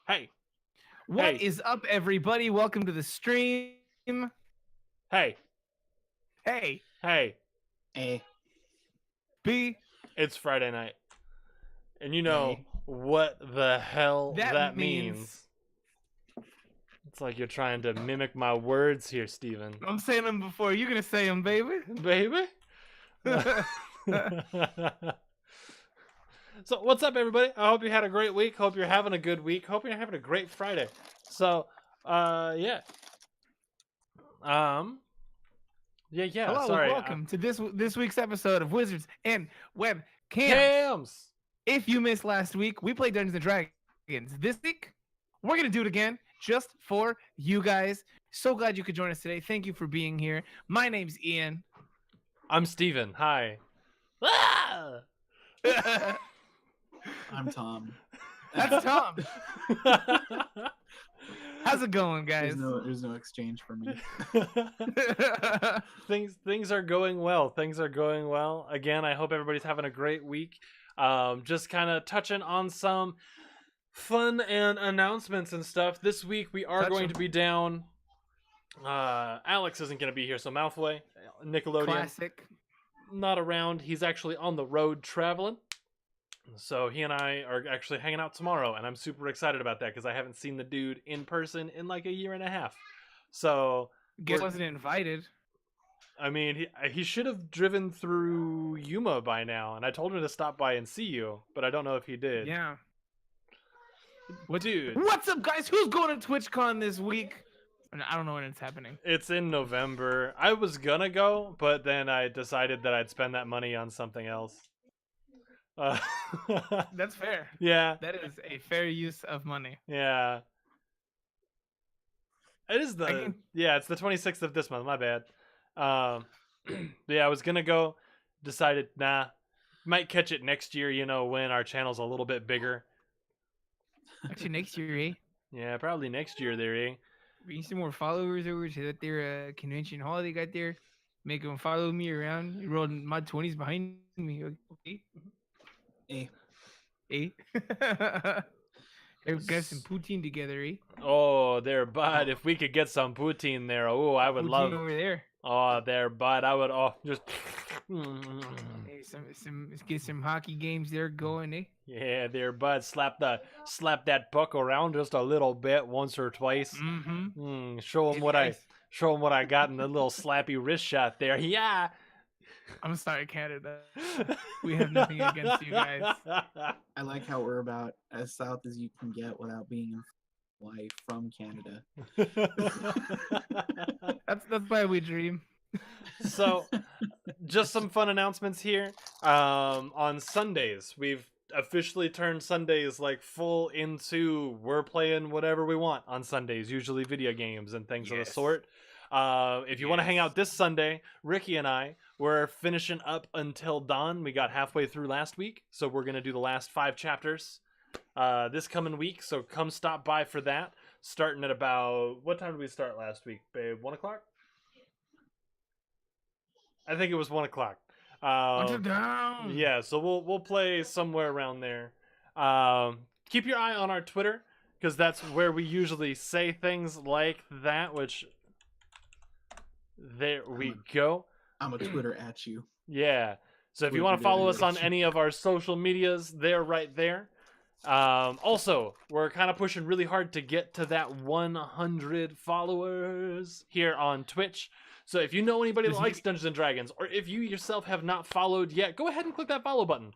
Hey, What hey, is up, everybody? Welcome to the stream. hey, Hey, hey. A. B. It's Friday night. And you know A. what the hell That means. means It's like you're trying to mimic my words here, Steven. I'm saying them before you're gonna say them, baby. Baby? So, what's up, everybody? I hope you had a great week. Hope you're having a good week. Hope you're having a great Friday. So, yeah. Hello, sorry. welcome to this week's episode of Wizards and Webcams. Cams! If you missed last week, we played Dungeons and Dragons. This week, we're gonna do it again, just for you guys. So glad you could join us today. Thank you for being here. My name's Ian. I'm Steven. Hi. Ah! I'm Tom. That's Tom. How's it going, guys? There's no exchange for me. Things are going well. Things are going well. Again, I hope everybody's having a great week. Just kind of touching on some fun and announcements and stuff. This week we are going to be down. Alex isn't going to be here, so Mouthway, Nickelodeon, Classic. not around. He's actually on the road traveling. So he and I are actually hanging out tomorrow, and I'm super excited about that because I haven't seen the dude in person in like a year and a half. So Guess wasn't invited. I mean, he should have driven through Yuma by now, and I told him to stop by and see you, but I don't know if he did. Yeah. Dude, What's up, guys? Who's going to TwitchCon this week? I don't know when it's happening. it's in November. I was gonna go, but then I decided that I'd spend that money on something else. That's fair. Yeah. That is a fair use of money. Yeah. It is it's the 26th of this month, my bad. Yeah, I was gonna go, decided, nah, might catch it next year, when our channel's a little bit bigger. Actually, next year, eh? Yeah, probably next year there, eh? Bring some more followers over to that there convention hall they got there. Make them follow me around. You rolled my 20s behind me. Okay. A. Eh? We got some poutine together, eh? Oh, there, bud. If we could get some poutine there, oh, I would Poutine love. over there. Oh, there, bud. I would. Oh, just. Hey, let's get some hockey games there going, eh? Yeah, there, bud. Slap that puck around just a little bit, once or twice. Mm-hmm. Show him what I got in the little slappy wrist shot there. Yeah. I'm sorry, Canada. We have nothing against you guys. I like how we're about as south as you can get without being in Hawaii from Canada. That's why we dream. So, just some fun announcements here. On Sundays, we've officially turned Sundays like full into we're playing whatever we want on Sundays, usually video games and things of the sort. If you want to hang out this Sunday, Ricky and I, we're finishing up until dawn. We got halfway through last week, so we're going to do the last 5 chapters this coming week, so come stop by for that. Starting at about, what time did we start last week, babe? 1 o'clock? I think it was 1 o'clock. Down. Yeah, so we'll play somewhere around there. Keep your eye on our Twitter, because that's where we usually say things like that, which... There we go. I'm a Twitter at you. Yeah. So if you want to follow us on any of our social medias, they're right there. Also, we're kind of pushing really hard to get to that 100 followers here on Twitch. So if you know anybody that likes Dungeons and Dragons, or if you yourself have not followed yet, go ahead and click that follow button.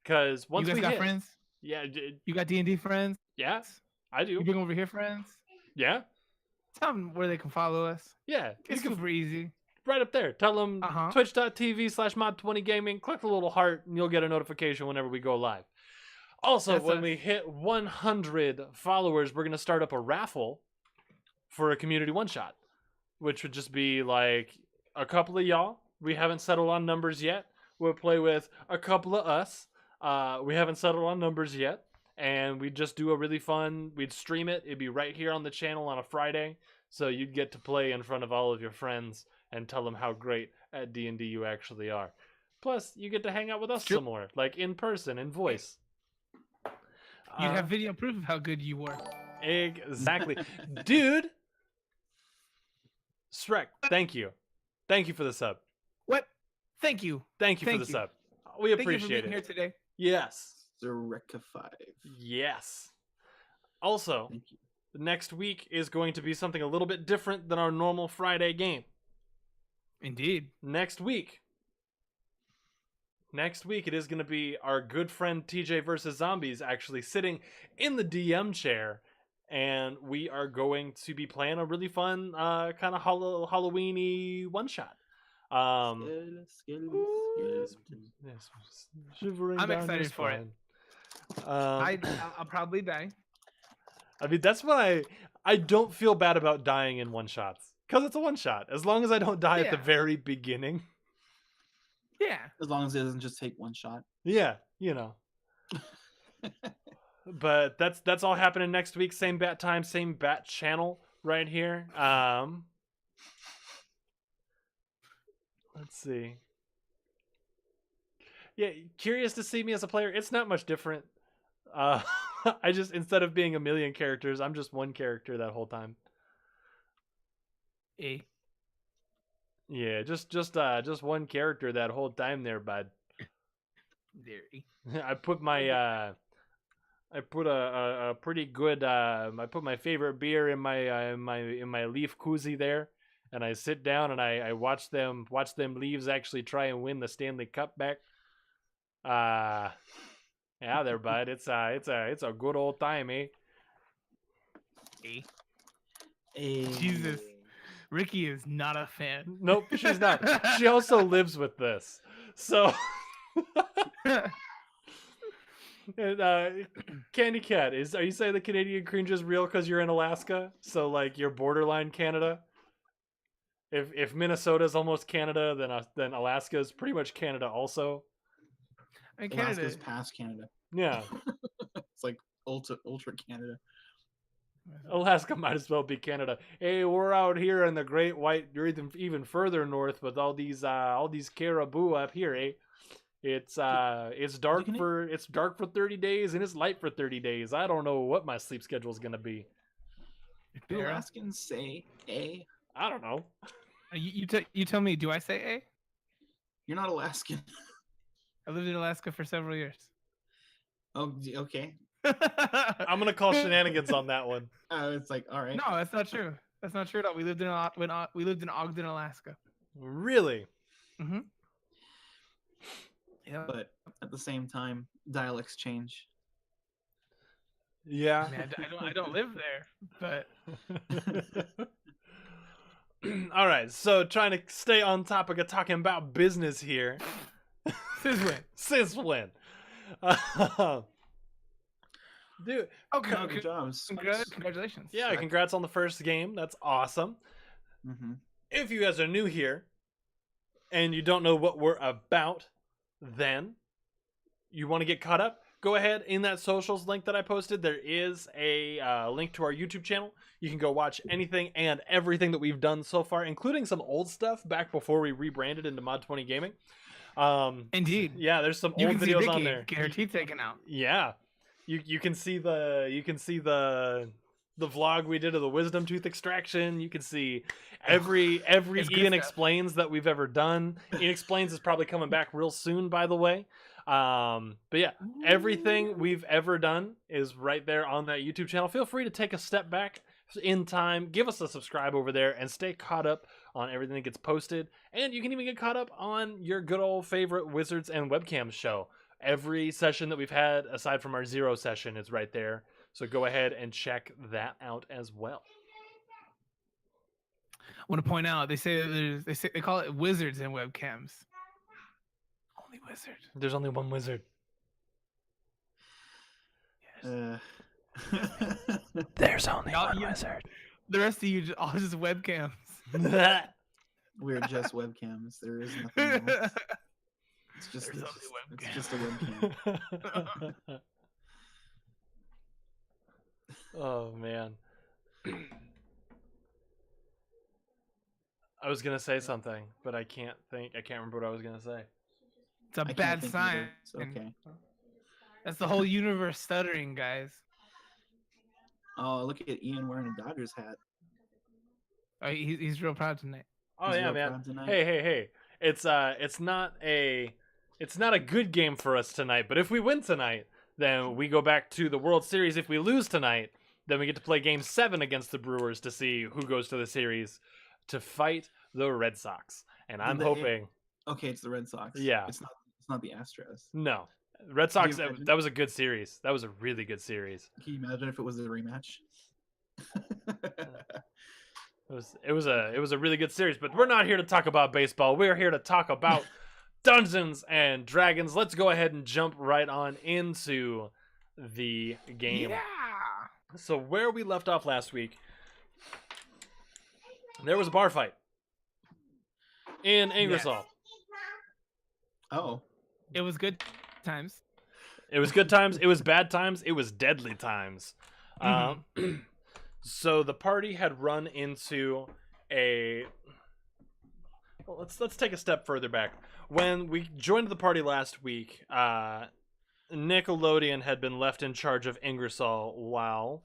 Because once you guys got friends? Yeah. You got D&D friends? Yeah, I do. You bring over here friends? Yeah. Tell them where they can follow us. Yeah. It's super easy. Right up there. Tell them twitch.tv/mod20gaming. Click the little heart and you'll get a notification whenever we go live. Also, when we hit 100 followers, we're going to start up a raffle for a community one-shot, which would just be like a couple of y'all. We haven't settled on numbers yet. We'll play with a couple of us. We haven't settled on numbers yet. And we'd just do a really fun, we'd stream it. It'd be right here on the channel on a Friday. So you'd get to play in front of all of your friends and tell them how great at D&D you actually are. Plus, you get to hang out with us some more, like in person, in voice. You'd have video proof of how good you were. Exactly. Dude. Shrek, thank you. Thank you for the sub. What? Thank you. Thank you for the sub. We Thank you for appreciate being it. here today. Yes. Zereka 5. Yes. Also, Thank you. next week is going to be something a little bit different than our normal Friday game. Indeed. Next week, it is going to be our good friend TJ versus Zombies actually sitting in the DM chair, and we are going to be playing a really fun kind of Halloween-y one-shot. Shivering I'm down excited your for it. spine. I'll probably die. I mean, that's what I don't feel bad about dying in one-shots. Because it's a one-shot. As long as I don't die at the Yeah. very beginning. Yeah. As long as it doesn't just take one shot. Yeah, you know. But that's all happening next week. Same bat time, same bat channel right here. Let's see. Yeah, curious to see me as a player. It's not much different. I just, instead of being a million characters, I'm just one character that whole time. Yeah, just one character that whole time there, bud. I put my I put a pretty good I put my favorite beer in my leaf koozie there, and I sit down and I watch them leaves actually try and win the Stanley Cup back. Yeah, there, bud. It's a good old time, eh? Jesus. Ricky is not a fan. Nope, she's not. She also lives with this. So and Candy Cat, are you saying the Canadian cringe is real because you're in Alaska? So like you're borderline Canada? If Minnesota's almost Canada, then Alaska is pretty much Canada also. And Canada Alaska's past Canada. Yeah. It's like ultra Canada. Alaska might as well be Canada. Hey, we're out here in the Great White. You're even further north with all these caribou up here, eh? It's dark for 30 days and it's light for 30 days. I don't know what my sleep schedule is gonna be. Do Alaskans say A? I don't know. You tell me. Do I say A? You're not Alaskan. I lived in Alaska for several years. Oh, okay. I'm gonna call shenanigans on that one. It's like, all right. No, that's not true. That's not true at all. We lived in Ogden, Alaska. Really? Mm-hmm. Yeah. But at the same time, dialects change. Yeah. I mean, I don't live there, but All right. So trying to stay on topic of talking about business here. Sizzwin. Dude. Okay. Good jobs. Congratulations. Yeah, congrats on the first game. That's awesome. Mm-hmm. If you guys are new here and you don't know what we're about, then you want to get caught up, go ahead in that socials link that I posted. There is a link to our YouTube channel. You can go watch anything and everything that we've done so far, including some old stuff back before we rebranded into Mod 20 Gaming. Indeed. Yeah, there's some You old can see videos Vicky on there. get her teeth taken out. Yeah. You can see the vlog we did of the wisdom tooth extraction. You can see every Ian Explains that we've ever done. Ian Explains is probably coming back real soon, by the way. But yeah, everything we've ever done is right there on that YouTube channel. Feel free to take a step back in time, give us a subscribe over there, and stay caught up on everything that gets posted. And you can even get caught up on your good old favorite Wizards and Webcams show. Every session that we've had, aside from our 0 session, is right there. So go ahead and check that out as well. I want to point out they call it Wizards and Webcams. Only Wizard. There's only one wizard. There's only one wizard. The rest of you all just webcams. We're just webcams. There is nothing else. It's just a webcam. Oh man. I was gonna say something, but I can't remember what I was gonna say. It's a bad sign. It's okay. That's the whole universe stuttering, guys. Oh, look at Ian wearing a Dodgers hat. He's real proud tonight. Oh He's yeah, real man. proud tonight. Hey. It's not a good game for us tonight, but if we win tonight, then we go back to the World Series. If we lose tonight, then we get to play Game 7 against the Brewers to see who goes to the series to fight the Red Sox. And I'm hoping. Okay, it's the Red Sox. Yeah. It's not the Astros. No, Red Can you Sox. imagine? That was a good series. That was a really good series. Can you imagine if it was a rematch? It was a really good series. But we're not here to talk about baseball. We're here to talk about Dungeons and Dragons. Let's go ahead and jump right on into the game. Yeah. So where we left off last week, there was a bar fight in Ingersoll. Yes. Oh, It was good times. It was good times. It was bad times. It was deadly times. So the party had run into a. Well, let's take a step further back. When we joined the party last week, Nickelodeon had been left in charge of Ingersoll while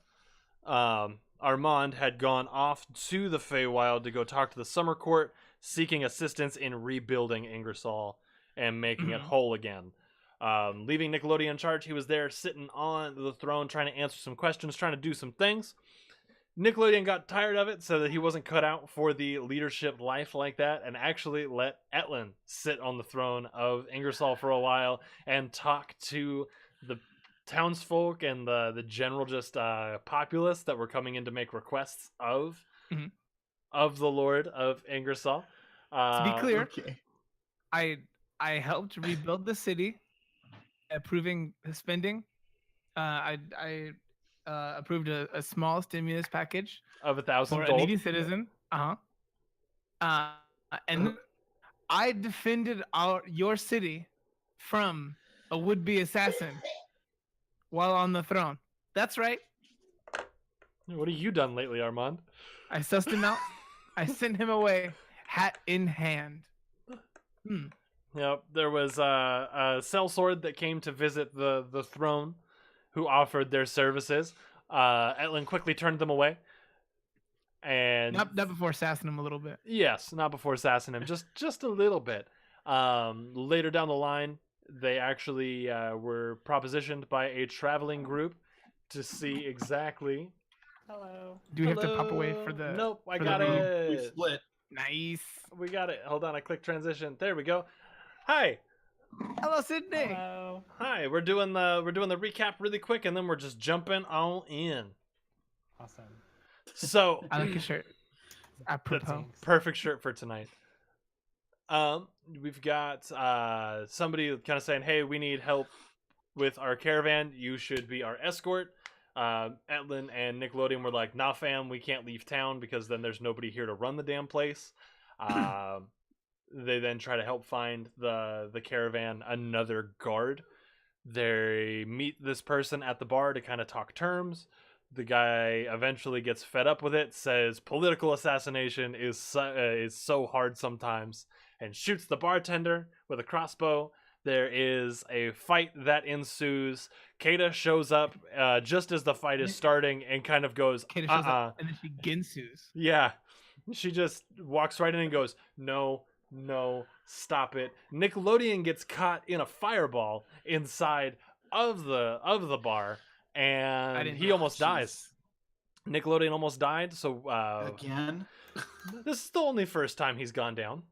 Armand had gone off to the Feywild to go talk to the Summer Court, seeking assistance in rebuilding Ingersoll and making it whole again. Leaving Nickelodeon in charge, he was there sitting on the throne trying to answer some questions, trying to do some things. Nickelodeon got tired of it, so that he wasn't cut out for the leadership life like that, and actually let Etlin sit on the throne of Ingersoll for a while and talk to the townsfolk and the general just populace that were coming in to make requests of the Lord of Ingersoll. To be clear, okay. I helped rebuild the city, approving spending. I approved a small stimulus package of 1,000 for a gold. needy citizen. And I defended your city from a would-be assassin while on the throne. That's right. What have you done lately, Armand? I sussed him out. I sent him away, hat in hand. Yep, there was a sellsword that came to visit the throne, who offered their services. Etlin quickly turned them away. And Not before sassing him a little bit. yes, not before sassing him, just a little bit. Later down the line, they actually were propositioned by a traveling group to see exactly. Hello. Do we have to pop away for the? Nope, I for got the read? it. We split. Nice. We got it. Hold on, I click transition. There we go. Hi. Hello, Sydney. Hello. Hi. We're doing the recap really quick, and then we're just jumping all in. Awesome. So I like your shirt. that's Apropos. a perfect shirt for tonight. We've got somebody kind of saying, "Hey, we need help with our caravan. You should be our escort." Etlin and Nickelodeon were like, "Nah, fam, we can't leave town because then there's nobody here to run the damn place." They then try to help find the caravan another guard. They meet this person at the bar to kind of talk terms. The guy eventually gets fed up with it, says political assassination is so hard sometimes, and shoots the bartender with a crossbow. There is a fight that ensues. Kata shows up just as the fight is starting and kind of goes, Kata shows up and then she ginsus. Yeah. She just walks right in and goes, no, stop it. Nickelodeon gets caught in a fireball inside of the bar, and he almost dies. Nickelodeon almost died, so Again? this is the only first time he's gone down.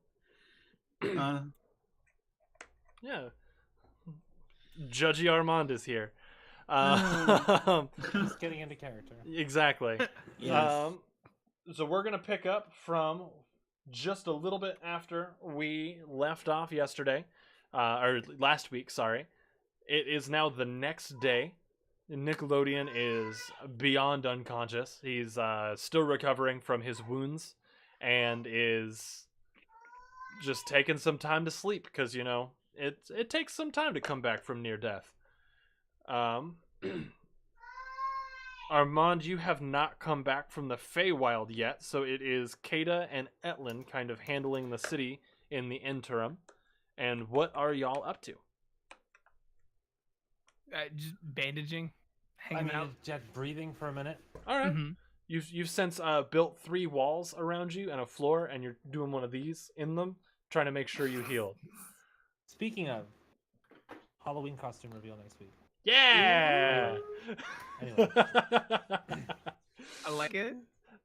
Yeah. Judgy Armand is here. Just getting into character. Exactly. Yes. So we're going to pick up from just a little bit after we left off yesterday, or last week, sorry. It is now the next day. Nickelodeon is beyond unconscious. He's still recovering from his wounds and is just taking some time to sleep because, you know, it takes some time to come back from near death. Armand, you have not come back from the Feywild yet, so it is Kata and Etlin kind of handling the city in the interim. And what are y'all up to? Just bandaging hanging out. Just breathing for a minute. All right. Mhm. You've since built 3 walls around you and a floor, and you're doing one of these in them, trying to make sure you heal. Speaking of Halloween costume reveal next week. Yeah. Anyway. I like it.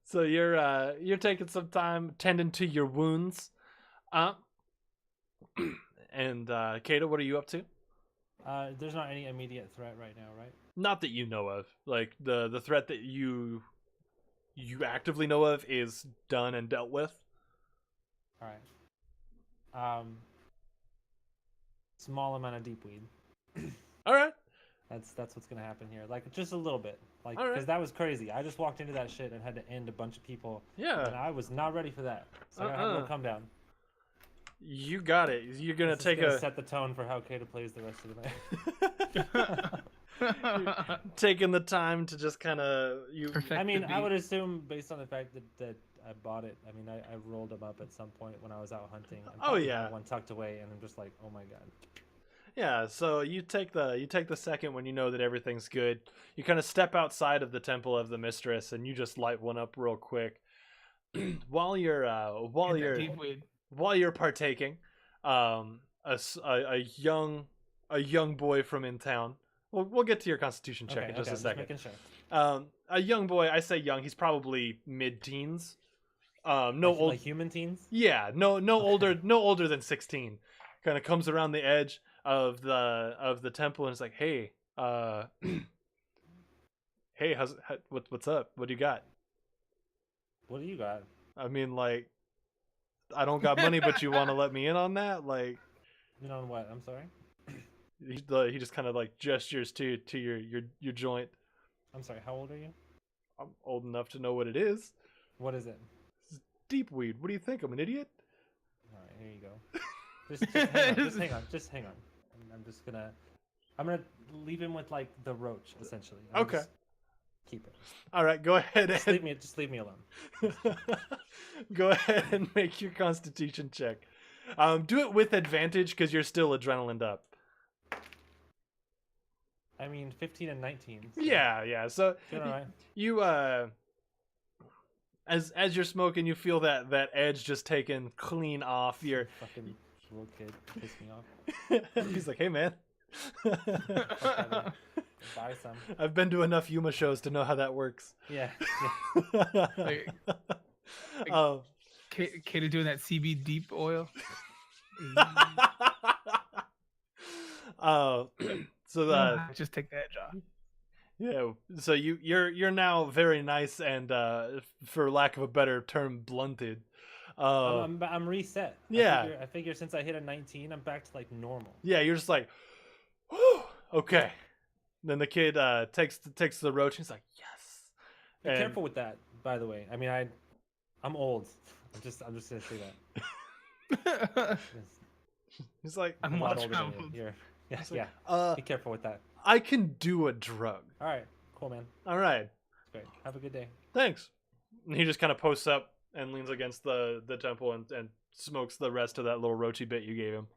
So you're taking some time tending to your wounds, and Kata, what are you up to? There's not any immediate threat right now, right? Not that you know of. Like the threat that you actively know of is done and dealt with. All right. Small amount of deep weed. All right. That's what's gonna happen here. Like just a little bit. Like All right. because that was crazy. I just walked into that shit and had to end a bunch of people. And Yeah. I was not ready for that. So I gotta have a little calm down. You got it. You're gonna This is take gonna a set the tone for how Kata plays the rest of the night. taking the time to just kind of Perfect. I mean, the I beat. would assume based on the fact that I bought it. I mean, I rolled them up at some point when I was out hunting. I probably yeah. had one tucked away, and I'm just like, oh my god. Yeah, so you take the second when you know that everything's good. You kind of step outside of the temple of the mistress and you just light one up real quick. while you're Get that deep weed. while you're partaking, a young boy from in town. We'll get to your constitution check in just a I'm second. Just making sure. A young boy, I say young, he's probably mid-teens. No Like, old, like human teens. yeah, no older than 16. Kind of comes around the edge of the temple and is like, hey, hey, what's up? What do you got? What do you got? I mean, like, I don't got money, but you want to let me in on that? Like, You know what? I'm sorry. he just kind of like gestures to your joint. I'm sorry. How old are you? I'm old enough to know what it is. What is it? Deep weed. What do you think? I'm an idiot? All right, here you go. Just hang on. Just hang on. I'm gonna leave him with like the roach essentially. Okay. Just keep it. All right, go ahead Just and leave me alone. go ahead and make your Constitution check. Do it with advantage because you're still adrenaline up. I mean, 15 and 19. So Yeah. So doing all right. you as you're smoking, you feel that edge just taken clean off your. Fucking little kid pissed me off. He's like, hey man. Buy some. I've been to enough Yuma shows to know how that works. Yeah. Like, Oh. Kata doing that CB deep oil. So the Just take the edge off. yeah, so you're now very nice and for lack of a better term, blunted. I'm reset. Yeah. I figure since I hit a 19, I'm back to like normal. Yeah, you're just like, whew, okay. Then the kid takes the roach and he's like, yes. Be And- careful with that, by the way. I mean, I'm old. I'm just gonna say that. He's like, I'm a lot watching older than out. you. Yeah, he's yeah. like, Be careful with that. I can do a drug. All right, cool, man. All right, It's great. Have a good day. thanks. And he just kind of posts up and leans against the temple and smokes the rest of that little roachy bit you gave him.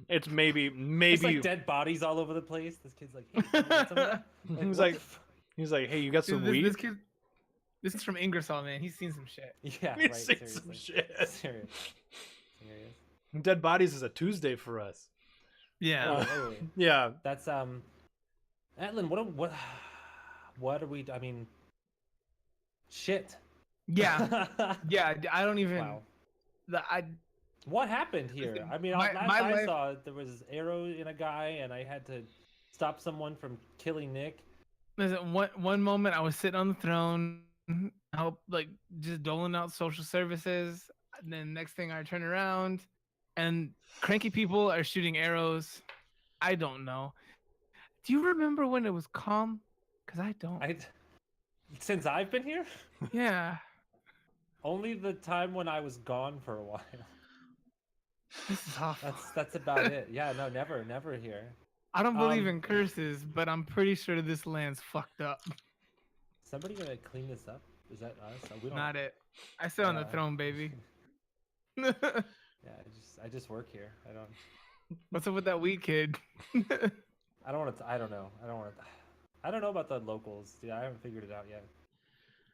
It's maybe It's like dead bodies all over the place. This kid's like, hey, can you get some of that? He's what like- the f- he's like, hey, you got some Dude, weed? this kid, this is from Ingersoll, man. He's seen some shit. yeah, He's right. seen Seriously. some shit. Serious. Serious. Dead bodies is a Tuesday for us. Yeah. Oh, wait. Yeah. That's Atlin, what are we? I mean, shit. Yeah. Yeah. I don't even. Wow. I What happened here? Listen, I mean, my last I life- saw, there was arrow in a guy, and I had to stop someone from killing Nick. listen. One moment I was sitting on the throne, help like just doling out social services. And then next thing I turn around, and cranky people are shooting arrows. I don't know. Do you remember when it was calm? Cause I don't. Since I've been here, Yeah. only the time when I was gone for a while. This is awful. That's about it. Yeah, no, never here. I don't believe um, in curses, but I'm pretty sure this land's fucked up. Somebody gonna clean this up? Is that us? We don't. Not it. I sit on the Uh, throne, baby. Yeah, I just work here. I don't. What's up with that weed kid? I don't want to. I don't know. I don't want to. I don't know about the locals. Yeah, I haven't figured it out yet.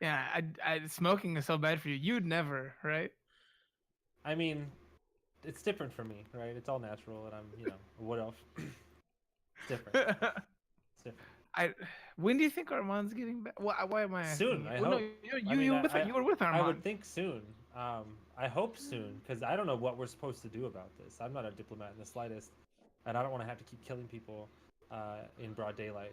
Yeah, smoking is so bad for you. You'd never, right? I mean, it's different for me, right? It's all natural, and I'm, a wood elf. It's different. It's different. When do you think Armand's getting back? Why am I asking Soon, you? I Well, no, hope. you were with I Armand. would think soon. I hope soon, because I don't know what we're supposed to do about this. I'm not a diplomat in the slightest, and I don't want to have to keep killing people in broad daylight.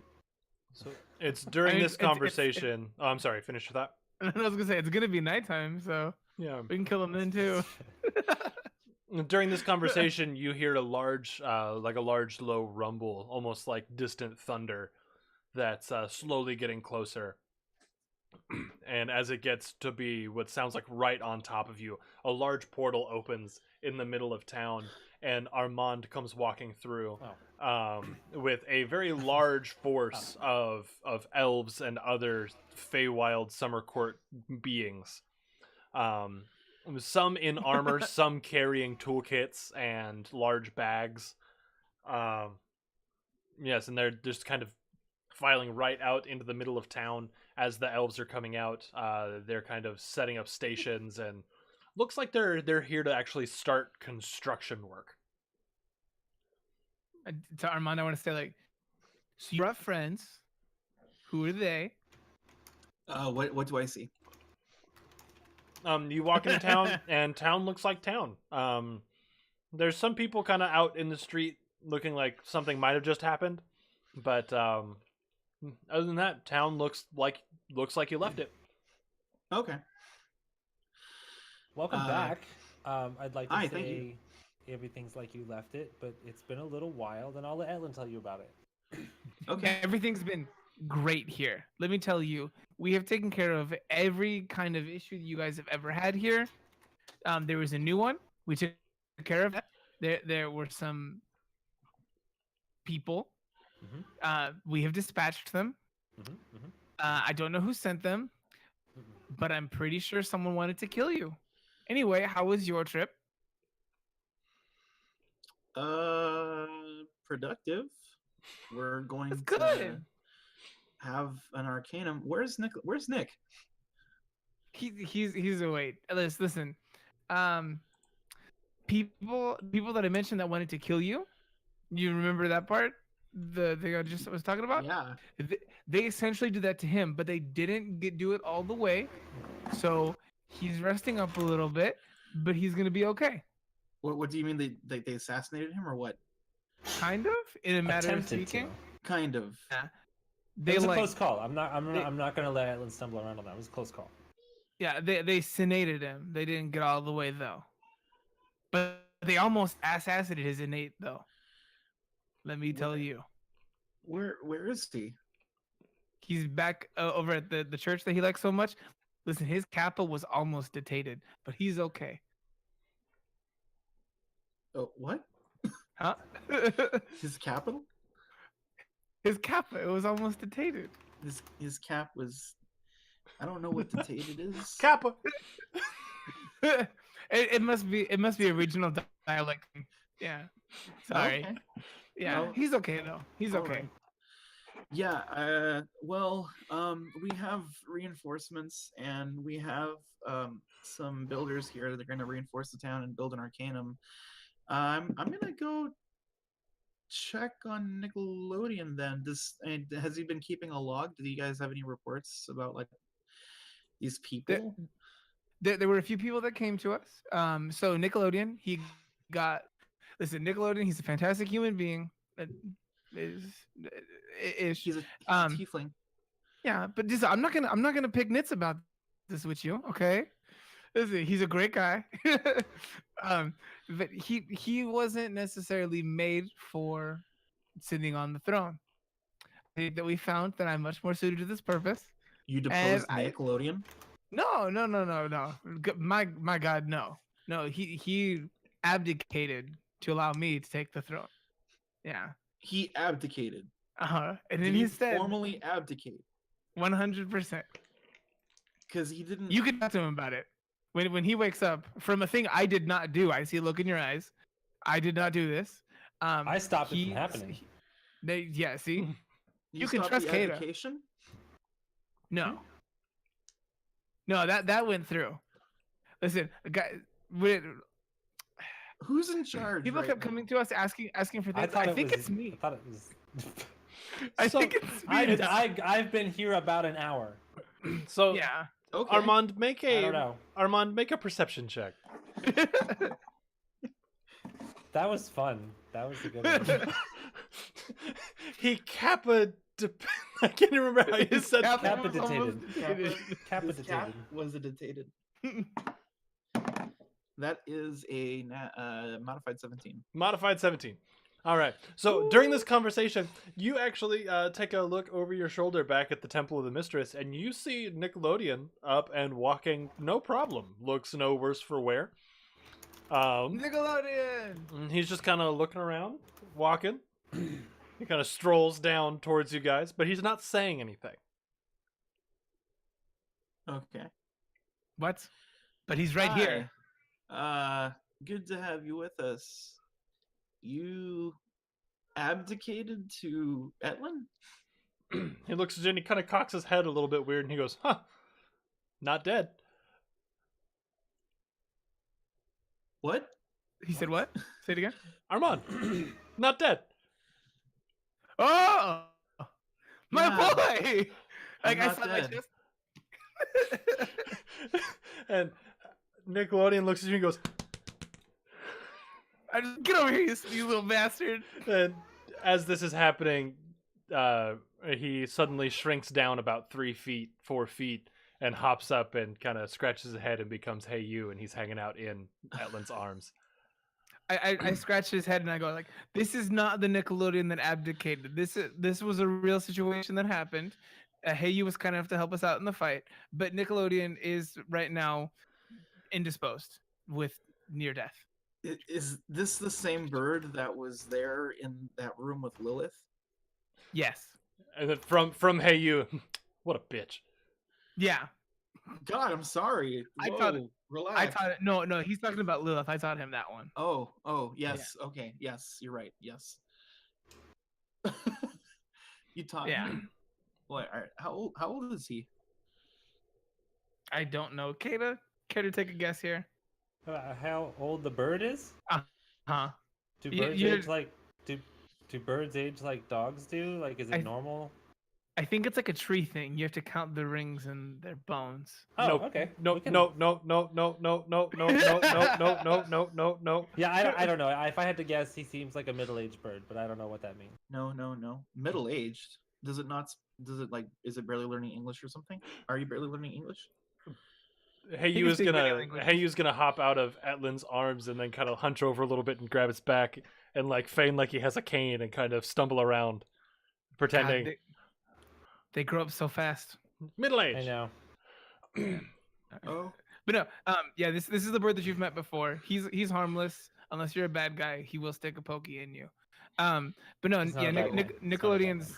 So it's during I mean, this conversation. Oh, I'm sorry. Finish with that. I was gonna say it's gonna be nighttime, so Yeah. we can kill him then too. During this conversation, you hear a large, like a large, low rumble, almost like distant thunder, that's slowly getting closer. And as it gets to be what sounds like right on top of you, a large portal opens in the middle of town, and Armand comes walking through, with a very large force of elves and other Feywild Summer Court beings. Some in armor, some carrying toolkits and large bags. Yes, and they're just kind of filing right out into the middle of town as the elves are coming out. They're kind of setting up stations, and looks like they're here to actually start construction work. To Armand, I want to say like, so you brought friends. Who are they? What do I see? You walk into town, and town looks like town. There's some people kind of out in the street looking like something might have just happened, but other than that, town looks like you left it. Okay. Welcome back. I'd like to hi, thank you. say everything's like you left it, but it's been a little while, and I'll let Ellen tell you about it. Okay. Everything's been great here. Let me tell you, we have taken care of every kind of issue you guys have ever had here. There was a new one. We took care of that. There were some people. We have dispatched them. I don't know who sent them, but I'm pretty sure someone wanted to kill you. Anyway, how was your trip? Productive. We're going That's to good. have an Arcanum. Where's Nick? Where's Nick? He's away. Listen. People that I mentioned that wanted to kill you. You remember that part? The thing I just was talking about? Yeah. They essentially did that to him, but they didn't do it all the way. So he's resting up a little bit, but he's gonna be okay. What do you mean they assassinated him or what? Kind of, in a matter of Attempted speaking. to. Kind of. Yeah. It was a close call. I'm not gonna let Ellen stumble around on that. It was a close call. Yeah, they senated him. They didn't get all the way though. But they almost assassinated his innate though. Let me tell you. Where is he? He's back over at the church that he likes so much. Listen, his kappa was almost detated, but he's okay. Oh, what? Huh? His capital? His kappa, it was almost detated. His cap was. I don't know what detated is. Kappa. It must be a regional dialect. Yeah. Sorry. Okay. Yeah, Well, he's okay though. He's all okay. right. Yeah. We have reinforcements, and we have some builders here that are going to reinforce the town and build an Arcanum. I'm gonna go check on Nickelodeon then. Has he been keeping a log? Do you guys have any reports about like these people? There were a few people that came to us. So Nickelodeon, Nickelodeon, he's a fantastic human being. He's a tiefling. Yeah, but just, I'm not gonna pick nits about this with you, okay? Listen, he's a great guy. But he wasn't necessarily made for sitting on the throne. I think that we found that I'm much more suited to this purpose. You deposed Nickelodeon? No. My God, no. No, he abdicated to allow me to take the throne. Yeah. He abdicated. And Did then he he said formally abdicate? 100%. Because he didn't. You can talk to him about it. When he wakes up from a thing I did not do, I see a look in your eyes. I did not do this. I stopped it from happening. See, You can stopped trust the Kata. advocation? No. No, that went through. Listen, guy, Who's in charge? people right kept now? coming to us asking for I things. thought I it think was. it's me. I thought it was. I So- think it's me. I've been here about an hour. So Yeah. Okay. Armand, make I don't know. a perception check. That was fun. That was a good one. He kappa. I can't remember how you said that. Kappa was almost Capitated. detated. This cap Capitated. was detated. That is a modified 17. Modified 17. All right. So during this conversation, you actually take a look over your shoulder back at the Temple of the Mistress, and you see Nickelodeon up and walking, no problem. Looks no worse for wear. Nickelodeon. And he's just kind of looking around, walking. He kind of strolls down towards you guys, but he's not saying anything. Okay. What? But he's right here. Hi. Good to have you with us. You abdicated to Etlin? He looks at you and he kind of cocks his head a little bit weird, and he goes, "Huh, not dead." What? He said what? Say it again. Armand, not dead. Oh, my Yeah. boy! I'm Like I not saw that dead. just. And Nickelodeon looks at you and goes, I just get over here, you little bastard. and as this is happening, he suddenly shrinks down about 3 feet, 4 feet, and hops up and kind of scratches his head and becomes Hey You, and he's hanging out in Etlin's arms. I scratch his head and I go like, "This is not the Nickelodeon that abdicated. This was a real situation that happened. Hey, you was kind enough to help us out in the fight, but Nickelodeon is right now indisposed with near death." Is this the same bird that was there in that room with Lilith? Yes. And then from Hey You, what a bitch. Yeah. God, I'm sorry. I thought- Whoa, relax. I taught it. No, he's talking about Lilith. I taught him that one. Oh, yes. Okay, yes, you're right. Yes. You taught Yeah. him. What? All right, how old is he? I don't know. Kata, care to take a guess here? How old the bird is? Huh? Do Y- birds you're- age like do birds age like dogs do? Like, is it I- normal? I think it's like a tree thing. You have to count the rings and their bones. Oh, Nope. okay. No, We can- no, no, no, no, no, no, no, no, no, no, no, no, no. Yeah, I don't know. If I had to guess, he seems like a middle-aged bird, but I don't know what that means. No. Middle aged. Does it not? Does it like? Is it barely learning English or something? Are you barely learning English? Hey He You can is speak many gonna languages. hop out of Etlin's arms and then kind of hunch over a little bit and grab its back and like feign like he has a cane and kind of stumble around, God, pretending they grow up so fast. middle I age. know. Oh, But no, yeah, this is the bird that you've met before. He's harmless unless you're a bad guy. He will stick a pokey in you. But no, He's not yeah, a bad guy. He's not a bad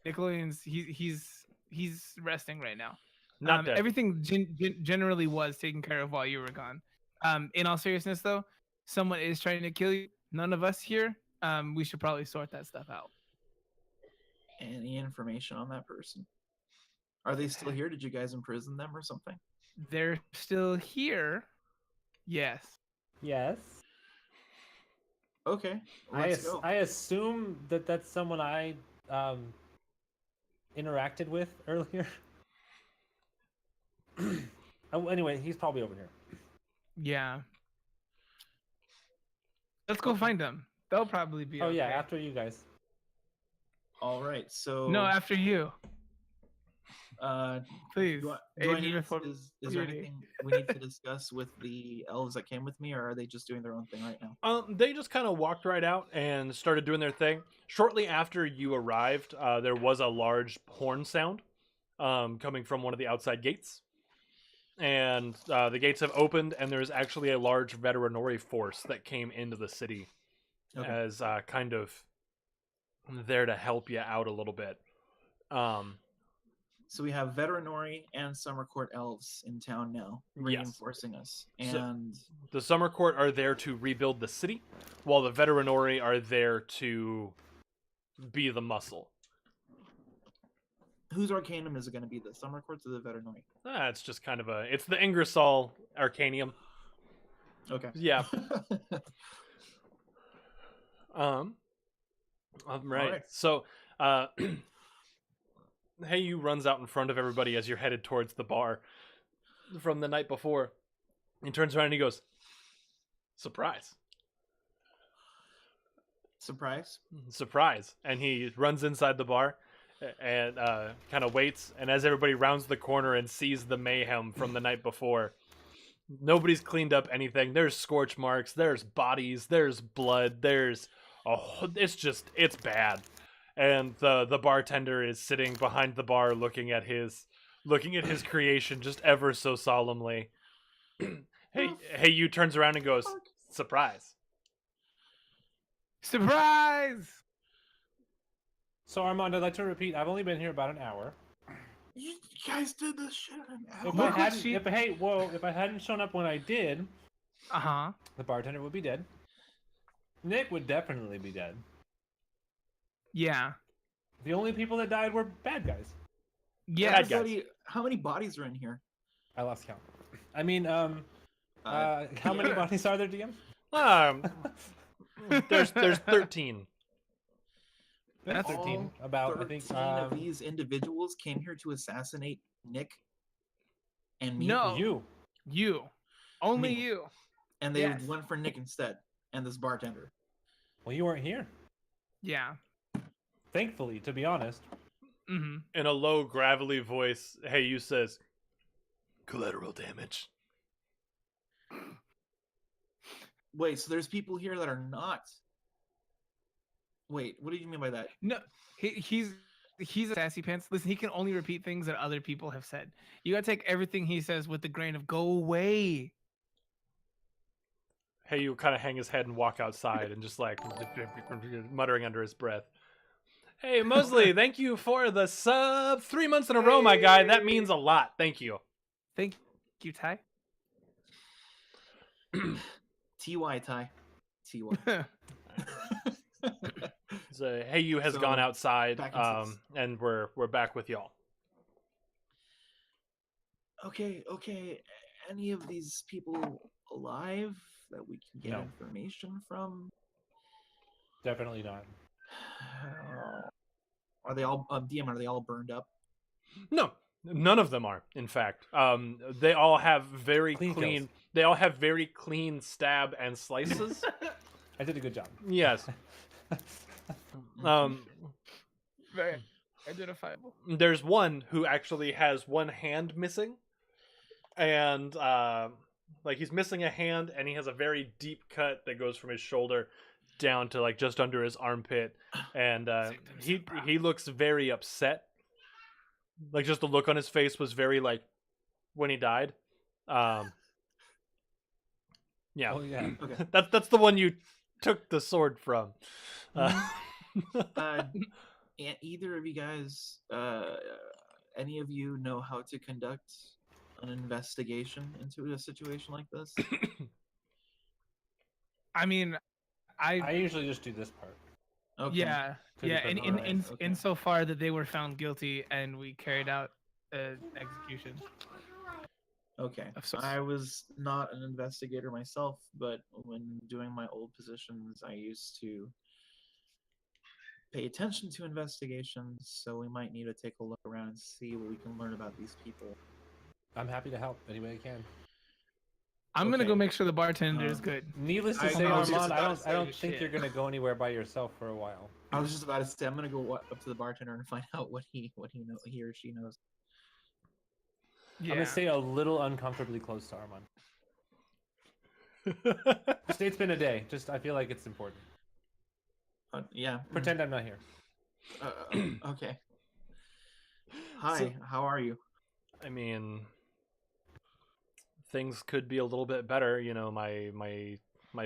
Nickelodeon's he's resting right now. Not dead. Everything generally was taken care of while you were gone. In all seriousness, though, someone is trying to kill you. None of us here. We should probably sort that stuff out. any information on that person? Are they still here? Did you guys imprison them or something? They're still here. Yes. Yes. Okay, I let's go. I assume that that's someone I interacted with earlier. Oh, anyway, he's probably over here. Yeah. Let's go Okay. find them. They'll probably be. Oh yeah, okay. after you guys. All right, so No, after you, uh, please. do I Aid me need, before is there puberty. anything we need to discuss with the elves that came with me, or are they just doing their own thing right now? They just kind of walked right out and started doing their thing. Shortly after you arrived, there was a large horn sound coming from one of the outside gates. And the gates have opened, and there's actually a large veterinary force that came into the city Okay. as kind of there to help you out a little bit. So we have veterinary and summer court elves in town now, Yes. reinforcing us. So- And The Summer Court are there to rebuild the city, while the veterinary are there to be the muscle. Whose Arcanum is it going to be? The Summer Courts or the Veterinary? It's just kind of it's the Ingersoll Arcanium. Okay. Yeah. All right. right. So, Hey, runs out in front of everybody as you're headed towards the bar from the night before. He turns around and he goes, "Surprise." Surprise. Surprise. And he runs inside the bar and kind of waits. And as everybody rounds the corner and sees the mayhem from the night before, nobody's cleaned up anything. There's scorch marks. There's bodies. There's blood. It's bad. And the bartender is sitting behind the bar looking at his creation just ever so solemnly. Hey, you turns around and goes, "Surprise." Surprise! So Armand, I'd like to repeat. I've only been here about an hour. You guys did this shit in an hour. If I hadn't shown up when I did, Uh-huh. the bartender would be dead. Nick would definitely be dead. Yeah. The only people that died were bad guys. Yeah. Bad guys. Everybody, how many bodies are in here? I lost count. I mean, how many bodies are there, DM? There's 13. That's 13. All About, 13 I think. of these individuals came here to assassinate Nick and me. No. You. Only Me. you. And they Yes. went for Nick instead, and this bartender. Well, you weren't here. Yeah. Thankfully, to be honest. Mm-hmm. In a low, gravelly voice, Hey, you says, "Collateral damage." Wait, so there's people here that are not. Wait, what do you mean by that? No, he's a sassy pants. Listen, he can only repeat things that other people have said. You gotta take everything he says with the grain of "go away." Hey, you kind of hang his head and walk outside and just like muttering under his breath. Hey, Mosley, thank you for the sub 3 months in a row, my guy. That means a lot. Thank you. Thank you, Ty. TY Ty. TY. So, Hey, you has So, gone outside, back in six. and we're back with y'all. Okay. Any of these people alive that we can get No. information from? Definitely not. Are they all DM? Are they all burned up? No, none of them are. In fact, they all have very Clean clean. kills. They all have very clean stab and slices. I did a good job. Yes. Very identifiable. There's one who actually has one hand missing, and like he's missing a hand, and he has a very deep cut that goes from his shoulder down to like just under his armpit, and he looks very upset. Like just the look on his face was very like when he died. Yeah, Oh yeah. Okay. that's the one you took the sword from. And either of you guys, any of you know how to conduct an investigation into a situation like this? I mean, I usually just do this part. Okay. yeah, To yeah. be In perfectly honest, okay. insofar that they were found guilty and we carried out execution. Okay. Of sorts. I was not an investigator myself, but when doing my old positions, I used to pay attention to investigations, so we might need to take a look around and see what we can learn about these people. I'm happy to help any way I can. I'm gonna go Okay. make sure the bartender is good. Needless to I say, was just Armand, about to I say, don't think shit. you're gonna go anywhere by yourself for a while. I was just about to say I'm gonna go up to the bartender and find out what he or she knows. Yeah. I'm gonna stay a little uncomfortably close to Armand. Just, it's been a day. Just I feel like it's important. Yeah. Pretend I'm not here. Okay. Hi. So- how are you? I mean, things could be a little bit better. You know, my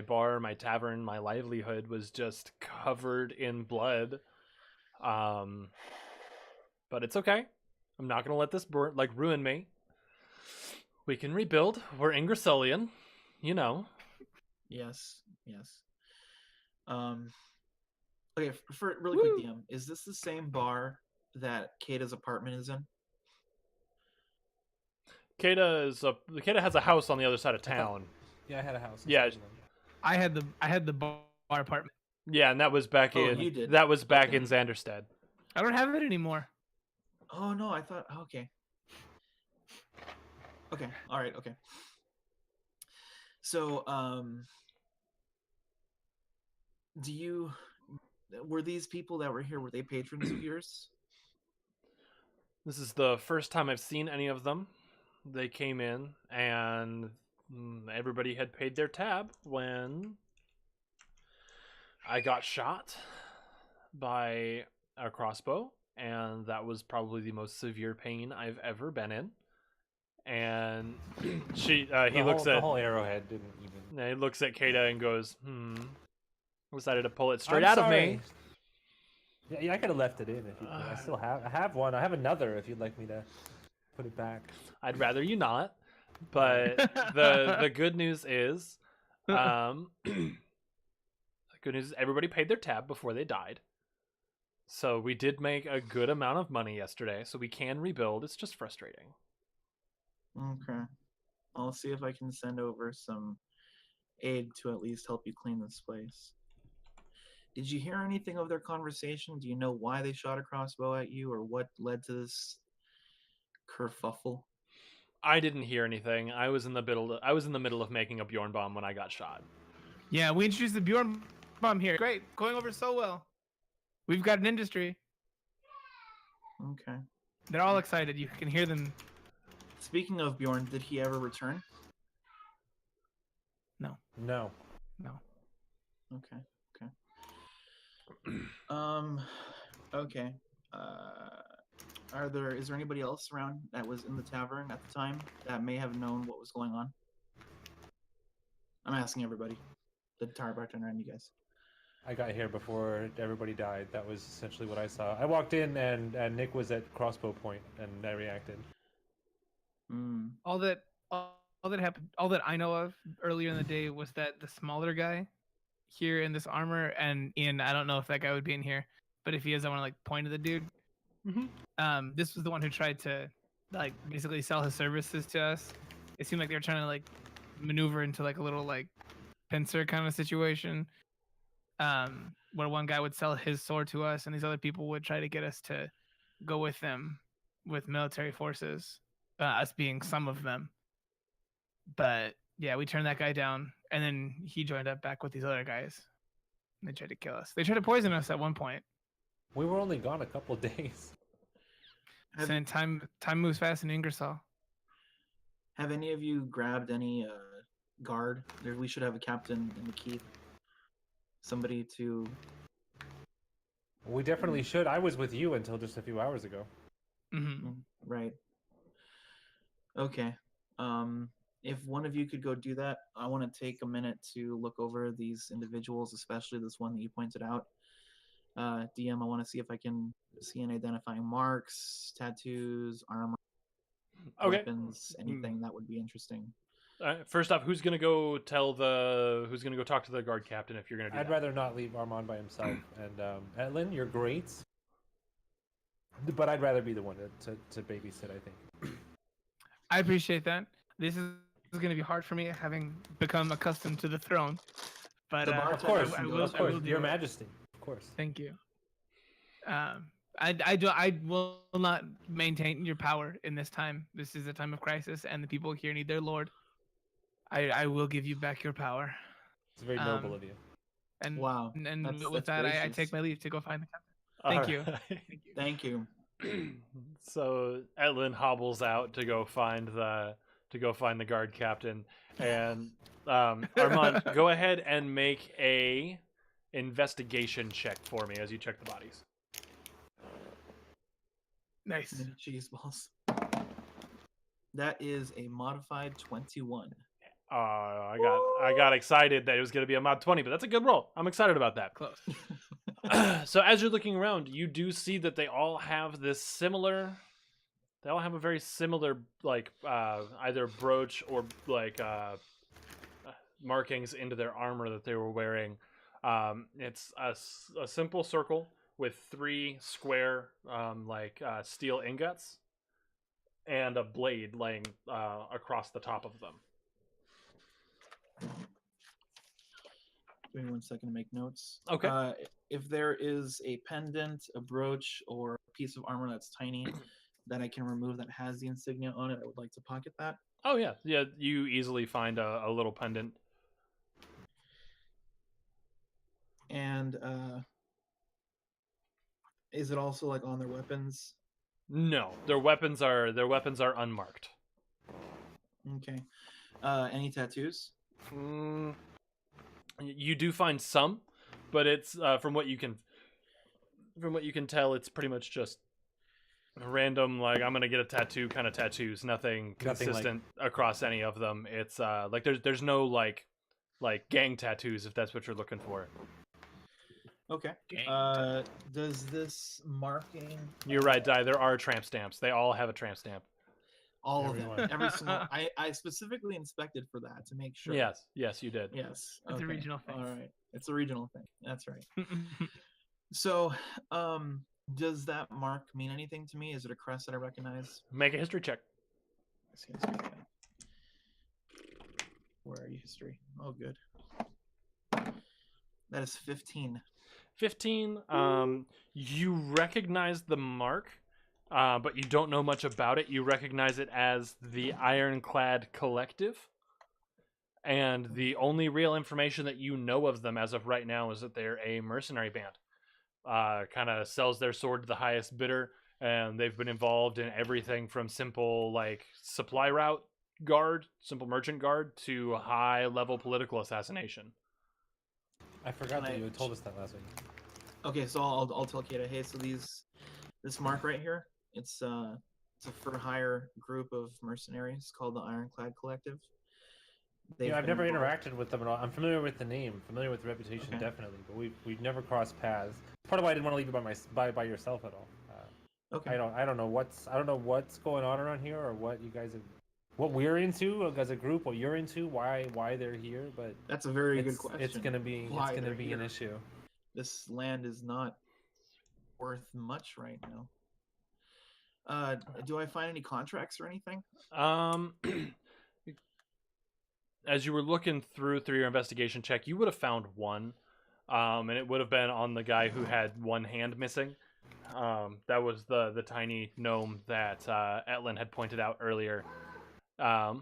bar, my tavern, my livelihood was just covered in blood. But it's okay. I'm not gonna let this ruin me. We can rebuild. We're Ingersollian, you know. Yes. Okay. For really quick, DM, is this the same bar that Kata's apartment is in? Kata has a house on the other side of I thought- town. Yeah, I had a house. in Yeah. Switzerland. I had the bar apartment. Yeah, and that was back Oh, in you did. that was back Okay. in Xanderstead. I don't have it anymore. Oh no, I thought okay. Okay, all right, okay. So, were these people that were here, were they patrons of yours? This is the first time I've seen any of them. They came in and everybody had paid their tab when I got shot by a crossbow, and that was probably the most severe pain I've ever been in. And he looks the at whole arrowhead didn't even. he looks at Kata and goes, decided to pull it straight I'm out of sorry. me. Yeah, I could have left it in if you. I still have. I have one. I have another. If you'd like me to put it back. I'd rather you not. But the good news is, the good news is everybody paid their tab before they died. So we did make a good amount of money yesterday, so we can rebuild. It's just frustrating. Okay. I'll see if I can send over some aid to at least help you clean this place. Did you hear anything of their conversation? Do you know why they shot a crossbow at you, or what led to this kerfuffle? I didn't hear anything. I was in the middle of making a Bjorn bomb when I got shot. Yeah, we introduced the Bjorn bomb here. Great, going over so well. We've got an industry. Okay. They're all excited. You can hear them. Speaking of Bjorn, did he ever return? No. No. Okay. Okay. Is there anybody else around that was in the tavern at the time that may have known what was going on? I'm asking everybody, the entire bartender and you guys. I got here before everybody died. That was essentially what I saw. I walked in and Nick was at crossbow point, and I reacted. All that happened. All that I know of earlier in the day was that the smaller guy here in this armor, and Ian, I don't know if that guy would be in here, but if he is, I want to like point at the dude. This was the one who tried to like basically sell his services to us. It seemed like they were trying to like maneuver into like a little like pincer kind of situation, where one guy would sell his sword to us, and these other people would try to get us to go with them with military forces, us being some of them. But yeah, we turned that guy down, and then he joined up back with these other guys. And they tried to kill us. They tried to poison us at one point. We were only gone a couple days. And time moves fast in Ingersoll. Have any of you grabbed any guard? We should have a captain in the keep. Somebody to. We definitely should. I was with you until just a few hours ago. Right. Okay. If one of you could go do that, I want to take a minute to look over these individuals, especially this one that you pointed out. DM, I want to see if I can see any identifying marks, tattoos, armor, weapons, anything that would be interesting. First off, who's gonna go talk to the guard captain if you're gonna do I'd that? rather not leave Armand by himself. And Etlin, you're great, but I'd rather be the one to babysit. I think. I appreciate that. This is going to be hard for me, having become accustomed to the throne. But Of course, I of course, will do Your it. Majesty, of course. Thank you. I will not maintain your power in this time. This is a time of crisis, and the people here need their lord. I will give you back your power. It's very noble of you. And Wow, And that's with that, I gracious. take my leave to go find the captain. Thank you. Thank you. So Etlin hobbles out to go find the guard captain, and Armand, go ahead and make a investigation check for me as you check the bodies. Nice. Cheese balls. That is a modified 21. I got excited that it was going to be a mod 20, but that's a good roll. I'm excited about that. Close. So as you're looking around, you do see that they all have a very similar like either brooch or like markings into their armor that they were wearing. It's a simple circle with 3 square steel ingots and a blade laying across the top of them. Give me 1 second to make notes. Okay. If there is a pendant, a brooch, or a piece of armor that's tiny that I can remove that has the insignia on it, I would like to pocket that. Oh yeah, yeah. You easily find a little pendant. And is it also like on their weapons? No, their weapons are unmarked. Okay. Any tattoos? You do find some, but it's from what you can tell, it's pretty much just random. Like, I'm gonna get a tattoo kind of tattoos. Nothing consistent across any of them. It's like there's no like gang tattoos, if that's what you're looking for. Okay. Does this marking? You're right, Di. There are tramp stamps. They all have a tramp stamp. All of them. Everyone. Every single. I specifically inspected for that to make sure. Yes, you did. Yes. It's a okay. regional thing. All right. It's a regional thing. That's right. So, does that mark mean anything to me? Is it a crest that I recognize? Make a history check. Where are you, history? Oh, good. That is 15. 15. You recognize the mark, but you don't know much about it. You recognize it as the Ironclad Collective. And the only real information that you know of them as of right now is that they're a mercenary band. Kind of sells their sword to the highest bidder, and they've been involved in everything from simple like supply route guard, simple merchant guard, to high level political assassination. I forgot that you had told us that last week. Okay, so I'll tell Kata, hey, so this mark right here, it's a for hire group of mercenaries called the Ironclad Collective. Yeah, I've never interacted with them at all. I'm familiar with the name, familiar with the reputation, Okay. definitely, but we've never crossed paths. Part of why I didn't want to leave you by yourself at all. Okay. I don't know what's going on around here, or what you guys have, what we're into as a group, what you're into, why they're here. But That's a very good question. It's gonna be Why they're an here. issue. This land is not worth much right now. Do I find any contracts or anything? As you were looking through your investigation check, you would have found one, and it would have been on the guy who had one hand missing. That was the tiny gnome that Etlin had pointed out earlier. And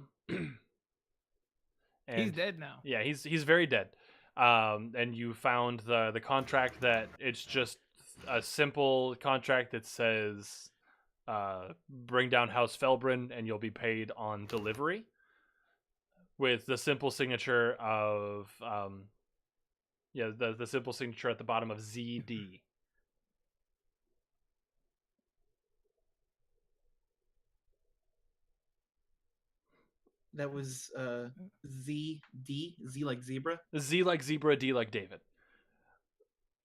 He's dead now. Yeah, he's very dead. And you found the contract that it's just a simple contract that says bring down House Felbrin and you'll be paid on delivery, with the simple signature of the simple signature at the bottom of ZD. That was Z like zebra. Z like zebra, D like David.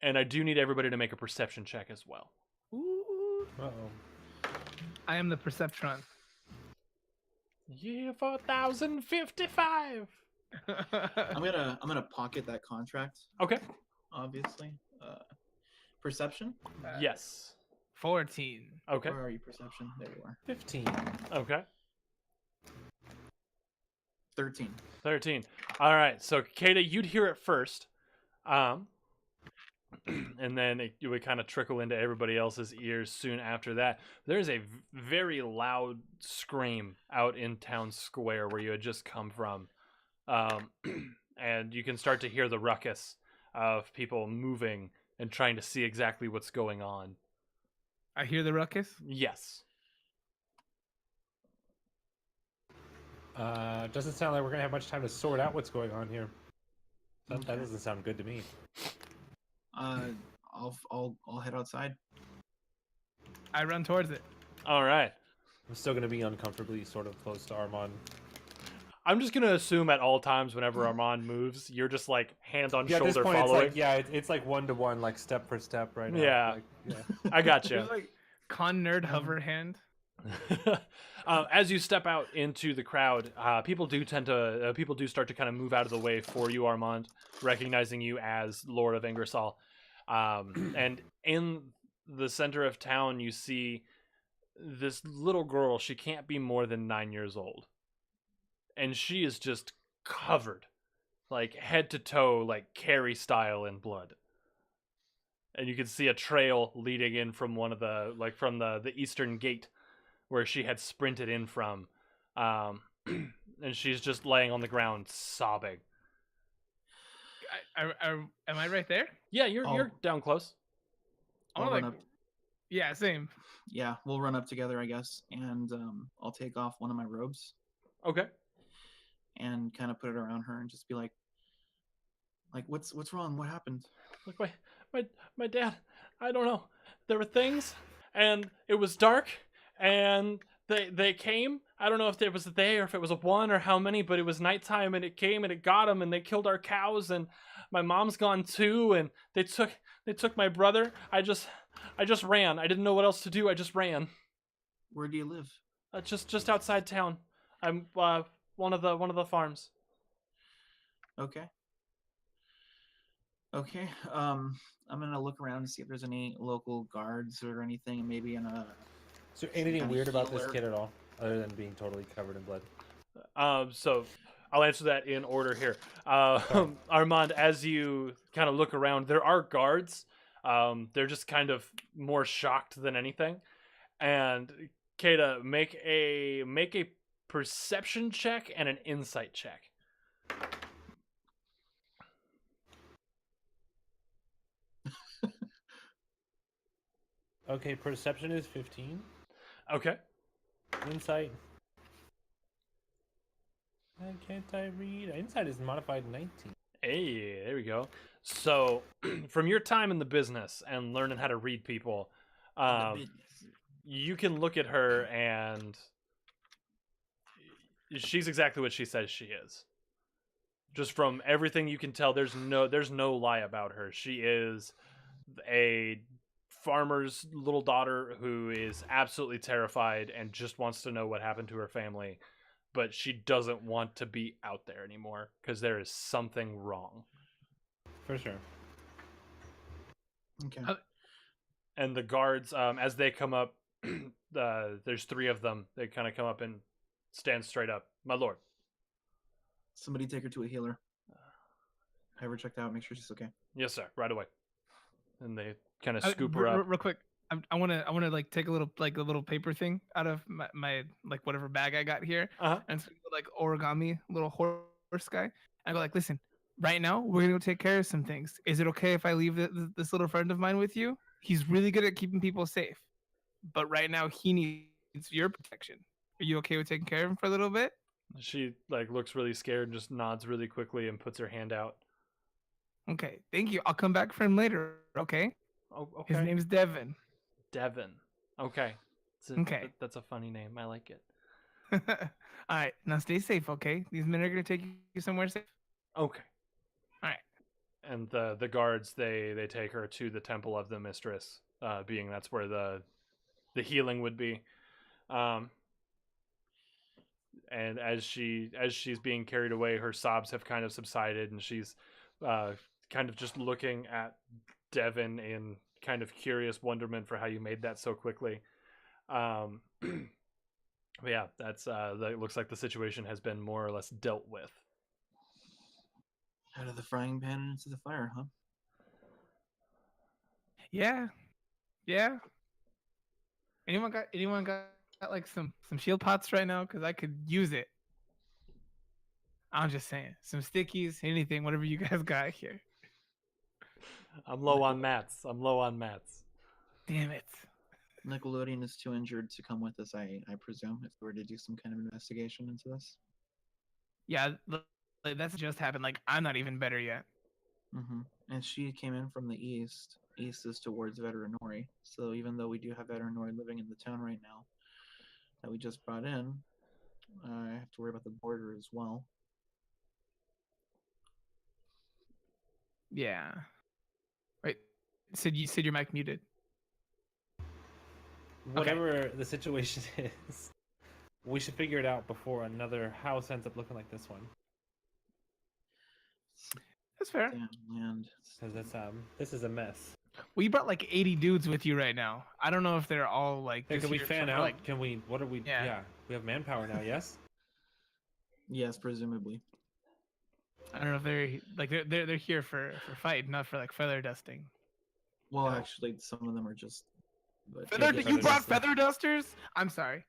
And I do need everybody to make a perception check as well. Ooh. Uh-oh. I am the Perceptron. Year 4055. I'm gonna pocket that contract. Okay. Obviously. Perception. Yes. 14. Okay. Where are you? Perception. There you are. 15. Okay. 13. 13. All right. So, Kata, you'd hear it first. And then it would kind of trickle into everybody else's ears soon after that. There's a very loud scream out in town square where you had just come from. And you can start to hear the ruckus of people moving and trying to see exactly what's going on. I hear the ruckus. Yes. Doesn't sound like we're gonna have much time to sort out what's going on here. That doesn't sound good to me. I'll head outside. I run towards it. All right. I'm still gonna be uncomfortably sort of close to Armand. I'm just gonna assume at all times whenever Armand moves, you're just like hand on Yeah, at this shoulder point, following. it's like 1-to-1, like step for step right now. Yeah. Like, yeah. I got you. There's like con nerd hover hand. As you step out into the crowd, people do start to kind of move out of the way for you, Armand, recognizing you as Lord of Ingersoll. And in the center of town, you see this little girl. She can't be more than 9 years old, and she is just covered, like head to toe, like Carrie style, in blood. And you can see a trail leading in from one of the from the eastern gate where she had sprinted in from, and she's just laying on the ground sobbing. Am I right there? Yeah, you're down close. I I'll want run like, up. yeah, same. Yeah, we'll run up together, I guess, and I'll take off one of my robes Okay. and kind of put it around her and just be like, what's wrong? What happened? Like my dad, I don't know. There were things, and it was dark, and they came. I don't know if it was a they or if it was a one or how many, but it was nighttime, and it came and it got them, and they killed our cows, and my mom's gone too, and they took my brother. I just ran. I didn't know what else to do. I just ran. Where do you live? Just outside town. I'm one of the farms. Okay. Okay. I'm gonna look around and see if there's any local guards or anything. Maybe in a. Is there anything kinda weird about this healer. kid at all, other than being totally covered in blood? So I'll answer that in order here. Armand, as you kind of look around, there are guards. They're just kind of more shocked than anything. And Kata, make a perception check and an insight check. Okay, perception is 15. Okay. Insight. Can't I read? Insight is modified 19. Hey, there we go. So, from your time in the business and learning how to read people, you can look at her and she's exactly what she says she is. Just from everything you can tell, there's no lie about her. She is a farmer's little daughter who is absolutely terrified and just wants to know what happened to her family, but she doesn't want to be out there anymore because there is something wrong. For sure. Okay. And the guards, as they come up, there's 3 of them. They kind of come up and stand straight up. My lord. Somebody take her to a healer. Have her checked out. Make sure she's okay. Yes, sir. Right away. And they kind of scoop her up. Real quick. I want to like take a little paper thing out of my like whatever bag I got here, and so, like origami little horse guy. I go like, listen, right now we're gonna go take care of some things. Is it okay if I leave this little friend of mine with you? He's really good at keeping people safe, but right now he needs your protection. Are you okay with taking care of him for a little bit? She like looks really scared, just nods really quickly, and puts her hand out. Okay, thank you. I'll come back for him later. Okay. Oh, okay. His name's Devin. Devin. Okay. Okay. That's a funny name. I like it. All right, now stay safe, okay? These men are gonna take you somewhere safe. Okay. All right. And the guards they take her to the temple of the mistress, being that's where the healing would be. And as she's being carried away, her sobs have kind of subsided, and she's kind of just looking at Devin in kind of curious wonderment for how you made that so quickly. But yeah, that's that looks like the situation has been more or less dealt with. Out of the frying pan and into the fire, huh? Yeah. Anyone got like some shield pots right now? Cause I could use it. I'm just saying, some stickies, anything, whatever you guys got here. I'm low on mats. Damn it. Nickelodeon is too injured to come with us, I presume, if we were to do some kind of investigation into this. Yeah, like, that's just happened. Like, I'm not even better yet. Mm-hmm. And she came in from the east. East is towards Veterinary. So even though we do have Veterinary living in the town right now that we just brought in, I have to worry about the border as well. Yeah. Wait, Sid, your mic muted. Whatever the situation is, we should figure it out before another house ends up looking like this one. That's fair. Damn land. Because this is a mess. Well, you brought like 80 dudes with you right now. I don't know if they're all like. Hey, just can we here fan for, out? Like, Can we? What are we? Yeah. Yeah, we have manpower now. Yes. Yes, presumably. I don't know if they're here for fight, not for like feather dusting. Well, No. actually, some of them are just. But Feather, get you feather brought dusting. feather dusters? I'm sorry.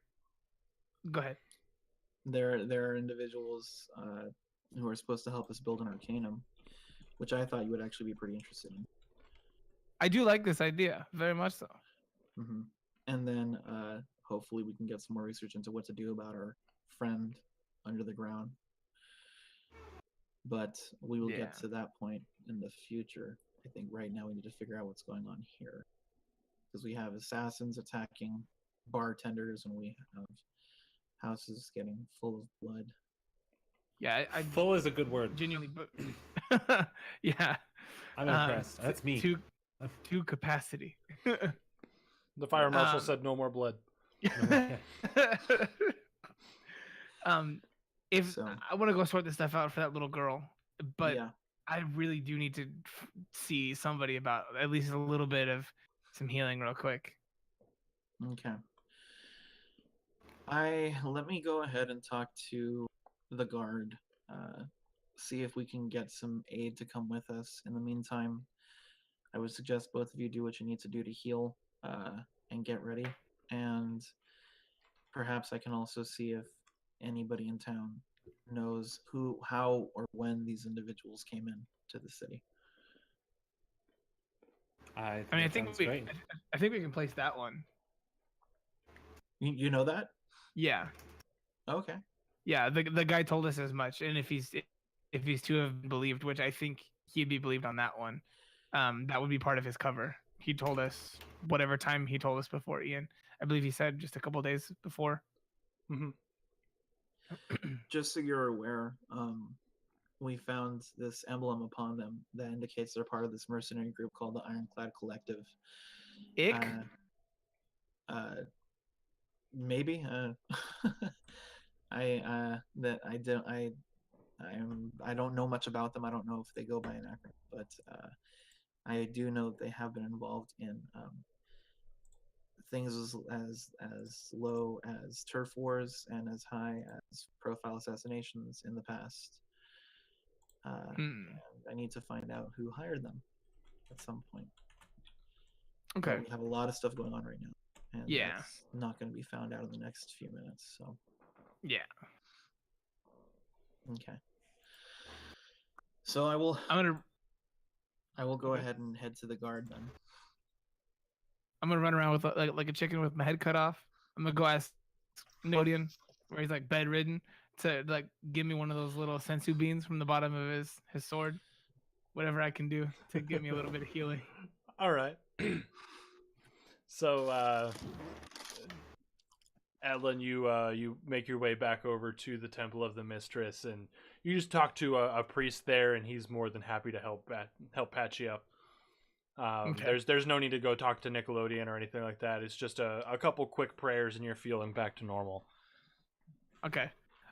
Go ahead. there are individuals who are supposed to help us build an arcanum, which I thought you would actually be pretty interested in. I do like this idea very much so. Hmm. And then hopefully we can get some more research into what to do about our friend under the ground. But we will Yeah. get to that point in the future. I think right now we need to figure out what's going on here. Because we have assassins attacking bartenders and we have houses getting full of blood. Yeah, I Full is a good word. genuinely, but yeah, I'm impressed. That's me. To capacity. The fire marshal Um, said no more blood. If So- I want to go sort this stuff out for that little girl, but yeah. I really do need to see somebody about at least a little bit of some healing real quick. Okay. Let me go ahead and talk to the guard. See if we can get some aid to come with us. In the meantime, I would suggest both of you do what you need to do to heal and get ready. And perhaps I can also see if anybody in town knows who, how, or when these individuals came in to the city. I mean, I think we can place that one. You know that? Yeah, Okay. yeah. The guy told us as much, and if he's to have been believed, which I think he'd be believed on that one, that would be part of his cover. He told us whatever time he told us before, Ian. I believe he said just a couple days before. Hmm. Just so you're aware, we found this emblem upon them that indicates they're part of this mercenary group called the Ironclad Collective. Ick. Maybe. I don't know much about them. I don't know if they go by an acronym, but I do know that they have been involved in things as low as turf wars and as high as profile assassinations in the past. And I need to find out who hired them at some point. Okay. But we have a lot of stuff going on right now, and Yeah. that's not going to be found out in the next few minutes. So Yeah. okay. So I will go Okay. ahead and head to the guard then. I'm gonna run around with like a chicken with my head cut off. I'm gonna go ask Nickelodeon, where he's like bedridden, to like give me one of those little sensu beans from the bottom of his sword. Whatever I can do to give me a little bit of healing. All right. So, Adlin, you make your way back over to the Temple of the Mistress, and you just talk to a priest there, and he's more than happy to help patch you up. Okay. There's no need to go talk to Nickelodeon or anything like that. It's just a couple quick prayers, and you're feeling back to normal. Okay.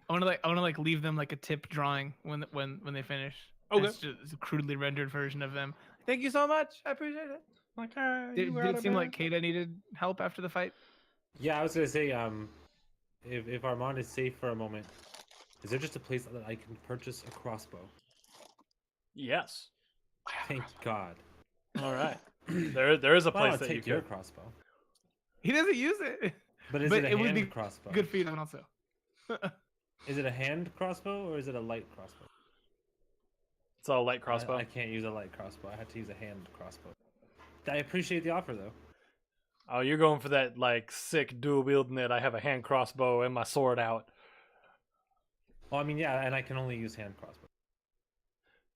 I wanna leave them like a tip drawing when they finish. Okay. It's just a crudely rendered version of them. Thank you so much. I appreciate it. Like, Did it seem like Kata needed help after the fight? Yeah, I was gonna say, if Armand is safe for a moment, is there just a place that I can purchase a crossbow? Yes. Thank God. All right. There is a Why place not that you take your could. crossbow? He doesn't use it. But is But it a it would hand be crossbow? Good for you also. Is it a hand crossbow or is it a light crossbow? It's all light crossbow. I can't use a light crossbow. I had to use a hand crossbow. I appreciate the offer though. Oh, you're going for that like sick dual wielding it. I have a hand crossbow and my sword out. Well, I mean, yeah, and I can only use hand crossbow.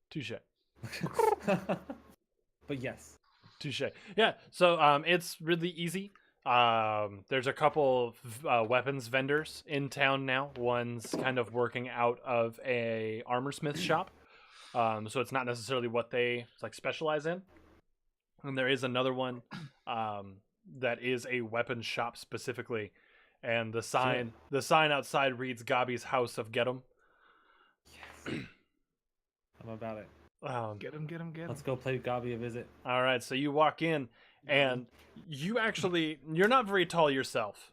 Touche. But yes. Touche. Yeah. So it's really easy. There's a couple of weapons vendors in town now. One's kind of working out of a armorsmith shop. So it's not necessarily what they like specialize in. And there is another one that is a weapons shop specifically. And the sign outside reads Gabi's House of Get 'em. Yes. I'm about it. Get him, get him, get him. Let's go play Gabi a visit. All right, so you walk in, and you're not very tall yourself,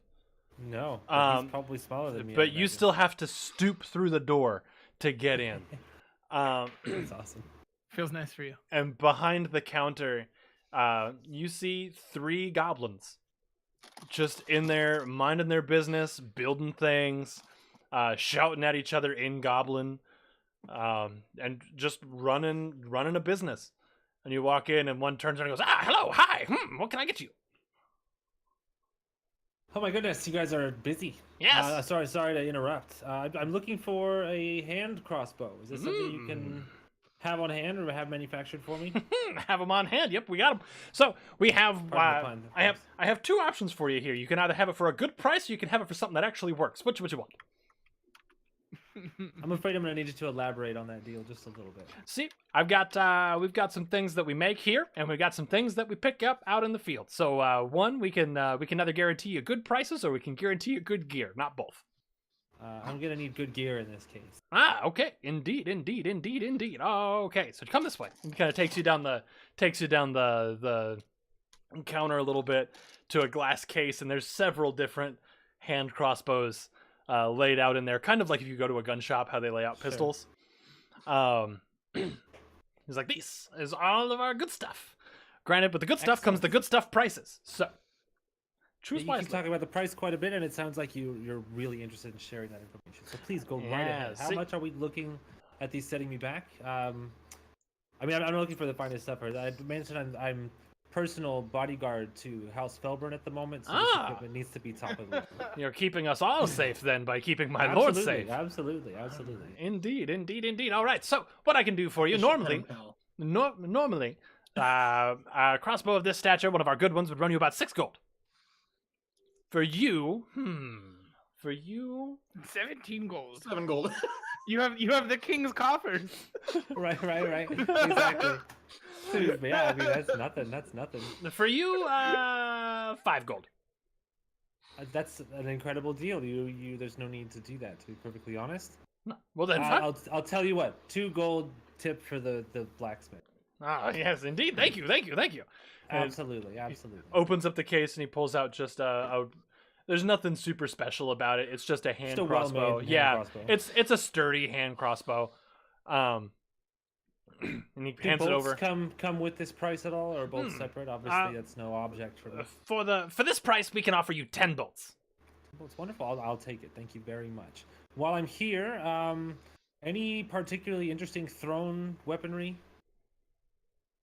No, but he's probably smaller than me. I but you imagine. still have to stoop through the door to get in. That's awesome. Feels nice for you. And behind the counter, you see 3 goblins just in there, minding their business, building things, shouting at each other in goblin, and just running a business. And you walk in, and one turns around and goes, hello, hi, what can I get you? Oh my goodness, you guys are busy. Yes. Sorry to interrupt. I'm looking for a hand crossbow. Is this something you can have on hand or have manufactured for me? Have them on hand. Yep, we got them. So we have. Pardon the pun, I have 2 options for you here. You can either have it for a good price, or you can have it for something that actually works. Which you want? I'm afraid I'm gonna need you to elaborate on that deal just a little bit. See, we've got some things that we make here, and we've got some things that we pick up out in the field. So one, we can either guarantee you good prices, or we can guarantee you good gear. Not both. I'm gonna need good gear in this case. Okay. Indeed. Okay, so come this way. It kind of takes you down the counter a little bit to a glass case, and there's several different hand crossbows laid out in there, kind of like if you go to a gun shop, how they lay out pistols. He's like, this is all of our good stuff. Granted, with the good stuff comes the good stuff prices. So choose You wisely. keep talking about the price quite a bit, and it sounds like you're really interested in sharing that information. So please go right ahead. How much are we looking at these setting me back? I mean, I'm looking for the finest stuff. I mentioned I'm personal bodyguard to House Felburn at the moment, so this equipment needs to be top of the line. You're keeping us all safe then by keeping my lord safe. Absolutely. Indeed. All right. So what I can do for you normally, a crossbow of this stature, one of our good ones, would run you about 6 gold. For you, 17 gold. 7 gold. You have the king's coffers. Right. Exactly. Yeah, I mean that's nothing. For you, 5 gold. That's an incredible deal. There's no need to do that, to be perfectly honest. No. Well then, fine. I'll tell you what. 2 gold tip for the blacksmith. Yes, indeed. Thank you. And Absolutely. opens up the case and he pulls out just there's nothing super special about it. It's just a hand Just a crossbow. well-made hand Yeah, crossbow. it's a sturdy hand crossbow. And he Do hands it bolts over. come with this price at all, or both separate? Obviously, that's no object for this. For this price, we can offer you 10 bolts. It's wonderful. I'll take it. Thank you very much. While I'm here, any particularly interesting thrown weaponry?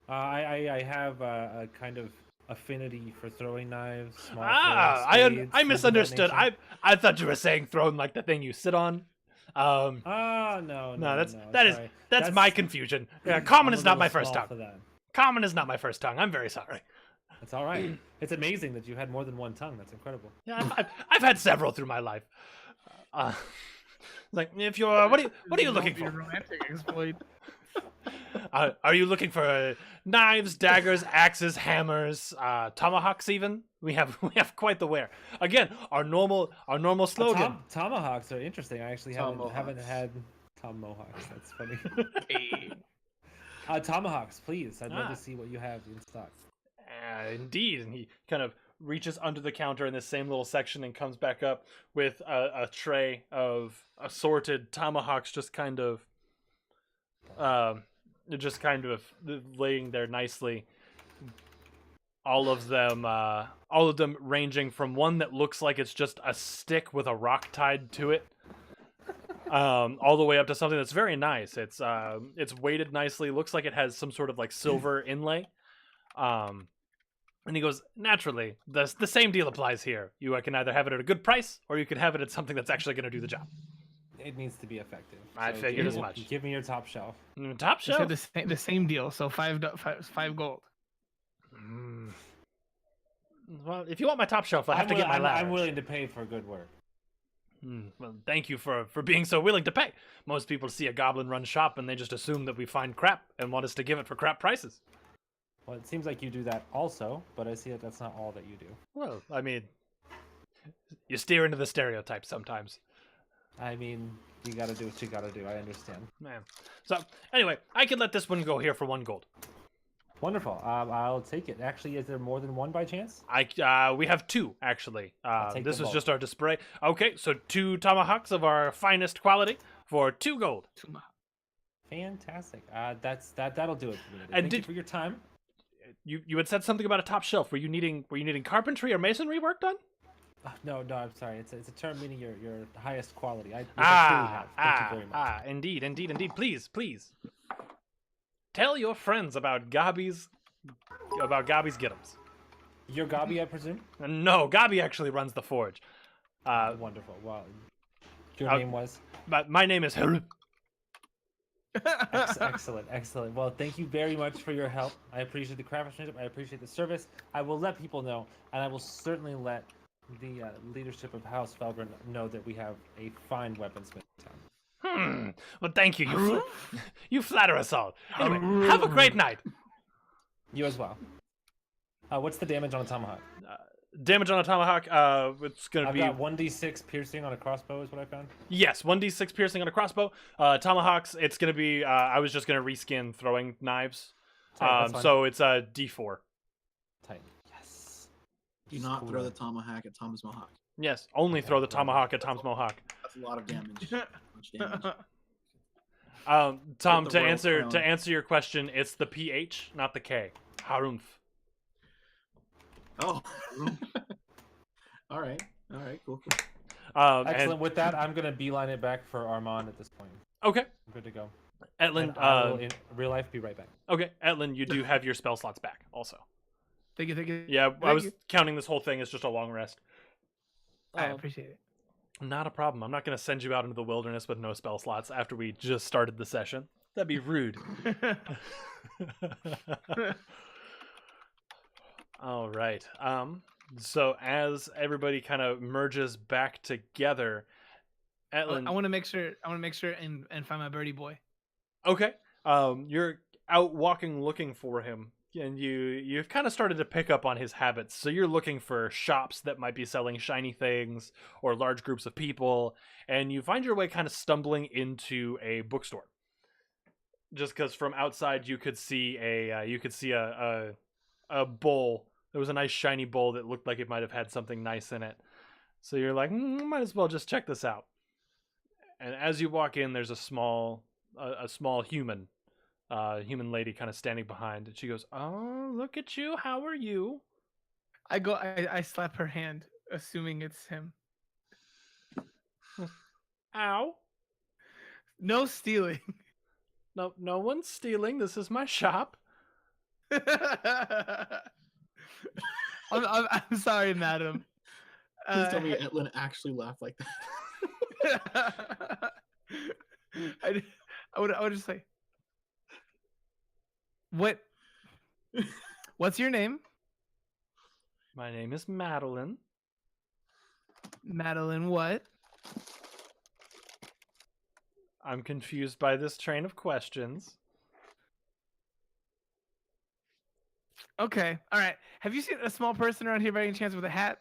I have a kind of affinity for throwing knives. Small spades, I things of that misunderstood. nature. I thought you were saying throne like the thing you sit on. No, that's my confusion. Yeah, common I'm is a not little my first small tongue. for that. Common is not my first tongue. I'm very sorry. That's all right. It's amazing that you had more than one tongue. That's incredible. Yeah, I've had several through my life. Like if you're what are you looking Your for? romantic exploit. Are you looking for knives, daggers, axes, hammers, tomahawks? Even we have quite the wear. Again, our normal slogan. Tomahawks are interesting. I actually haven't had Tom Mohawks. That's funny. Tomahawks, please. I'd love to see what you have in stock. Indeed, and he kind of reaches under the counter in this same little section and comes back up with a tray of assorted tomahawks, just kind of laying there nicely. All of them ranging from one that looks like it's just a stick with a rock tied to it, all the way up to something that's very nice. It's weighted nicely. Looks like it has some sort of like silver inlay. And he goes, naturally, the same deal applies here. You can either have it at a good price, or you can have it at something that's actually going to do the job. It needs to be effective. I figured as much. Give me your top shelf. Top You shelf? said the same deal, so five gold. Well, if you want my top shelf, I have to get my ladder. I'm willing to pay for good work. Well, thank you for being so willing to pay. Most people see a goblin run shop and they just assume that we find crap and want us to give it for crap prices. Well, it seems like you do that also, but I see that that's not all that you do. Well, I mean, you steer into the stereotype sometimes. I mean, You gotta do what you gotta do. I understand. Man. So anyway, I could let this one go here for 1 gold. Wonderful. I'll take it. Actually, is there more than one by chance? We have 2 actually. take This them is both. just our display. Okay, so 2 tomahawks of our finest quality for 2 gold. Fantastic. That'll do it for me. And Thank you did- for your time. You had said something about a top shelf. Were you needing carpentry or masonry work done? No, I'm sorry. It's a term meaning your highest quality. Which I truly have. Thank you very much. Indeed. Please. Tell your friends about Gabi's Gittums. You're Gabi, I presume. No, Gabi actually runs the forge. Wonderful. Well, your name was. My name is. Excellent. Well, thank you very much for your help. I appreciate the craftsmanship. I appreciate the service. I will let people know, and I will certainly let the leadership of House Felgren know that we have a fine weaponsmith in town. Well, thank you. You flatter us all. Anyway, have a great night. You as well. What's the damage on a tomahawk? Damage on a tomahawk. It's gonna I've be got 1d6 piercing on a crossbow is what I found. yes, 1d6 piercing on a crossbow. Tomahawks. It's gonna be. I was just gonna reskin throwing knives. That's fine. So it's a d4. Tight. Yes. Do not Cool. throw the tomahawk at Tom's Mohawk. Yes, only throw the tomahawk at Tom's mohawk. That's a lot of damage. Much damage. Tom, the to royal answer crown. your question, it's the PH, not the K. Harumph. Oh. All right. Cool. Excellent. With that, I'm gonna beeline it back for Armand at this point. Okay, I'm good to go. Etlin. And I will, in real life, be right back. Okay, Etlin, you do have your spell slots back. Also, Thank you. yeah, I Thank was you. counting this whole thing as just a long rest. I appreciate it. Not a problem. I'm not going to send you out into the wilderness with no spell slots after we just started the session. That'd be rude. All right. So as everybody kind of merges back together, Etlin. I want to make sure. And find my birdie boy. Okay. You're out walking looking for him, and you've kind of started to pick up on his habits. So you're looking for shops that might be selling shiny things or large groups of people, and you find your way kind of stumbling into a bookstore. Just because from outside you could see a bowl. There was a nice shiny bowl that looked like it might have had something nice in it. So you're like, might as well just check this out. And as you walk in, there's a small human lady kind of standing behind, and she goes, "Oh, look at you! How are you?" I slap her hand, assuming it's him. Ow! No stealing. No one's stealing. This is my shop. I'm sorry, madam. Please tell me Etlin actually laughed like that. I would just say, what's your name? My name is Madeline. Madeline what? I'm confused by this train of questions. Okay, all right. Have you seen a small person around here by any chance with a hat?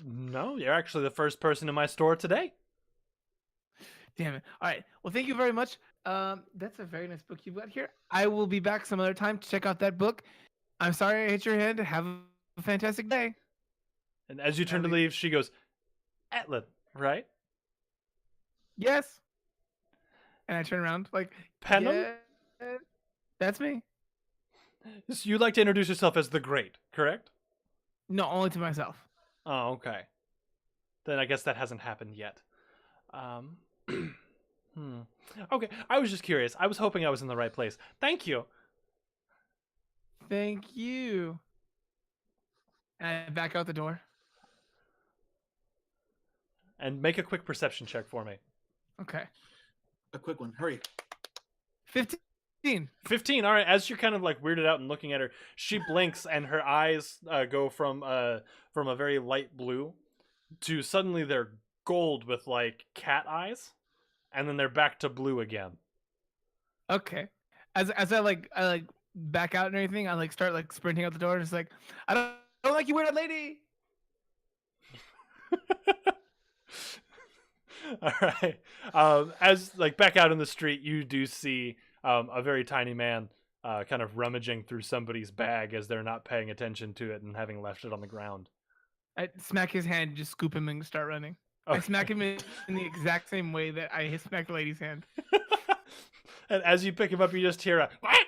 No, you're actually the first person in my store today. Damn it. All right. Well, thank you very much. That's a very nice book you've got here. I will be back some other time to check out that book. I'm sorry I hit your hand. Have a fantastic day. And as you turn to leave, she goes, "Etlin, right? Yes. And I turn around like, Penham? yeah, that's me. So you'd like to introduce yourself as the Great, correct?" No, only to myself. Oh, okay. Then I guess that hasn't happened yet. Okay, I was just curious. I was hoping I was in the right place. Thank you. Thank you. And I back out the door. And make a quick perception check for me. Okay. A quick one. Hurry. 15. 15. All right. As you're kind of like weirded out and looking at her, she blinks and her eyes go from a very light blue to suddenly they're gold with like cat eyes, and then they're back to blue again. Okay. As I back out and everything, I like start like sprinting out the door and it's like, I don't like you, weird lady. All right. As like back out in the street, you do see a very tiny man kind of rummaging through somebody's bag as they're not paying attention to it and having left it on the ground. I smack his hand, just scoop him and start running. I Okay. smack him in the exact same way that I smacked the lady's hand. And as you pick him up, you just hear a whack.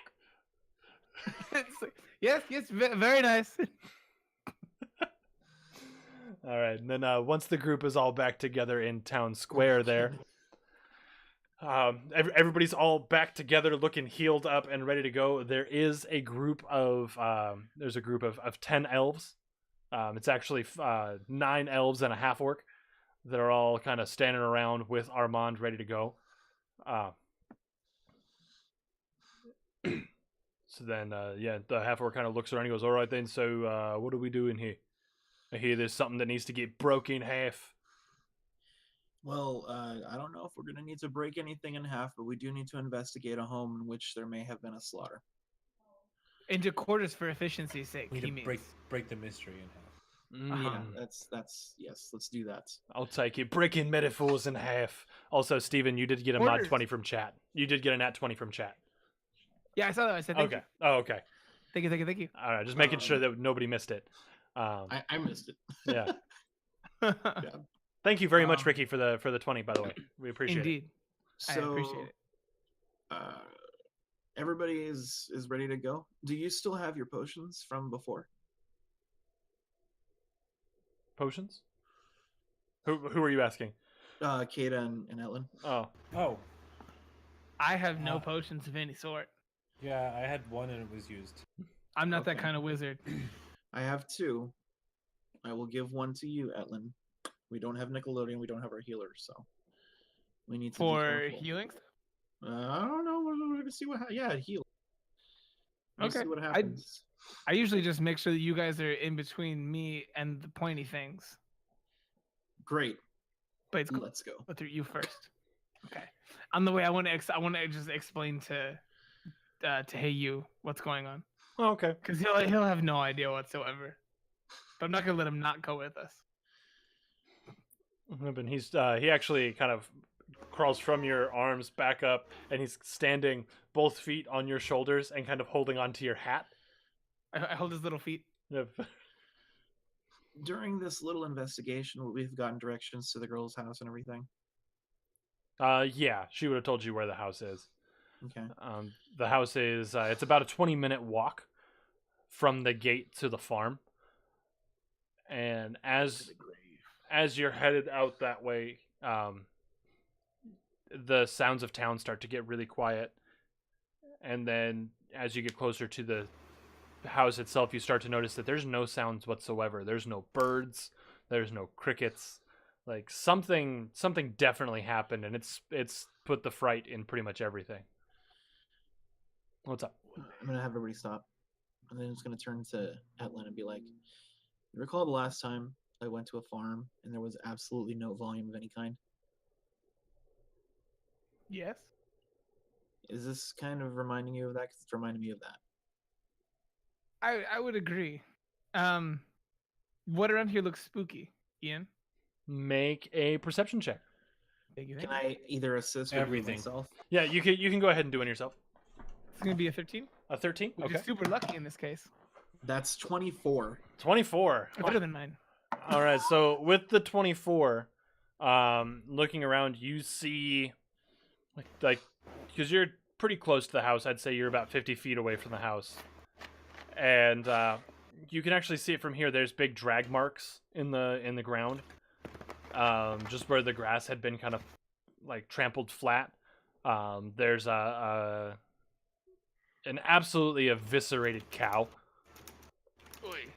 It's like, yes, very nice. All right, and then once the group is all back together in town square, there, everybody's all back together, looking healed up and ready to go. There is a group of 10 elves. It's actually 9 elves and a half orc that are all kind of standing around with Armand, ready to go. So then, the half orc kind of looks around and goes, "All right then. So, what are we doing here? I hear there's something that needs to get broken in half." Well, I don't know if we're going to need to break anything in half, but we do need to investigate a home in which there may have been a slaughter. Into quarters for efficiency's sake. We He need to means. break the mystery in half. Yeah, that's yes. Let's do that. I'll take it. Breaking metaphors in half. Also, Steven, you did get a mod Quarters. 20 from chat. You did get a nat 20 from chat. Yeah, I saw that. I said thank Okay. you. Oh, okay. Thank you. All right. Just making sure that nobody missed it. I missed it. Yeah. Yeah. Thank you very much, Ricky, for the 20. By the way, we appreciate Indeed. I So, appreciate it. everybody is ready to go. Do you still have your potions from before? it. Potions. Who are you asking? Kata and Etlin. Oh, Oh, I have no potions of any sort. yeah, I had one and it was used. I'm not that Okay. kind of wizard. I have 2. I will give one to you, Etlin. We don't have Nickelodeon. We don't have our healers, so we need to be For careful. healing? I don't know. We're gonna see what. Heal. We'll Okay. see what happens. I usually just make sure that you guys are in between me and the pointy things. Great. But it's cool. Let's go. Go through you first. Okay. On the way, I want to just explain to Hey You what's going on, oh okay. because he'll have no idea whatsoever. But I'm not gonna let him not go with us. But he actually kind of crawls from your arms back up, and he's standing both feet on your shoulders and kind of holding onto your hat. I hold his little feet. Yep. During this little investigation, we've gotten directions to the girl's house and everything. Yeah, she would have told you where the house is. Okay. The house is it's about a 20-minute walk from the gate to the farm. And as you're headed out that way, the sounds of town start to get really quiet. And then as you get closer to the house itself, you start to notice that there's no sounds whatsoever. There's no birds, there's no crickets. Like something definitely happened, and it's put the fright in pretty much everything. What's up? I'm gonna have everybody stop, and then it's gonna turn to Etlin and be like, "You recall the last time I went to a farm and there was absolutely no volume of any kind? Yes. Is this kind of reminding you of that? Because it's reminding me of that." I would agree. What around here looks spooky, Ian? Make a perception check. Thank you. Can I either assist or do it Everything. myself? Yeah, you can go ahead and do one yourself. It's gonna be a 13, A 13. which Okay. is super lucky in this case. That's 24. 24. Better than mine. All right. So with the 24, looking around, you see like because you're pretty close to the house. I'd say you're about 50 feet away from the house, and you can actually see it from here. There's big drag marks in the ground, just where the grass had been kind of like trampled flat. There's an absolutely eviscerated cow.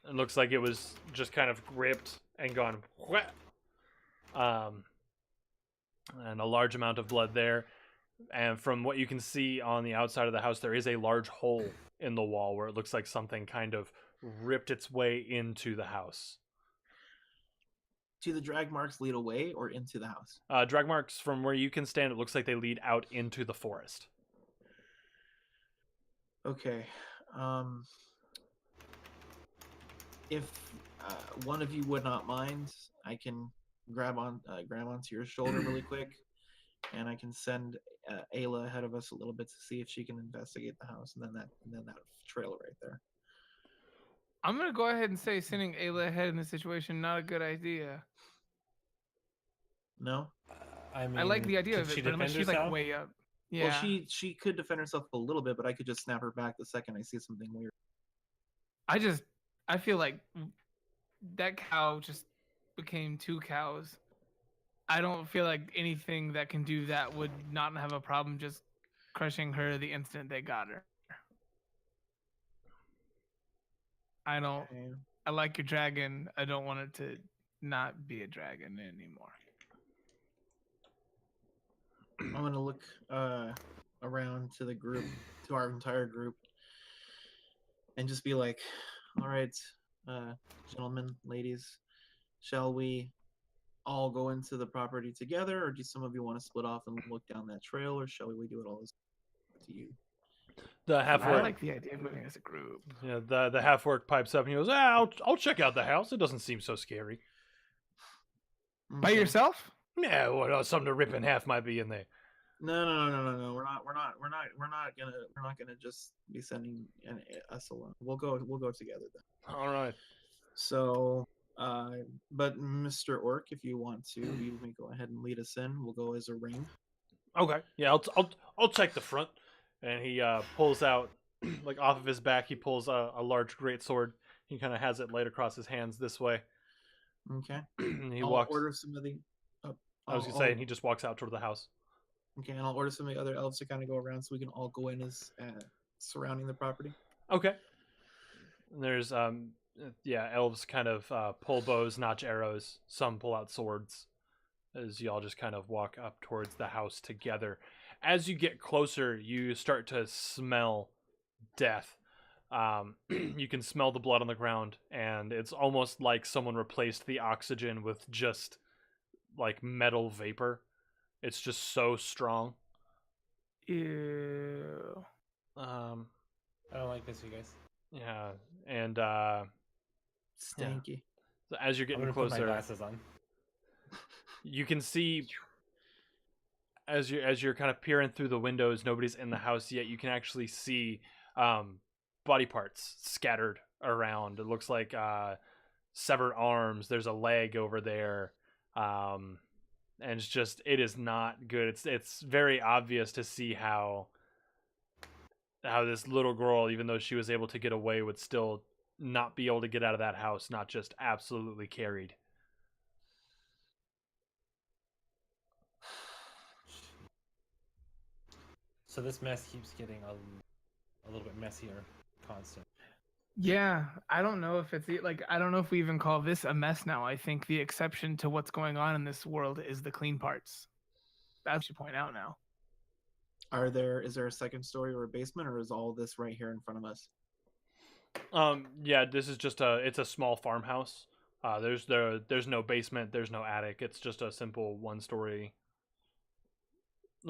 It looks like it was just kind of ripped and gone whap. And a large amount of blood there. And from what you can see on the outside of the house, there is a large hole in the wall where it looks like something kind of ripped its way into the house. Do the drag marks lead away or into the house? Drag marks from where you can stand, it looks like they lead out into the forest. Okay. If one of you would not mind, I can grab onto your shoulder really quick, and I can send Ayla ahead of us a little bit to see if she can investigate the house, and then that trail right there. I'm gonna go ahead and say sending Ayla ahead in this situation not a good idea. No. I mean, I like the idea can of it, she but unless defend she's like herself? way up. Yeah. Well, she could defend herself a little bit, but I could just snap her back the second I see something weird. I feel like that cow just became 2 cows. I don't feel like anything that can do that would not have a problem just crushing her the instant they got her. I don't. Okay. I like your dragon. I don't want it to not be a dragon anymore. I'm gonna look around to the group, to our entire group, and just be like, "All right, gentlemen, ladies, shall we all go into the property together, or do some of you want to split off and look down that trail, or shall we do it all as to you?" The I half-orc, like the idea of moving as a group. yeah, the half-orc pipes up and he goes, I'll check out the house. It doesn't seem so scary. By Okay. Yeah, yourself? well, something to rip in half might be in there. No. We're not gonna just be sending us alone. We'll go together then. All right. So, but Mr. Orc, if you want to, you may go ahead and lead us in. We'll go as a ring. Okay. Yeah, I'll check the front. And he pulls out, like off of his back, he pulls a large greatsword. He kind of has it laid across his hands this way. Okay. And he I'll walks. order some of the. I was gonna say, and he just walks out toward the house. Okay, and I'll order some of the other elves to kind of go around so we can all go in as surrounding the property. Okay. And there's elves kind of pull bows, notch arrows. Some pull out swords. As y'all just kind of walk up towards the house together. As you get closer, you start to smell death. You can smell the blood on the ground, and it's almost like someone replaced the oxygen with just like metal vapor. It's just so strong. Ew. I don't like this, you guys. Yeah, and Stanky. so as you're I'm getting gonna put my closer, glasses on. you can see as you're kind of peering through the windows. Nobody's in the house yet. You can actually see body parts scattered around. It looks like severed arms. There's a leg over there. And it is not good. It's very obvious to see how this little girl, even though she was able to get away, would still not be able to get out of that house, not just absolutely carried. So this mess keeps getting a little bit messier, constant. Yeah, I don't know if I don't know if we even call this a mess now. I think the exception to what's going on in this world is the clean parts. That should point out now. Is there a second story or a basement, or is all this right here in front of us? Yeah, this is just it's a small farmhouse. There's no basement, there's no attic. It's just a simple one-story,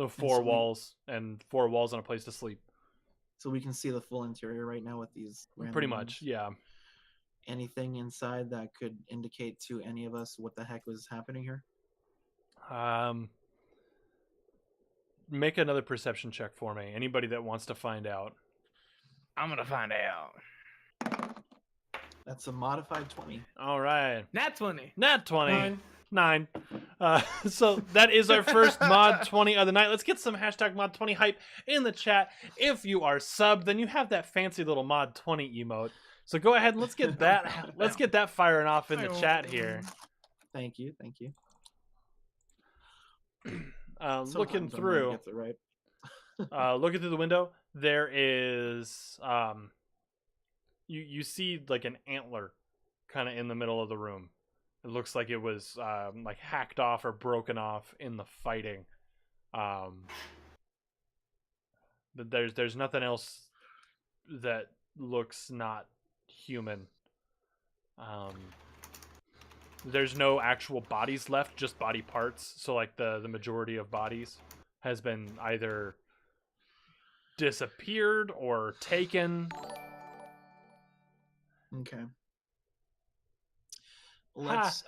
four walls and a place to sleep. So we can see the full interior right now with these. Pretty much, yeah. Anything inside that could indicate to any of us what the heck was happening here? Make another perception check for me. Anybody that wants to find out. I'm gonna find out. That's a modified 20. All right. Nat 20. Nat 20. 9. So that is our first mod 20 of the night. Let's get some hashtag mod 20 hype in the chat. If you are subbed, then you have that fancy little mod 20 emote. So go ahead and let's get that firing off in the chat here. Thank you. Looking through, looking through the window, there is you see like an antler kind of in the middle of the room. It looks like it was like hacked off or broken off in the fighting. But there's nothing else that looks not human. There's no actual bodies left, just body parts. So like the majority of bodies has been either disappeared or taken. Okay. let's.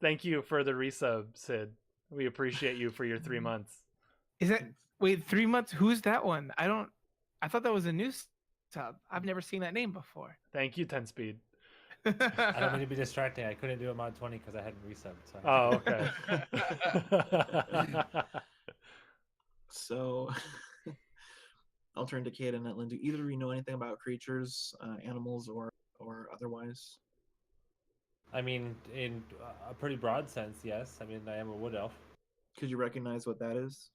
Thank you for the resub, Sid. We appreciate you for your 3 months. Is that wait 3 months? Who's that one? I thought that was a new sub. I've never seen that name before. Thank you, 10 Speed. I don't mean to be distracting. I couldn't do a mod 20 because I hadn't resubbed. So. Oh, okay. So, I'll turn to Kate and Netlin. Do either of you know anything about creatures, animals, or otherwise? I mean, in a pretty broad sense, yes. I mean, I am a wood elf. Could you recognize what that is?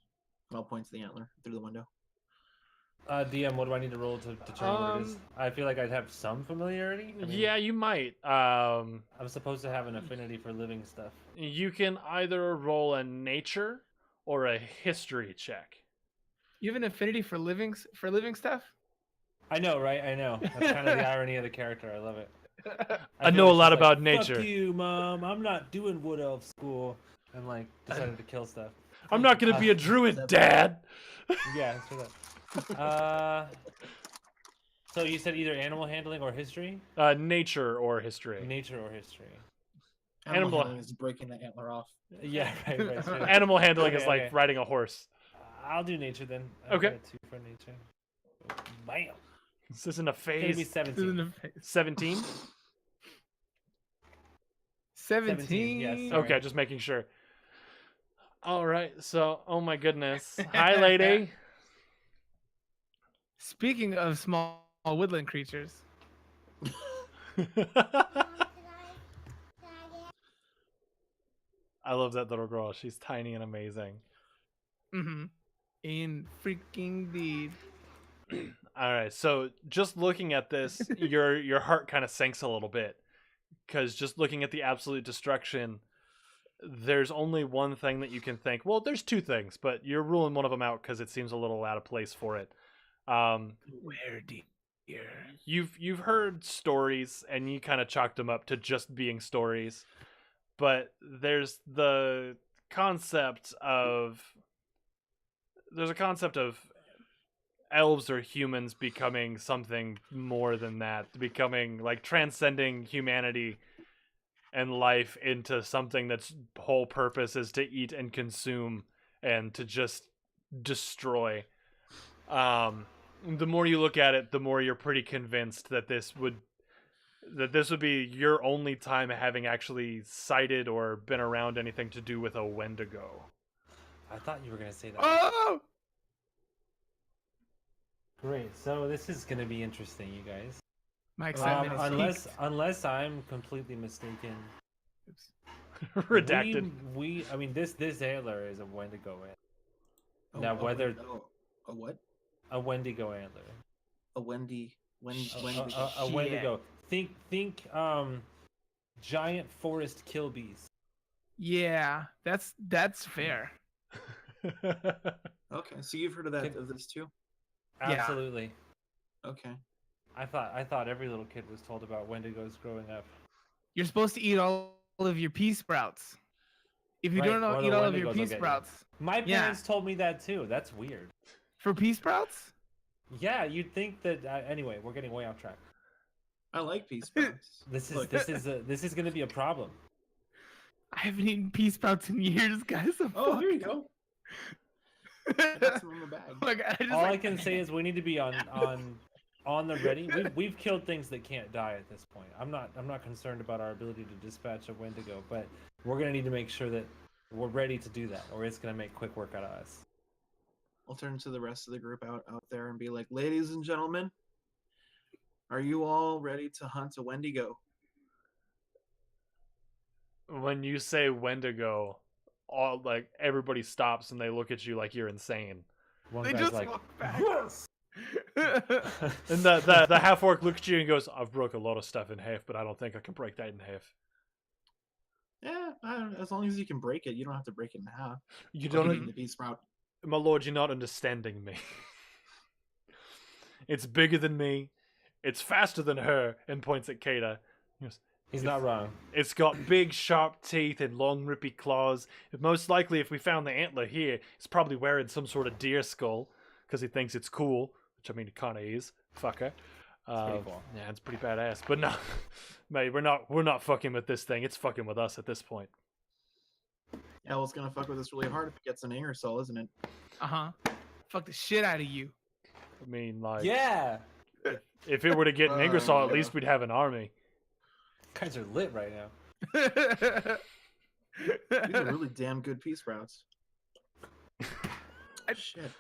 I'll point to the antler through the window. DM, what do I need to roll to determine what it is? I feel like I'd have some familiarity. I mean, Yeah, you might. I'm supposed to have an affinity for living stuff. You can either roll a nature or a history check. You have an affinity for living stuff? I know, right? I know. That's kind of the irony of the character. I love it. I feel know a like lot she's about like, nature. Fuck you, Mom. I'm not doing wood elf school. And like decided to kill stuff. I'm not gonna be a druid, Dad. Yeah, that's that. So you said either animal handling or history? Nature or history. Nature or history. Animal handling is breaking the antler off. Yeah, right. Sure. Animal handling is Okay, like okay. riding a horse. I'll do nature then. Okay. I've got 2 for nature. Bam. This isn't a It's gonna be phase. 17. 17. 17. Yes. Sorry. Okay, just making sure. All right. So, oh my goodness. Hi, lady. Speaking of small woodland creatures, I love that little girl. She's tiny and amazing. in freaking deed. All right. So, just looking at this, your heart kind of sinks a little bit, because just looking at the absolute destruction, there's only one thing that you can think. Well, there's 2 things, but you're ruling one of them out because it seems a little out of place for it. Where dear? You've heard stories and you kind of chalked them up to just being stories, but there's a concept of elves or humans becoming something more than that, becoming like transcending humanity and life into something that's whole purpose is to eat and consume and to just destroy. The more you look at it, the more you're pretty convinced that this would be your only time having actually sighted or been around anything to do with a Wendigo. I thought you were gonna say that. Oh! Great. So this is gonna be interesting, you guys. My excitement is peaked. Unless I'm completely mistaken. Oops. Redacted. I mean, this antler is a Wendigo antler. Oh, Now, whether a what? a Wendigo antler, A Wendy. a Wendigo. Think giant forest killbees. Yeah, that's fair. Okay, so you've heard of this too? Yeah. Absolutely. Okay. I thought every little kid was told about Wendigos growing up. You're supposed to eat all of your pea sprouts. If you Right, don't or the eat all of Wendigos your will pea get you. sprouts My Yeah. parents told me that too. That's weird. for pea sprouts, Yeah, you'd think that. Anyway, we're getting way off track. I like pea sprouts. This Look. is going to be a problem. I haven't eaten pea sprouts in years, guys. Oh, here you go. I got some in my bag. Look, All I can say is we need to be on the ready. We've killed things that can't die at this point. I'm not concerned about our ability to dispatch a Wendigo, but we're gonna need to make sure that we're ready to do that, or it's gonna make quick work out of us. I'll turn to the rest of the group out there and be like, ladies and gentlemen, are you all ready to hunt a Wendigo? When you say Wendigo, everybody stops and they look at you like you're insane. One They guy's just like, walk back. "Yes!" And the half orc looks at you and goes, "I've broke a lot of stuff in half, but I don't think I can break that in half." Yeah, as long as you can break it, you don't have to break it in half. You Like eating don't, the pea sprout. my lord. You're not understanding me. It's bigger than me. It's faster than her. And points at Kata. He goes, He's not wrong. It's got big, sharp teeth and long, rippy claws. Most likely, if we found the antler here, he's probably wearing some sort of deer skull because he thinks it's cool, which I mean, it kind of is. Fucker. pretty cool. Yeah, it's pretty badass. But no, mate, we're not fucking with this thing. It's fucking with us at this point. Yeah, well, it's gonna fuck with us really hard if it gets an Ingersoll, isn't it? Fuck the shit out of you. I mean, like, Yeah, if it were to get an Ingersoll, at yeah. least we'd have an army. guys are lit right now. These are really damn good peace routes. Shit.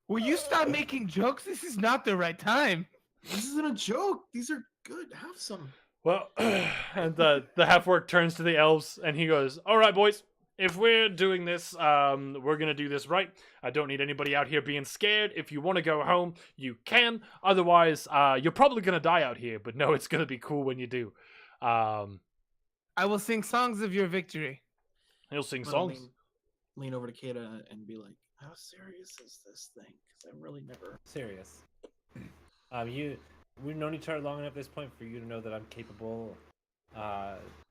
Will you stop making jokes? This is not the right time. This isn't a joke. These are good. Have some. Well, and the half-orc turns to the elves and he goes, "All right, boys. If we're doing this, we're gonna do this right. I don't need anybody out here being scared. If you want to go home, you can. Otherwise, you're probably gonna die out here. But no, it's gonna be cool when you do. I will sing songs of your victory. He'll sing I'm songs. gonna lean over to Kata and be like, "How serious is this thing? Because I'm really never." Serious. We've known each other long enough at this point for you to know that I'm capable,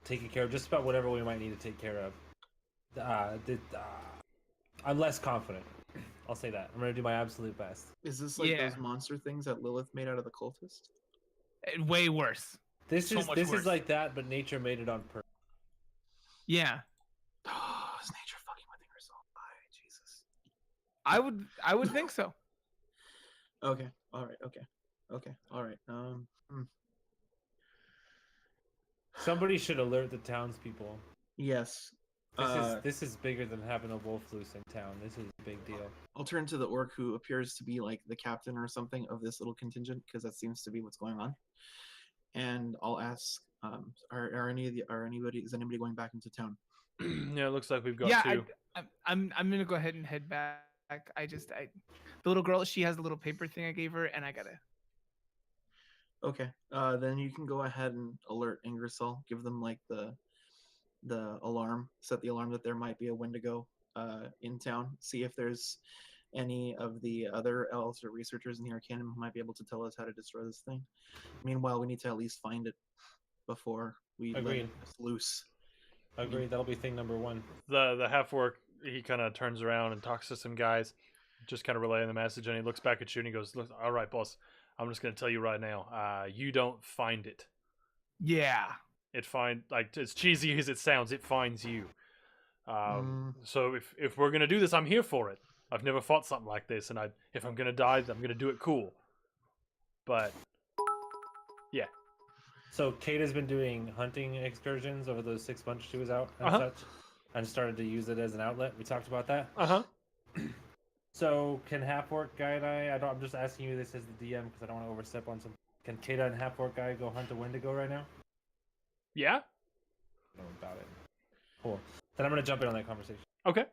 taking care of just about whatever we might need to take care of. I'm less confident. I'll say that. I'm gonna do my absolute best. Is this like Yeah. those monster things that Lilith made out of the cultist? Way worse. This So is much this worse. is like that, but nature made it on purpose. Yeah. Oh, is nature fucking with Ingersoll? Jesus. I would think so. Okay. All right. Okay. Okay. All right. Somebody should alert the townspeople. Yes. This is bigger than having a wolf loose in town. This is a big deal. I'll turn to the orc who appears to be like the captain or something of this little contingent because that seems to be what's going on. And I'll ask, is anybody going back into town? Yeah, it looks like we've got Yeah, two. I'm gonna go ahead and head back. The little girl, she has a little paper thing I gave her, and I gotta. Okay. Then you can go ahead and alert Ingersoll. Give them like the alarm. Set the alarm that there might be a Wendigo in town. See if there's any of the other elves or researchers in the Arcanum who might be able to tell us how to destroy this thing. Meanwhile, we need to at least find it before we let Agreed. it loose. Agreed. That'll be thing number one. The half-orc, he kind of turns around and talks to some guys, just kind of relaying the message, and he looks back at you and he goes, "Look, all right, boss. I'm just gonna tell you right now. You don't find it. Yeah. Like as cheesy as it sounds, it finds you. So if we're gonna do this, I'm here for it. I've never fought something like this, and if I'm gonna die, I'm gonna do it cool. But yeah." So Kate has been doing hunting excursions over those 6 months she was out and Uh-huh. such, and started to use it as an outlet. We talked about that. So can half-orc guy and I'm just asking you this as the DM because I don't want to overstep on some. Can Kata and half-orc guy go hunt a Wendigo right now? Yeah. Know about it. Cool. Then I'm gonna jump in on that conversation. Okay.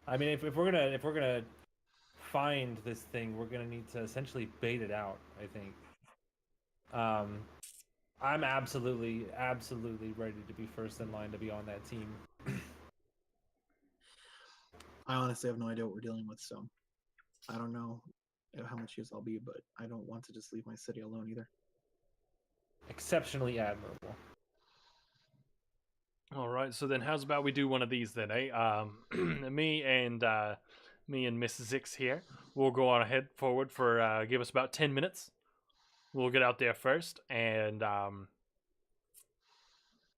I mean, if we're gonna find this thing, we're gonna need to essentially bait it out. I think. I'm absolutely ready to be first in line to be on that team. I honestly have no idea what we're dealing with, so I don't know how much use I'll be, but I don't want to just leave my city alone either. Exceptionally admirable. All right. So then, how's about we do one of these then, eh? Me and Miss Zix here. We'll go on ahead forward for give us about 10 minutes. We'll get out there first, and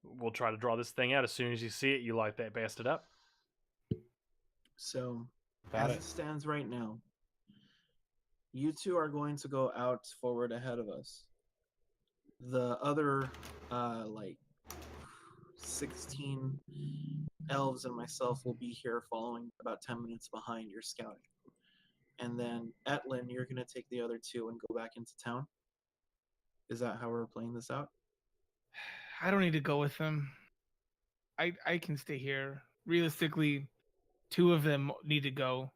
we'll try to draw this thing out. As soon as you see it, you light that bastard up. So, Got as it. it stands right now, you two are going to go out forward ahead of us. The other, 16 elves and myself will be here following about 10 minutes behind your scouting. And then, Etlin, you're going to take the other two and go back into town? Is that how we're playing this out? I don't need to go with them. I can stay here. Realistically, 2 of them need to go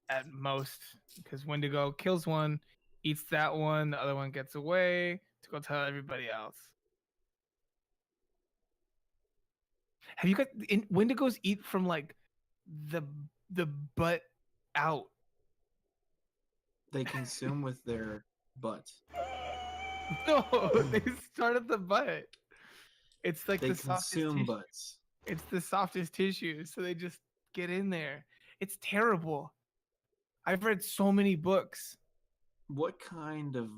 at most because Wendigo kills one, eats that one, the other one gets away to go tell everybody else. Have you got Wendigos eat from like the butt out? They consume with their butt. No, they start at the butt. It's like They the softest consume tissue. butts. It's the softest tissue, so they just get in there. It's terrible. I've read so many books. What kind of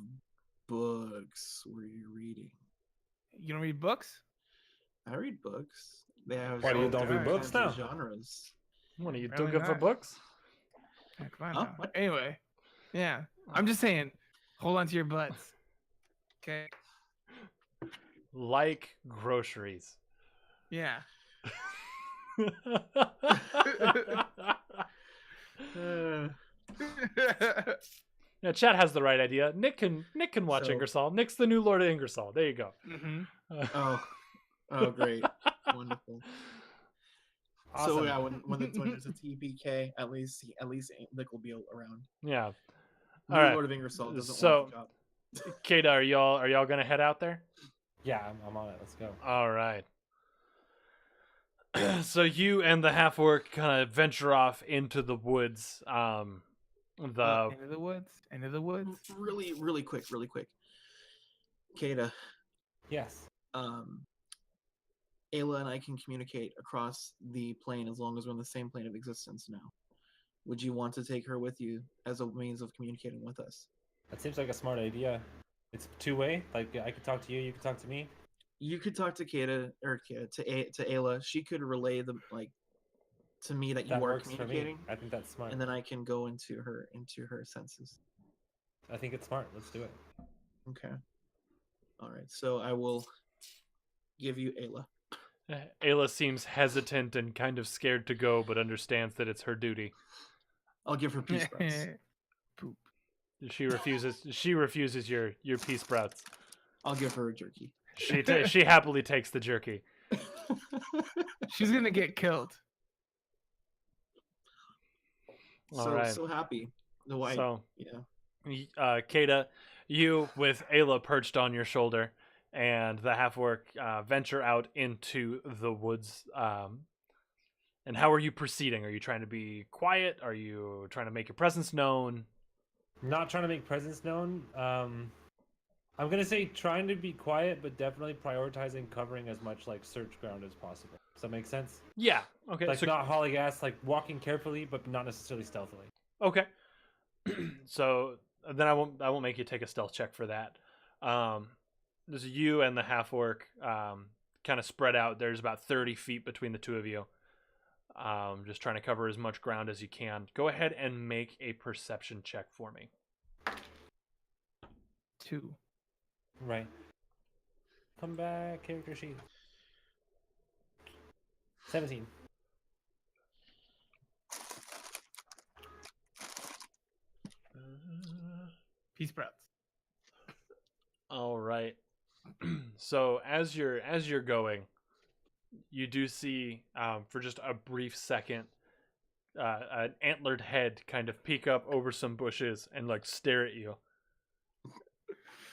books were you reading? You don't read books? I read books. They have Why do you all don't read different books kinds now? of genres. What are you too Apparently good for not. books? Yeah, come on Huh? now. What? Anyway, yeah. I'm just saying, hold on to your butts. Okay. Like groceries. Yeah. Uh, Yeah, Chad has the right idea. Nick can watch So- Ingersoll. Nick's the new Lord of Ingersoll. There you go. hmm oh, great, wonderful. Awesome. So yeah, when there's a TPK, at least Nick will be around. Yeah. New All right. Lord of Ingersoll doesn't So- want the job. Kata, are y'all gonna head out there? Yeah, I'm on it. Let's go. All right. So you and the half orc kind of venture off into the woods. The Into the woods. Into the woods. Really quick. Kata, Yes. Ayla and I can communicate across the plane as long as we're on the same plane of existence now. Would you want to take her with you as a means of communicating with us? That seems like a smart idea. It's two-way. Like I could talk to you, you could talk to me. You could talk to to Ayla. She could relay to me that you That are works for me. communicating, I think that's smart. and then I can go into her senses. I think it's smart. Let's do it. Okay. All right. So I will give you Ayla. Ayla seems hesitant and kind of scared to go, but understands that it's her duty. I'll give her peace sprouts. Poop. She refuses your pea sprouts. I'll give her a jerky. She happily takes the jerky. She's gonna get killed. All right. So happy. The white. So, Yeah. Kata, you with Ayla perched on your shoulder, and the half orc venture out into the woods. And how are you proceeding? Are you trying to be quiet? Are you trying to make your presence known? Not trying to make presence known. I'm gonna say trying to be quiet, but definitely prioritizing covering as much like search ground as possible. Does that make sense? Yeah. Okay. Like so, not hauling ass, like walking carefully, but not necessarily stealthily. okay. So then I won't make you take a stealth check for that. There's you and the half orc kind of spread out. There's about 30 feet between the two of you. Just trying to cover as much ground as you can. Go ahead and make a perception check for me. 2. Right. Come back, character sheet. 17. Pea sprouts. All right. So as you're going, you do see for just a brief second an antlered head kind of peek up over some bushes and like stare at you,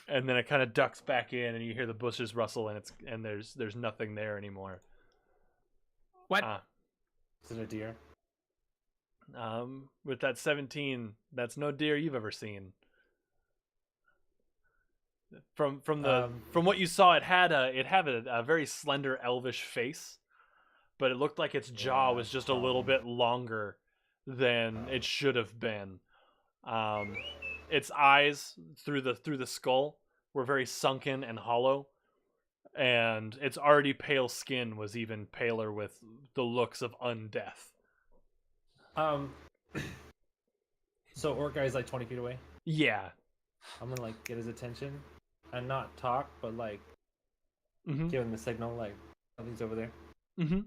and then it kind of ducks back in, and you hear the bushes rustle, and there's nothing there anymore. What? Is it a deer? With that 17, that's no deer you've ever seen. From what you saw, it had a very slender elvish face, but it looked like its jaw was just a little bit longer than it should have been. Its eyes through the skull were very sunken and hollow, and its already pale skin was even paler with the looks of undeath. So orc guy is like 20 feet away. Yeah. I'm gonna like get his attention and not talk, but like Mm-hmm. give him the signal like something's over there. Mm-hmm.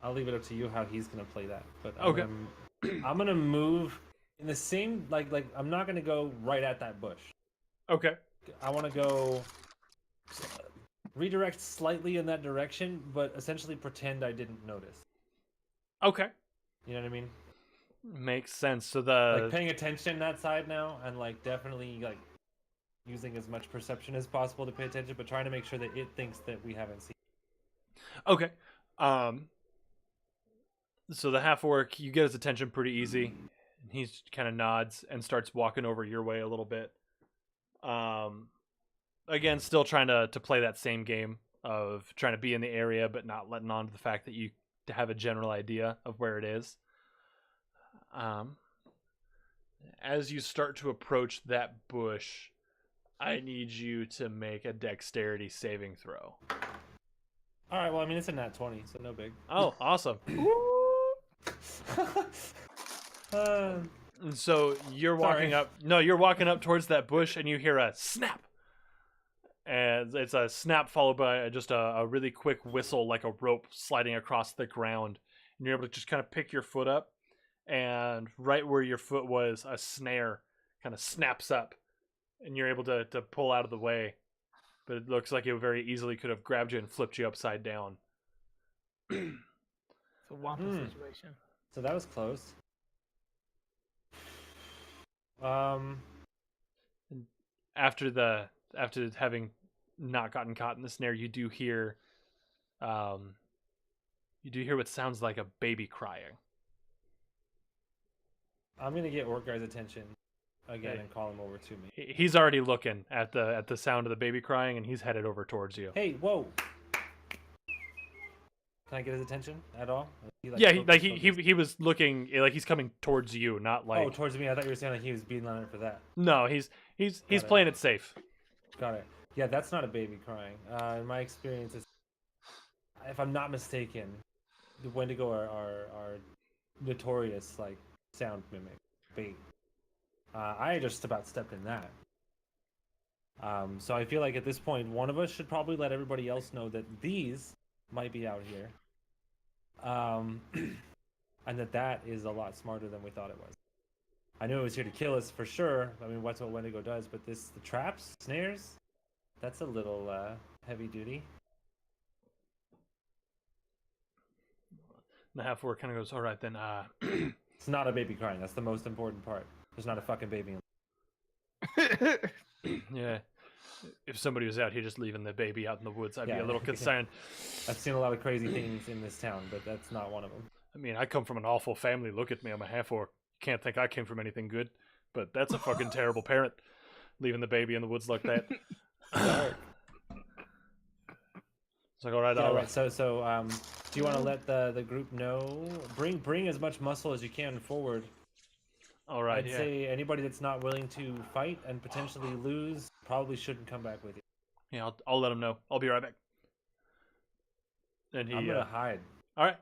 I'll leave it up to you how he's gonna play that. But Okay. I'm gonna move in the same like I'm not gonna go right at that bush. Okay. I want to go redirect slightly in that direction, but essentially pretend I didn't notice. Okay. You know what I mean? Makes sense. So the Like paying attention that side now, and like definitely like using as much perception as possible to pay attention, but trying to make sure that it thinks that we haven't seen. Okay. So the half orc, you get his attention pretty easy. He kind of nods and starts walking over your way a little bit. Again, still trying to play that same game of trying to be in the area, but not letting on to the fact that you have a general idea of where it is. As you start to approach that bush, I need you to make a dexterity saving throw. All right. Well, I mean, it's a nat 20, so no big. Oh, awesome. And so you're walking up. No, you're walking up towards that bush, and you hear a snap. And it's a snap followed by just a really quick whistle, like a rope sliding across the ground. And you're able to just kind of pick your foot up, and right where your foot was, a snare kind of snaps up, and you're able to pull out of the way. But it looks like it very easily could have grabbed you and flipped you upside down. It's a wampa situation. So that was close. After having not gotten caught in the snare, you do hear what sounds like a baby crying. I'm gonna get Orkguy's attention again and call him over to me. He's already looking at the sound of the baby crying, and he's headed over towards you. Hey, whoa! Can I get his attention at all? He was looking like he's coming towards you, not like. Oh, towards me. I thought you were saying like he was beating on it for that. No, he's playing it safe. Got it. Yeah, that's not a baby crying. In my experience, if I'm not mistaken, the Wendigo are notorious like sound mimic bait. I just about stepped in that. So I feel like at this point, one of us should probably let everybody else know that these might be out here. And that is a lot smarter than we thought it was. I knew it was here to kill us for sure. I mean, that's what Wendigo does, but the traps, snares, that's a little heavy duty. The half-orc kind of goes, all right then. It's not a baby crying. That's the most important part. There's not a fucking baby in Yeah. If somebody was out here just leaving the baby out in the woods, I'd be a little concerned. I've seen a lot of crazy things in this town, but that's not one of them. I mean, I come from an awful family. Look at me. I'm a half-orc. Can't think I came from anything good. But that's a fucking terrible parent, leaving the baby in the woods like that. It's like, all right. So, do you want to let the group know? Bring as much muscle as you can forward. All right. I'd say anybody that's not willing to fight and potentially lose probably shouldn't come back with you. Yeah, I'll let him know. I'll be right back. And I'm gonna hide. All right.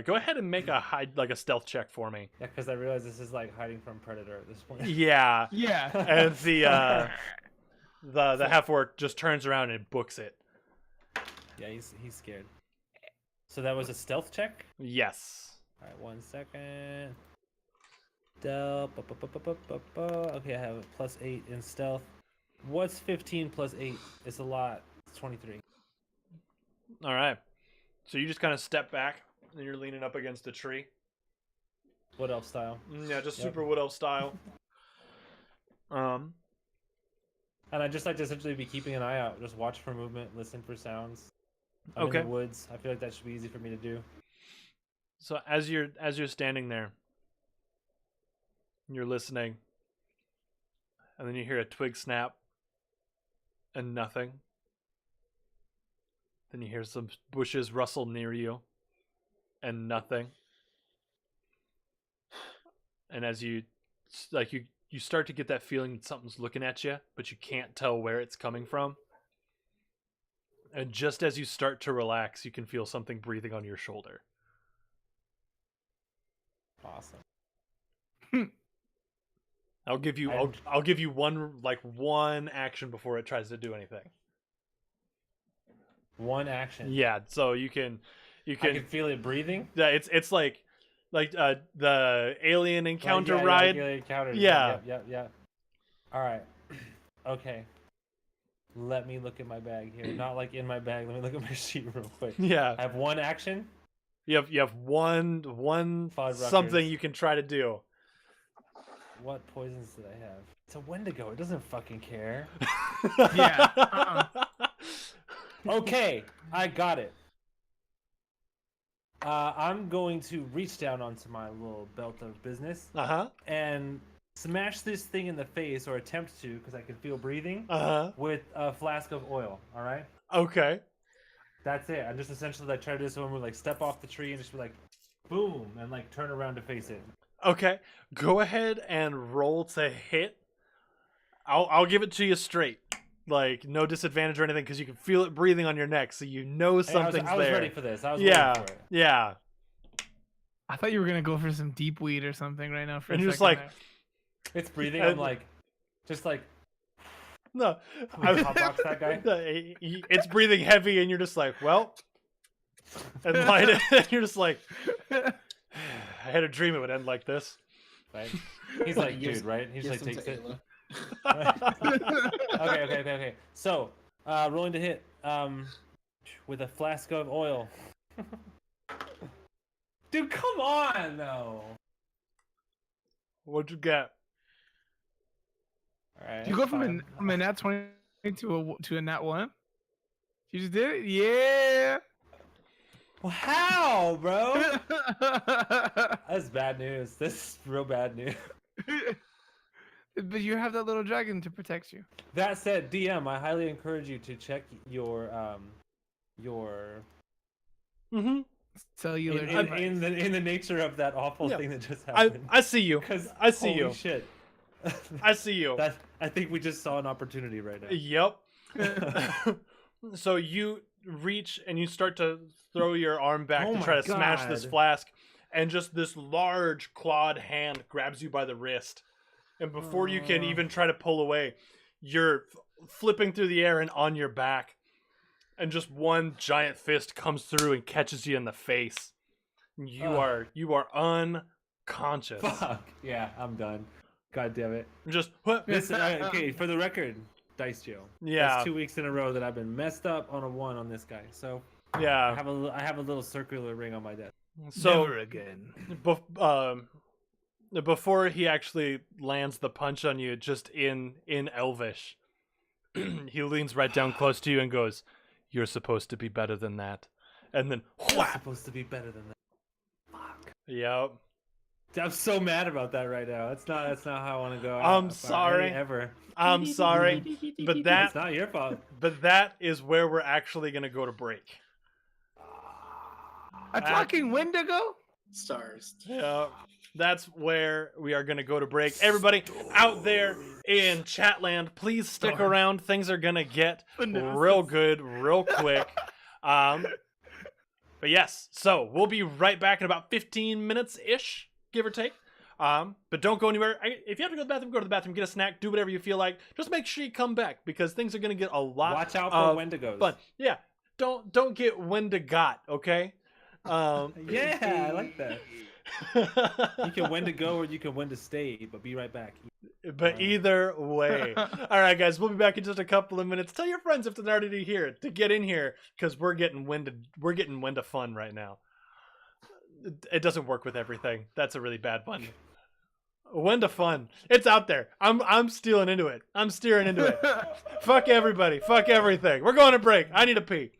Go ahead and make a stealth check for me. Yeah, because I realize this is like hiding from Predator at this point. Yeah. Yeah. And the half-orc just turns around and books it. Yeah, he's scared. So that was a stealth check? Yes. All right, 1 second. Stealth. Okay, I have a +8 in stealth. What's 15 + 8? It's a lot. It's 23. All right. So you just kind of step back, and you're leaning up against a tree. Wood elf style. Yeah, just super wood elf style. And I just like to essentially be keeping an eye out, just watch for movement, listen for sounds. I'm in the woods. I feel like that should be easy for me to do. So as you're standing there, you're listening, and then you hear a twig snap, and nothing. Then you hear some bushes rustle near you, and nothing. And as you start to get that feeling that something's looking at you, but you can't tell where it's coming from. And just as you start to relax, you can feel something breathing on your shoulder. Awesome. I'll give you one action before it tries to do anything. One action. Yeah, so you can I can feel it breathing. Yeah, it's like the alien encounter ride. Alien encounter. Yeah. Yep. All right. Okay. Let me look at my bag here. Not like in my bag. Let me look at my sheet real quick. Yeah. I have one action. You have one something you can try to do. What poisons did I have? It's a Wendigo. It doesn't fucking care. Yeah. Okay, I got it. I'm going to reach down onto my little belt of business and smash this thing in the face, or attempt to, because I can feel breathing, with a flask of oil. All right. Okay. That's it. I'm just essentially like trying to do someone would like step off the tree and just be like, boom, and like turn around to face it. Okay, go ahead and roll to hit. I'll give it to you straight, like no disadvantage or anything, because you can feel it breathing on your neck, so you know something's I was there. ready for this. I was Yeah, waiting for it. yeah. I thought you were gonna go for some deep weed or something right now. For And a you're just second like, It's breathing. And- I'm like, just like, no, hotbox that guy. it's breathing heavy, and you're just like, well, and light it. And you're just like, there. I had a dream it would end like this. Right? He's like, Gives- dude, right? He just like gives takes them it. to Ayla. Okay. So, rolling to hit, with a flask of oil. Dude, come on, though. What'd you get? All right. You go from a nat 20 to a nat 1. You just did it, yeah. Well, how, bro? That's bad news. This is real bad news. But you have that little dragon to protect you. That said, DM, I highly encourage you to check your Mm-hmm. Cellular in the nature of that awful Yeah. thing that just happened. I see you. 'Cause I see holy you. Shit. I see you. I think we just saw an opportunity right now. Yep. So you reach and you start to throw your arm back Oh to my try to smash this God. flask, and just this large clawed hand grabs you by the wrist. And before you can even try to pull away, you're flipping through the air and on your back. And just one giant fist comes through and catches you in the face. You Ugh. are unconscious. Fuck. Yeah, I'm done. God damn it. Just what? This okay, for the record, Dice Joe. Yeah. That's 2 weeks in a row that I've been messed up on a 1 on this guy. So I Yeah. have a little circular ring on my desk. So Never again. before he actually lands the punch on you, just in Elvish, he leans right down close to you and goes, "You're supposed to be better than that." And then I'm whap! supposed to be better than that. Fuck. Yep. I'm so mad about that right now. That's not how I want to go. I'm out, sorry. Ever. I'm sorry, but It's that not your fault. is where we're actually gonna go to break. A talking Wendigo? Stars. Yeah, that's where we are going to go to break. Everybody out there in Chatland, please stick around. Things are going to get real good real quick. But yes, so we'll be right back in about 15 minutes-ish, give or take. But don't go anywhere. If you have to go to the bathroom, get a snack, do whatever you feel like. Just make sure you come back, because things are going to get a lot Watch out for of Wendigos. fun. Yeah, don't get Wendigot, okay? Yeah, I like that. You can when to go or you can when to stay, but be right back. But either way. All right, guys, we'll be back in just a couple of minutes. Tell your friends if they're already here to get in here, because we're getting when to fun right now. It doesn't work with everything. That's a really bad one. When to fun. It's out there. I'm stealing into it. I'm steering into it. Fuck everybody. Fuck everything. We're going to break. I need a pee.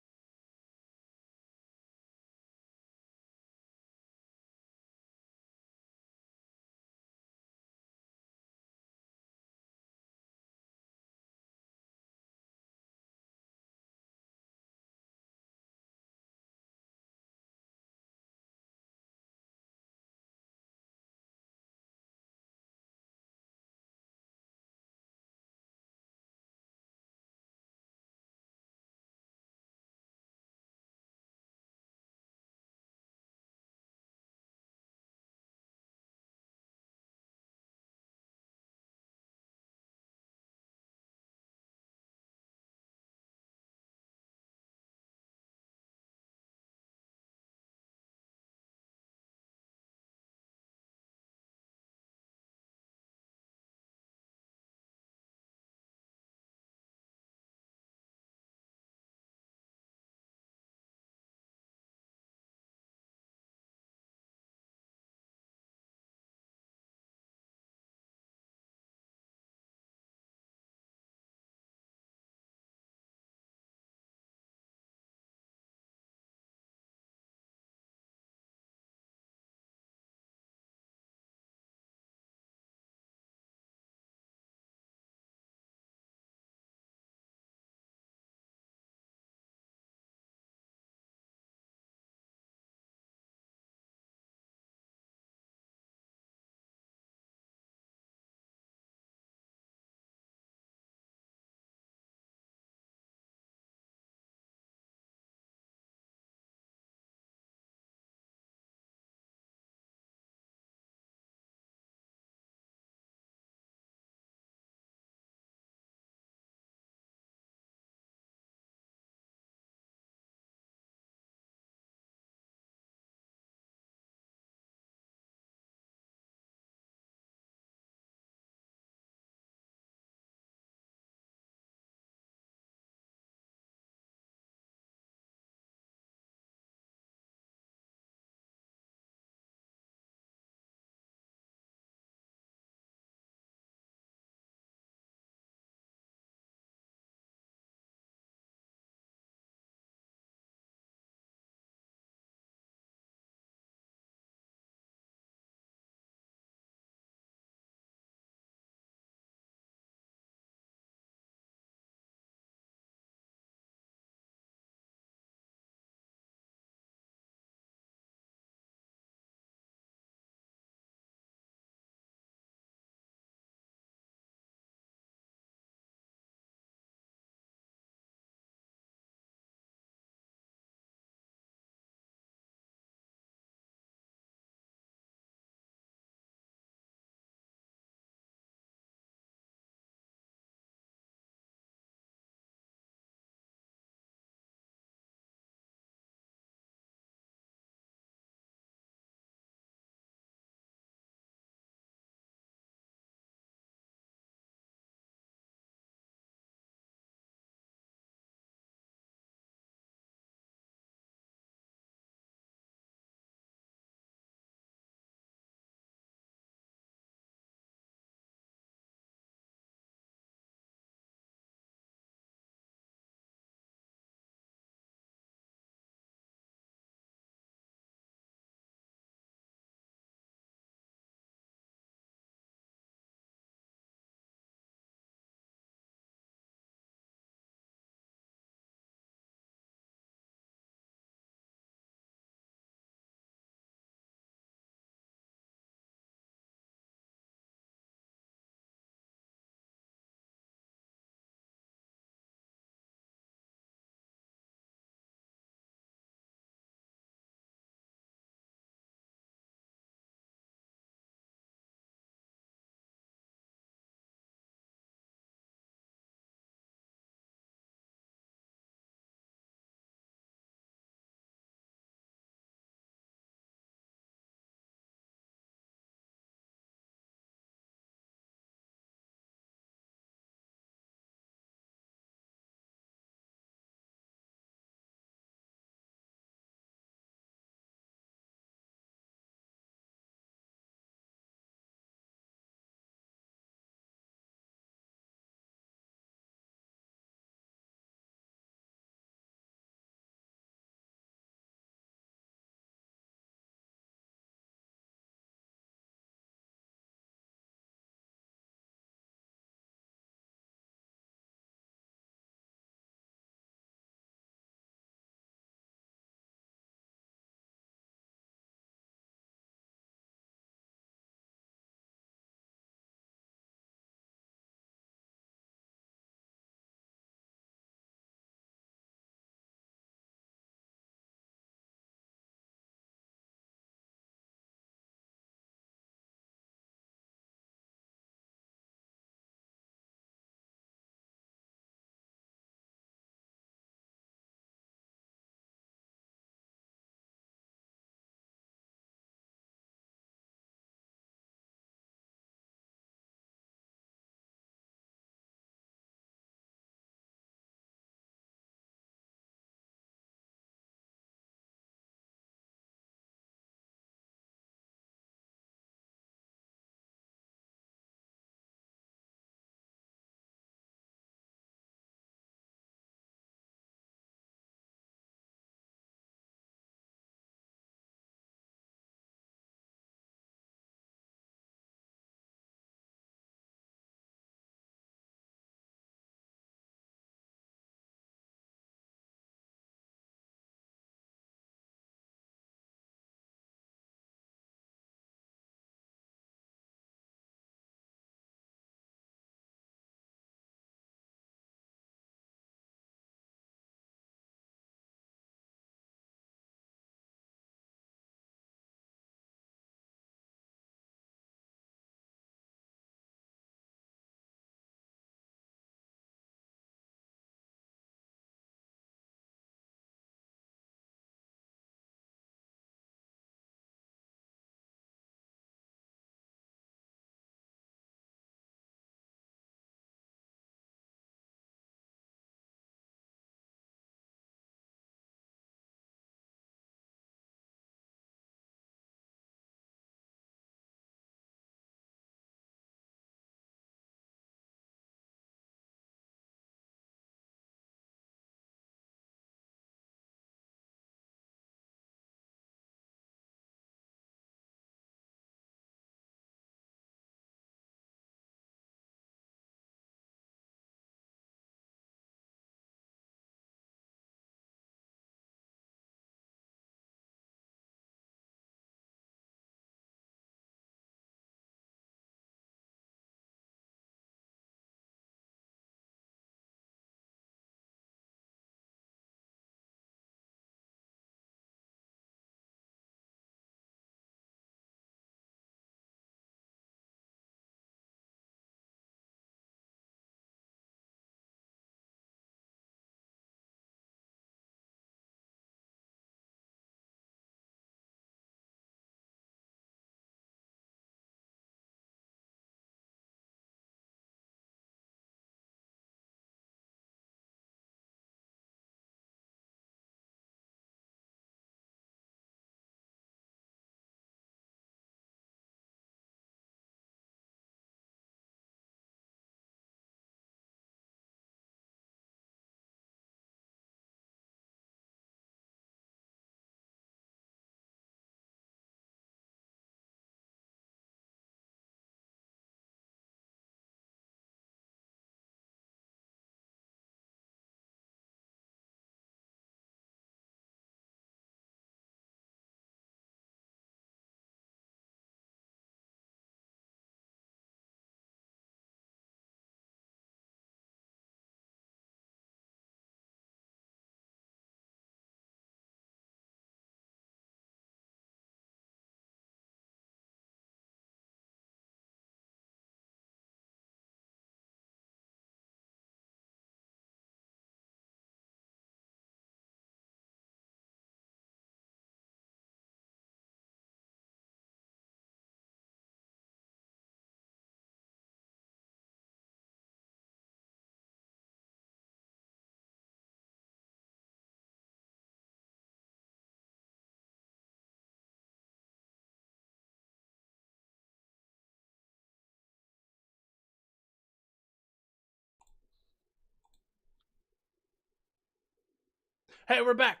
Hey, we're back.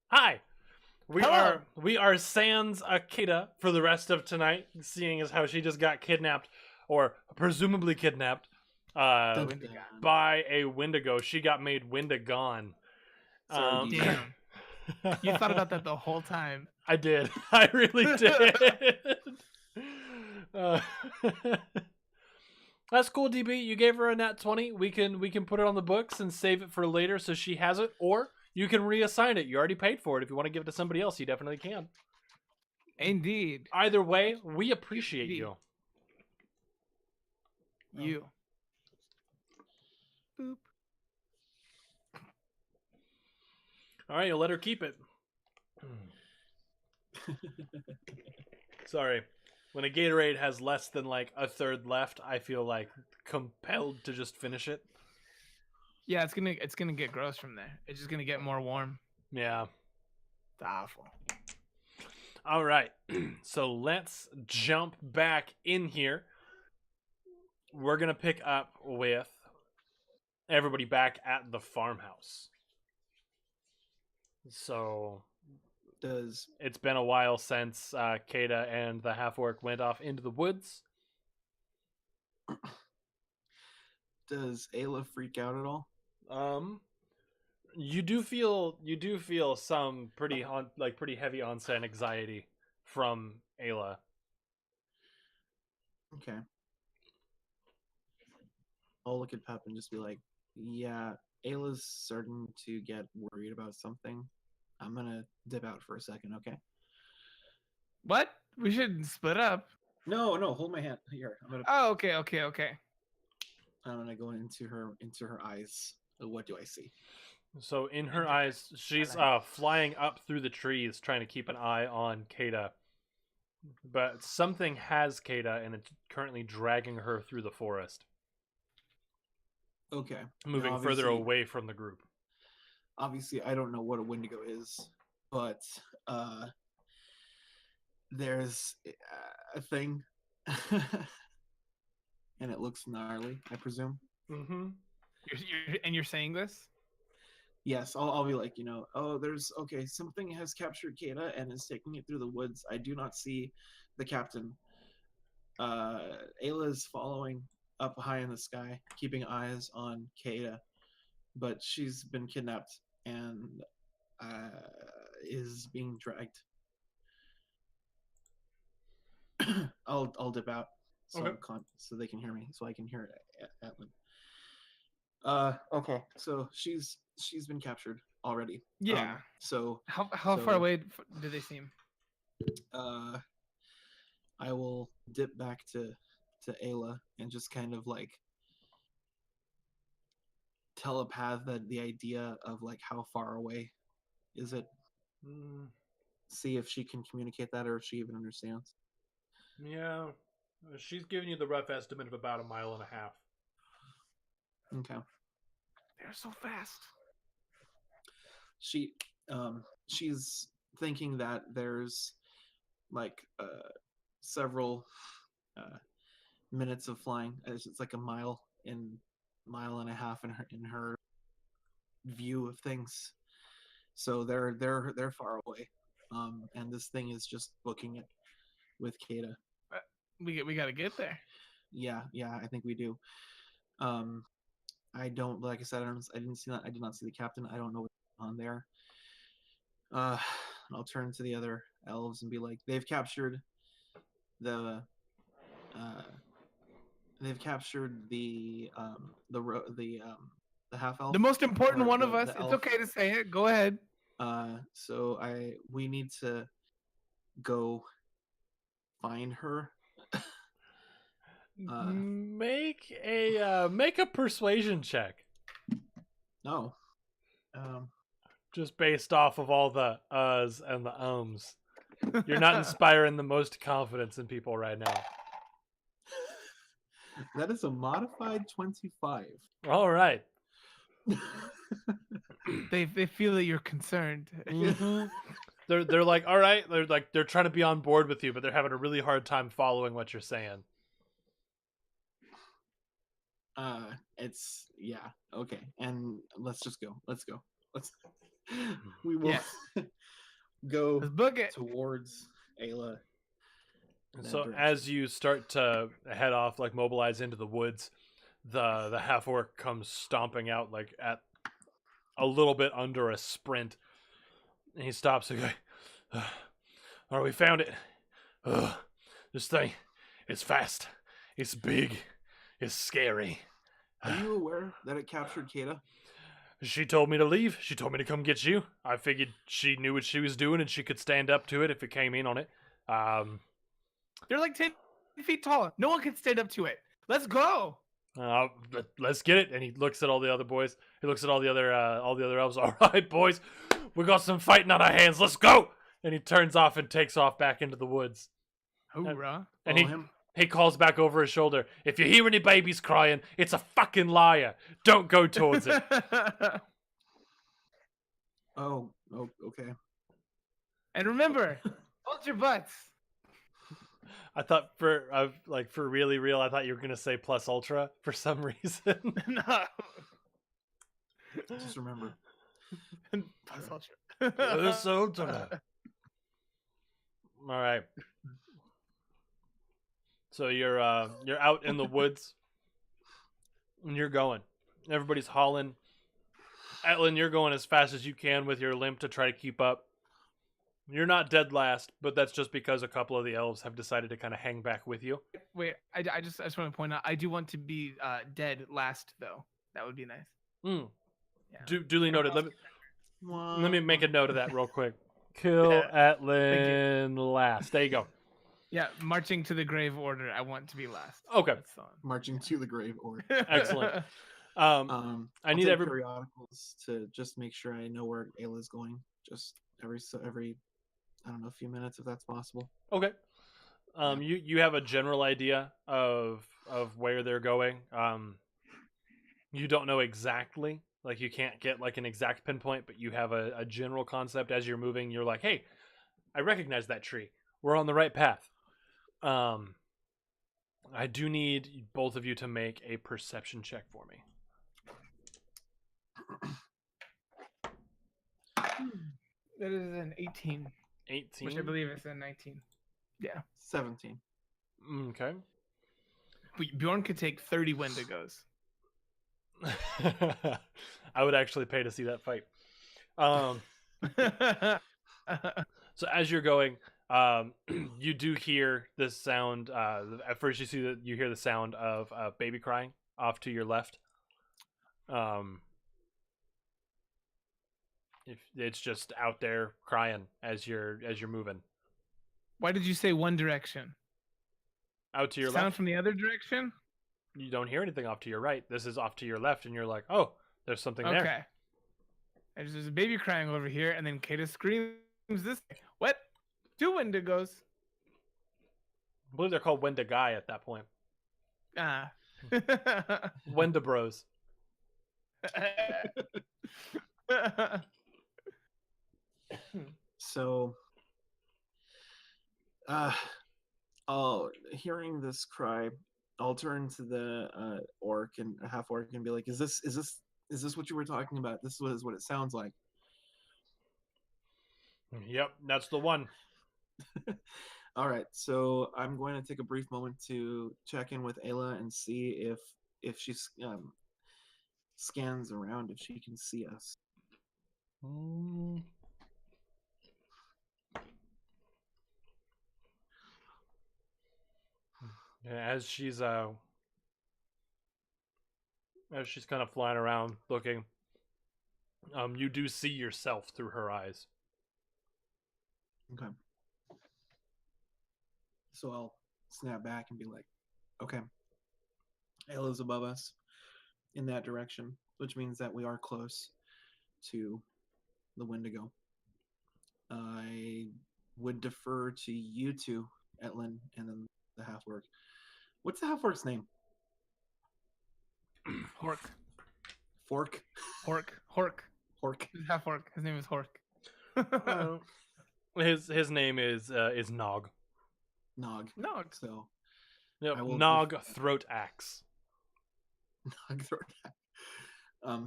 Hi. Hello. We are sans Akita for the rest of tonight, seeing as how she just got kidnapped, or presumably kidnapped, Dun, dun, dun. by a Wendigo. She got made Wendigone. Sorry, DJ. Damn. You thought about that the whole time. I did. I really did. Uh, that's cool, DB. You gave her a nat 20. We can put it on the books and save it for later so she has it, or you can reassign it. You already paid for it. If you want to give it to somebody else, you definitely can. Indeed. Either way, we appreciate you. You. Boop. All right, you'll let her keep it. Sorry. When a Gatorade has less than like a third left, I feel like compelled to just finish it. Yeah, it's gonna get gross from there. It's just gonna get more warm. Yeah. It's awful. All right. So let's jump back in here. We're going to pick up with everybody back at the farmhouse. So it's been a while since Kata and the half-orc went off into the woods. Does Ayla freak out at all? You do feel some pretty heavy onset anxiety from Ayla. Okay. I'll look at Pep and just be like, yeah, Ayla's starting to get worried about something. I'm gonna dip out for a second, okay? What? We should split up. No, hold my hand. Here. Oh, okay. I'm gonna go into her eyes. What do I see? So in her eyes, she's flying up through the trees trying to keep an eye on Kata. But something has Kata, and it's currently dragging her through the forest. Okay. Moving further away from the group. Obviously, I don't know what a Wendigo is, but there's a thing, and it looks gnarly, I presume. Mm-hmm. You're saying this? Yes, I'll be like, something has captured Kata and is taking it through the woods. I do not see the captain. Ayla is following up high in the sky, keeping eyes on Kata, but she's been kidnapped and is being dragged. I'll dip out so Okay. so they can hear me, so I can hear Atlin. Okay, so she's been captured already. Yeah. So how far away do they seem? I will dip back to Ayla and just kind of like telepath that the idea of like how far away is it. See if she can communicate that or if she even understands. Yeah, she's giving you the rough estimate of about 1.5 miles. Okay. They're so fast. She's thinking that there's like several minutes of flying. It's like 1.5 miles in her view of things. So they're far away. And this thing is just booking it with Kata. We gotta get there. Yeah, I think we do. I don't, like I said, I didn't see that. I did not see the captain. I don't know what's on there. I'll turn to the other elves and be like, they've captured the half elf. The most important one of us. the It's elf. okay to say it. Go ahead. So we need to go find her. Make a persuasion check. No. Just based off of all the uhs and the ums. You're not inspiring the most confidence in people right now. That is a modified 25. All right. They feel that you're concerned. Mm-hmm. They're like, all right. They're trying to be on board with you, but they're having a really hard time following what you're saying. It's okay, and let's just go. Let's go. Let's. We will Yes. go Let's book it. towards Ayla. that So direction. as you start to head off, like mobilize into the woods, the half orc comes stomping out like at a little bit under a sprint, and he stops and goes, "All right, we found it. This thing, it's fast, it's big, it's scary." Are you aware that it captured Kata? She told me to leave. She told me to come get you. I figured she knew what she was doing and she could stand up to it if it came in on it. They're like 10 feet tall. No one can stand up to it. Let's go. Let's get it. And he looks at all the other boys. He looks at all the other elves. All right, boys, we got some fighting on our hands. Let's go. And he turns off and takes off back into the woods. Hoorah. And Follow him. he calls back over his shoulder, "If you hear any babies crying, it's a fucking liar. Don't go towards it." Oh, okay. And remember, hold your butts. I thought for really real, I thought you were gonna say plus ultra for some reason. No. Just remember. Plus ultra. Plus ultra. All right. So you're out in the woods, and you're going. Everybody's hauling. Atlin, you're going as fast as you can with your limp to try to keep up. You're not dead last, but that's just because a couple of the elves have decided to kind of hang back with you. Wait, I just want to point out, I do want to be dead last, though. That would be nice. Mm. Yeah. Duly noted. Let me make a note of that real quick. Kill Yeah. Atlin last. There you go. Yeah, marching to the grave order. I want to be last. Okay. That's the one. Marching to the grave or Excellent. I I'll need take every. periodicals to just make sure I know where Ayla's going. Just every I don't know, a few minutes if that's possible. Okay. You have a general idea of where they're going. You don't know exactly, like you can't get like an exact pinpoint, but you have a general concept as you're moving. You're like, "Hey, I recognize that tree. We're on the right path." I do need both of you to make a perception check for me. That is an 18, 18. which I believe is a 19. Yeah. 17. Okay. Bjorn could take 30 Wendigos. I would actually pay to see that fight. So as you're going, you do hear this sound. At first, you hear the sound of a baby crying off to your left. If it's just out there crying as you're moving Why did you say one direction? out to your Sound left. from the other direction? You don't hear anything off to your right. This is off to your left, and you're like, "Oh, there's something there." Okay. There's a baby crying over here, and then Kata screams this way. What? 2 Wendigos. I believe they're called Wendigai at that point. Ah. Wendabros. So hearing this cry, I'll turn to the orc and half orc and be like, is this what you were talking about? This is what it sounds like. Yep, that's the one. All right, so I'm going to take a brief moment to check in with Ayla and see if she scans around, if she can see us. As she's kind of flying around looking, you do see yourself through her eyes. Okay. So I'll snap back and be like, okay, Ayla's above us in that direction, which means that we are close to the Wendigo. I would defer to you two, Etlin, and then the half-orc. What's the half-orc's name? Hork. Fork? Hork. Hork. He's half orc. His name is Hork. His name is Nog. Nog. Nog. So Yep, I will Nog Throat Axe. Nog throw attack.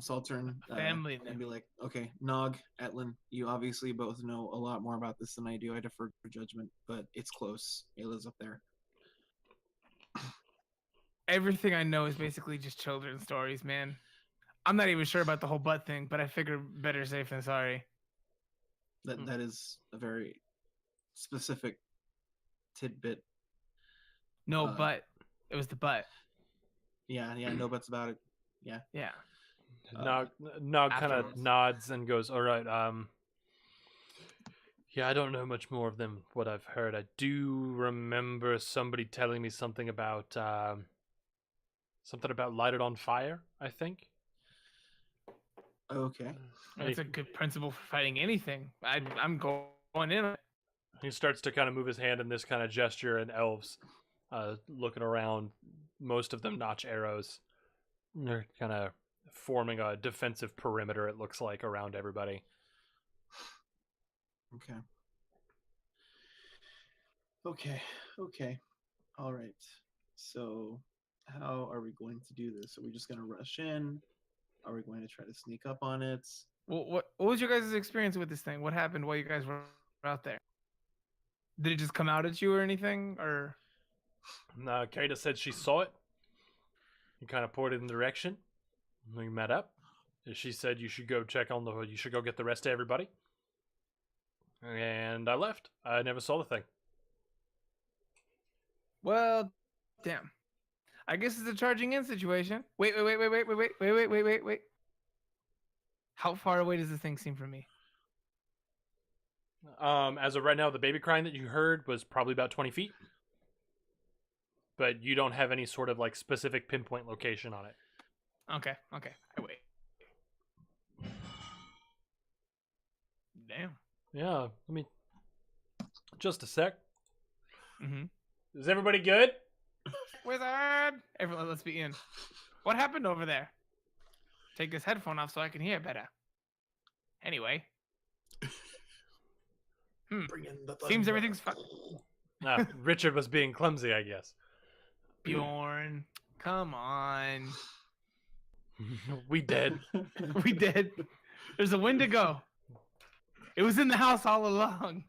So I'll turn Family and name. be like, okay, Nog, Etlin, you obviously both know a lot more about this than I do. I defer to judgment, but it's close. Ayla's up there. Everything I know is basically just children's stories, man. I'm not even sure about the whole butt thing, but I figure better safe than sorry. That is a very specific tidbit. No butt. It was the butt. Yeah, no buts about it. Yeah. Yeah. Nog kind of Afterwards. nods and goes, "All right. Yeah, I don't know much more of them. What I've heard, I do remember somebody telling me something about light it on fire. I think. Okay. It's a good principle for fighting anything. I'm going in. on it. He starts to kind of move his hand in this kind of gesture, and elves, looking around, most of them notch arrows. They're kind of forming a defensive perimeter, it looks like, around everybody. Okay. All right. So, how are we going to do this? Are we just going to rush in? Are we going to try to sneak up on it? Well, what was your guys' experience with this thing? What happened while you guys were out there? Did it just come out at you or anything? Or Kata said she saw it. He kind of pointed in the direction. We met up. She said you should go you should go get the rest of everybody. And I left. I never saw the thing. well, damn. I guess it's a charging in situation. Wait. How far away does this thing seem from me? As of right now, the baby crying that you heard was probably about 20 feet. But you don't have any sort of like specific pinpoint location on it. Okay. I wait. Damn. Yeah, let me... Just a sec. Mm-hmm. Is everybody good? Wizard! Everyone, let's be in. What happened over there? Take this headphone off so I can hear better. Anyway. Bring in the Seems thunder. everything's fine. Richard was being clumsy, I guess. Bjorn, come on. We dead. We did. There's a Wendigo. It was in the house all along.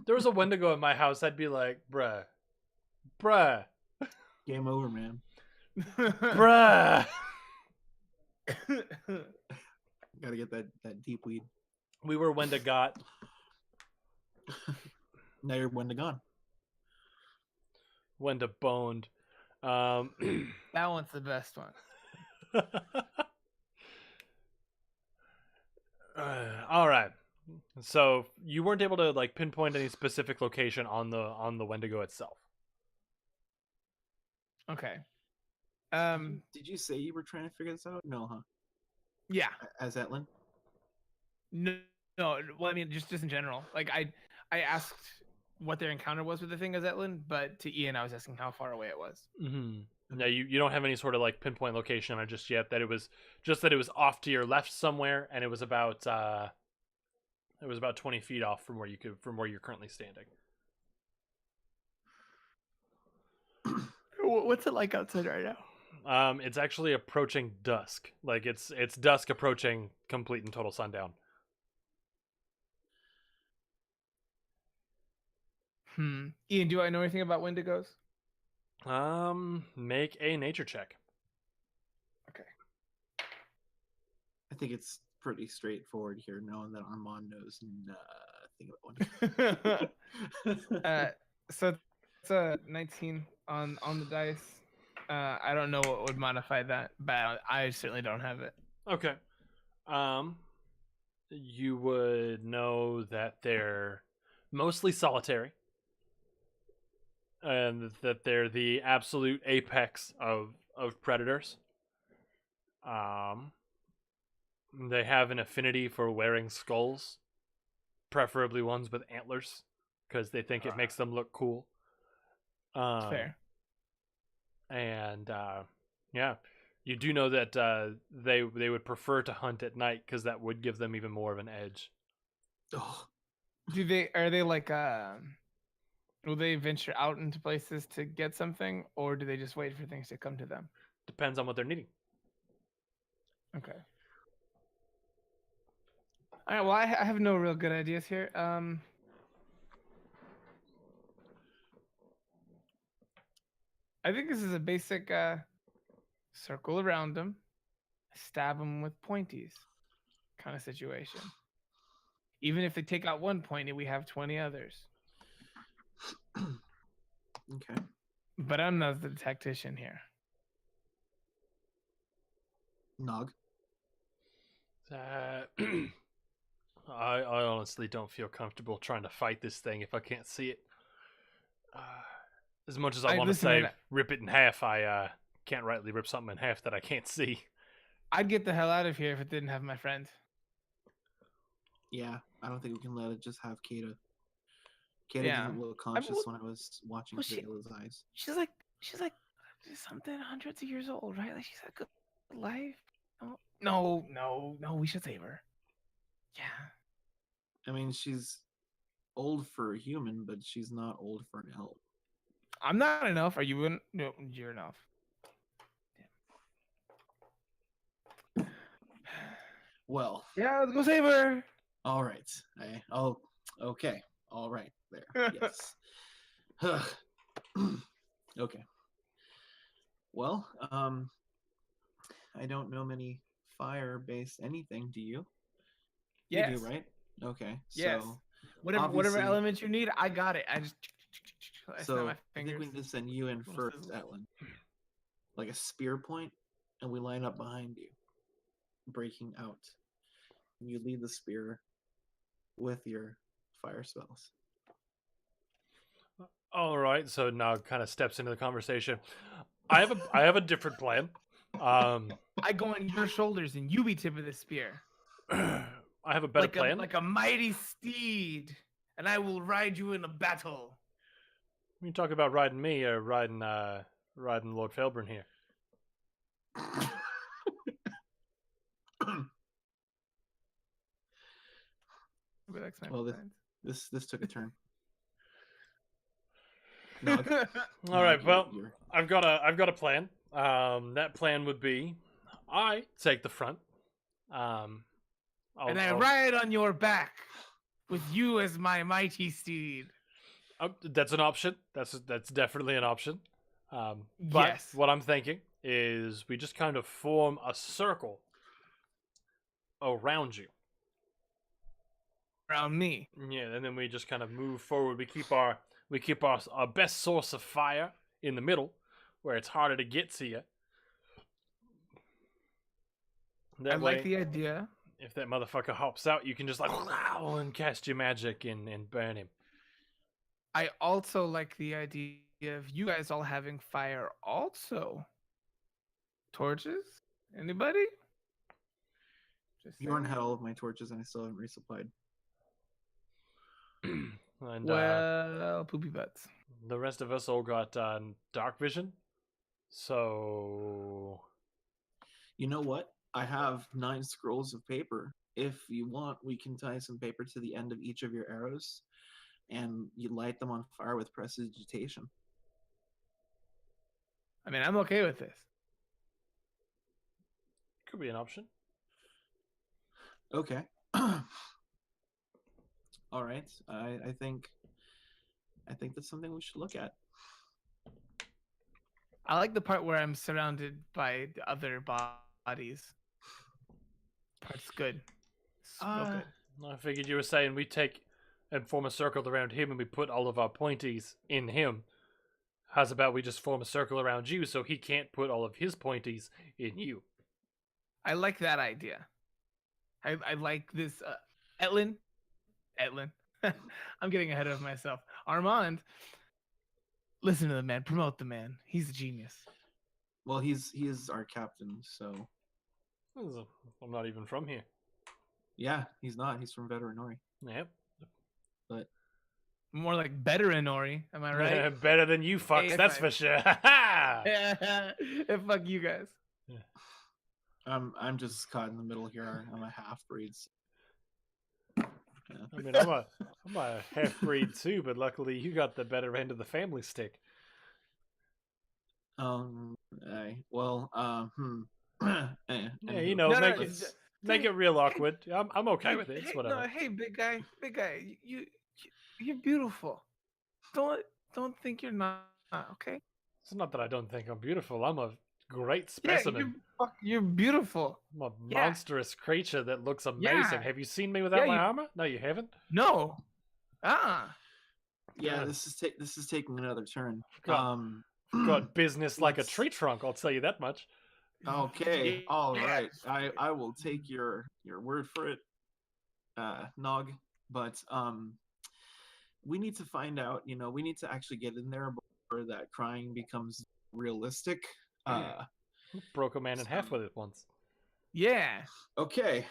There was a Wendigo at my house. I'd be like, bruh. Game over, man. Bruh. Gotta get that deep weed. We were Wendigot. Now you're Wendigon. Wendiboned. That one's the best one. All right. So you weren't able to like pinpoint any specific location on the Wendigo itself. Okay. Did you say you were trying to figure this out? No, huh? Yeah. As Etlin? No. Well, I mean, just in general. Like, I asked what their encounter was with the thing as Etlin, but to Ian, I was asking how far away it was. Mm-hmm. No, you don't have any sort of like pinpoint location on it just yet. That it was off to your left somewhere, and it was about 20 feet off from where you're currently standing. What's it like outside right now? It's actually approaching dusk. Like it's dusk approaching complete and total sundown. Ian, do I know anything about Wendigos? Make a nature check. Okay. I think it's pretty straightforward here, knowing that Armand knows nothing about Wendigo. So it's a 19 on the dice. I don't know what would modify that, but I certainly don't have it. Okay. You would know that they're mostly solitary. And that they're the absolute apex of predators. They have an affinity for wearing skulls, preferably ones with antlers, because they think it makes them look cool. Fair. And yeah, you do know that they would prefer to hunt at night because that would give them even more of an edge. Oh, Are they like Will they venture out into places to get something, or do they just wait for things to come to them? Depends on what they're needing. Okay. All right. Well, I have no real good ideas here. I think this is a basic circle around them, stab them with pointies kind of situation. Even if they take out one pointy, we have 20 others. Okay. But I'm not the tactician here. Nog. I honestly don't feel comfortable trying to fight this thing if I can't see it. As much as I want to listen, say man, rip it in half, I can't rightly rip something in half that I can't see. I'd get the hell out of here if it didn't have my friend. Yeah, I don't think we can let it just have Kata. Kata Yeah. didn't look conscious well- when I was watching well, through she- Illa's eyes. She's like something hundreds of years old, right? Like she's had a good life. No, we should save her. Yeah. I mean, she's old for a human, but she's not old for an elf. I'm not enough. Are you in? No, you're enough. Well, Yeah, let's go save her. all right. Okay. All right. There. Yes. Okay. Well, I don't know many fire-based anything. Do you? Yes. You do, right? Okay. Yes. So, Whatever obviously- element you need, I got it. I just I snap so my I think we fingers. need to send you in Little first, sizzle. Etlin. Like a spear point, and we line up behind you, breaking out. And you lead the spear with your fire spells. All right, so now kind of steps into the conversation. I have a different plan. I go on your shoulders and you be tip of the spear. I have a better plan. Like a mighty steed, and I will ride you in a battle. You talk about riding me or riding Lord Felburn here. Well, this took a turn. No, All right, you're- well, you're- I've got a plan. That plan would be, I take the front. I'll, and I I'll- ride on your back with you as my mighty steed. that's an option. That's definitely an option. But Yes. what I'm thinking is we just kind of form a circle around you. Around me. Yeah, and then we just kind of move forward. We keep our best source of fire in the middle, where it's harder to get to you. That I way, like the idea. if that motherfucker hops out, you can just like wow, and cast your magic and burn him. I also like the idea of you guys all having fire also. Torches? Anybody? Just Bjorn saying. had all of my torches, and I still haven't resupplied. And Well, poopy butts. the rest of us all got dark vision. So You know what? I have 9 scrolls of paper. If you want, we can tie some paper to the end of each of your arrows, and you light them on fire with prestidigitation. I mean, I'm okay with this. could be an option. Okay. All right. I think that's something we should look at. I like the part where I'm surrounded by the other bodies. Part's good. It's real good. I figured you were saying we take and form a circle around him and we put all of our pointies in him. How's about we just form a circle around you so he can't put all of his pointies in you? I like that idea. I like this. Etlin. I'm getting ahead of myself. Armand. Listen to the man. Promote the man. He's a genius. Well, he is our captain, so I'm not even from here. yeah, he's not. He's from Veteranori. Yep. But More like better Inori. Am I right? Better than you fucks, Hey, that's if for sure. Fuck you guys. I'm just caught in the middle here. I'm a half breed. I mean, I'm a half breed too, but luckily you got the better end of the family stick. Well, Yeah, anywho. you know, No, make no, it real awkward. I'm okay with it. It's whatever. No, hey, big guy, you're beautiful. Don't think you're not. Okay. It's not that I don't think I'm beautiful. I'm a great Yeah, specimen. you're beautiful. I'm a Yeah. monstrous creature that looks amazing. Yeah. Have you seen me without Yeah, my you- armor? No, you haven't. No. Yeah, God. this is taking another turn. Got- Got business like a let's- tree trunk. I'll tell you that much. Okay, all Yeah. right. I will take your word for it, Nog. But we need to find out. We need to actually get in there before that crying becomes realistic. Broke a man in half with it once. Yeah. Okay,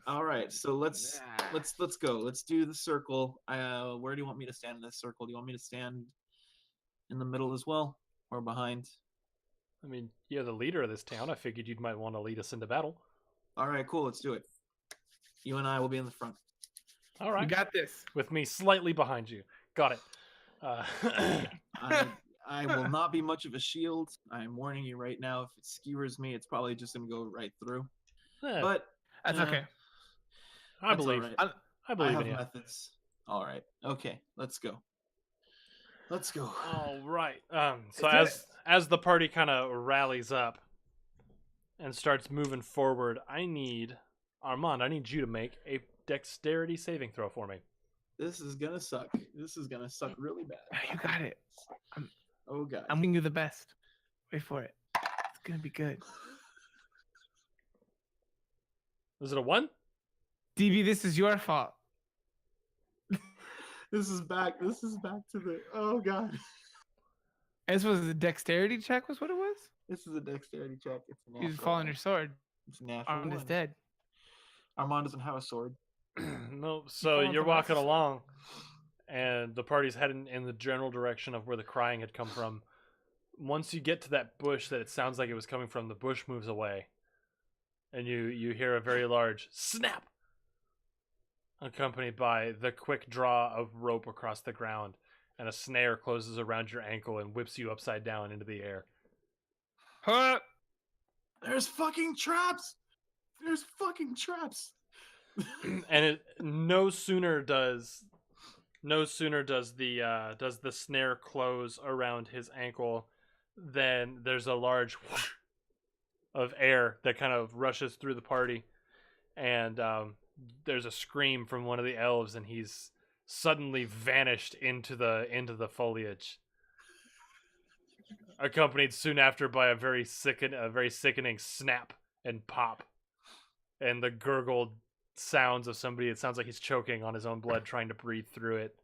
all right. So let's go. Let's do the circle. Where do you want me to stand in this circle? Do you want me to stand in the middle as well, or behind? I mean, you're the leader of this town. I figured you might want to lead us into battle. All right, cool. Let's do it. You and I will be in the front. All We right. got this. With me slightly behind you. Got it. I will not be much of a shield. I'm warning you right now. If it skewers me, it's probably just gonna go right through. But That's uh, okay. I that's believe. all right. I I believe have in you. methods. All right. Okay. Let's go. Let's go. All right. So Let's do as the party kind of rallies up and starts moving forward, Armand, I need you to make a dexterity saving throw for me. This is gonna suck. This is gonna suck really bad. You got it. Oh god. I'm wishing you the best. Wait for it. It's gonna be good. Was it a 1? DB, this is your fault. This is back. This is back to the. Oh god. This was a dexterity check, was what it was? This is a dexterity check. It's a You just natural fall on one. your sword. It's a natural Armand is one. dead. Armand doesn't have a sword. No. So falling you're from walking Alpha. along, and the party's heading in the general direction of where the crying had come from. Once you get to that bush that it sounds like it was coming from, the bush moves away, and you hear a very large snap, accompanied by the quick draw of rope across the ground, and a snare closes around your ankle and whips you upside down into the air. Huh? There's fucking traps. There's fucking traps. And it no sooner does the snare close around his ankle than there's a large whoosh of air that kind of rushes through the party, and there's a scream from one of the elves, and he's suddenly vanished into the foliage, accompanied soon after by a very sickening snap and pop, and the gurgled sounds of somebody. It sounds like he's choking on his own blood, trying to breathe through it.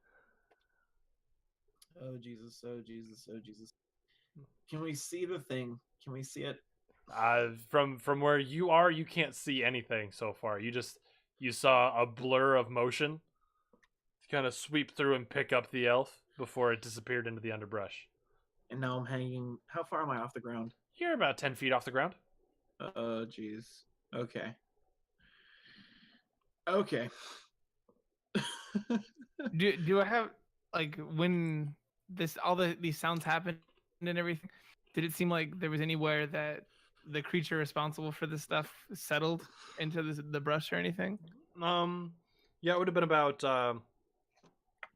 Oh Jesus! Oh Jesus! Oh Jesus! Can we see the thing? Can we see it? From where you are, you can't see anything so far. You saw a blur of motion kind of sweep through and pick up the elf before it disappeared into the underbrush. And now I'm hanging. How far am I off the ground? You're about 10 feet off the ground. Oh jeez. Okay. Okay. Do I have like when these sounds happened and everything? Did it seem like there was anywhere that the creature responsible for this stuff settled into the brush or anything? Yeah, it would have been about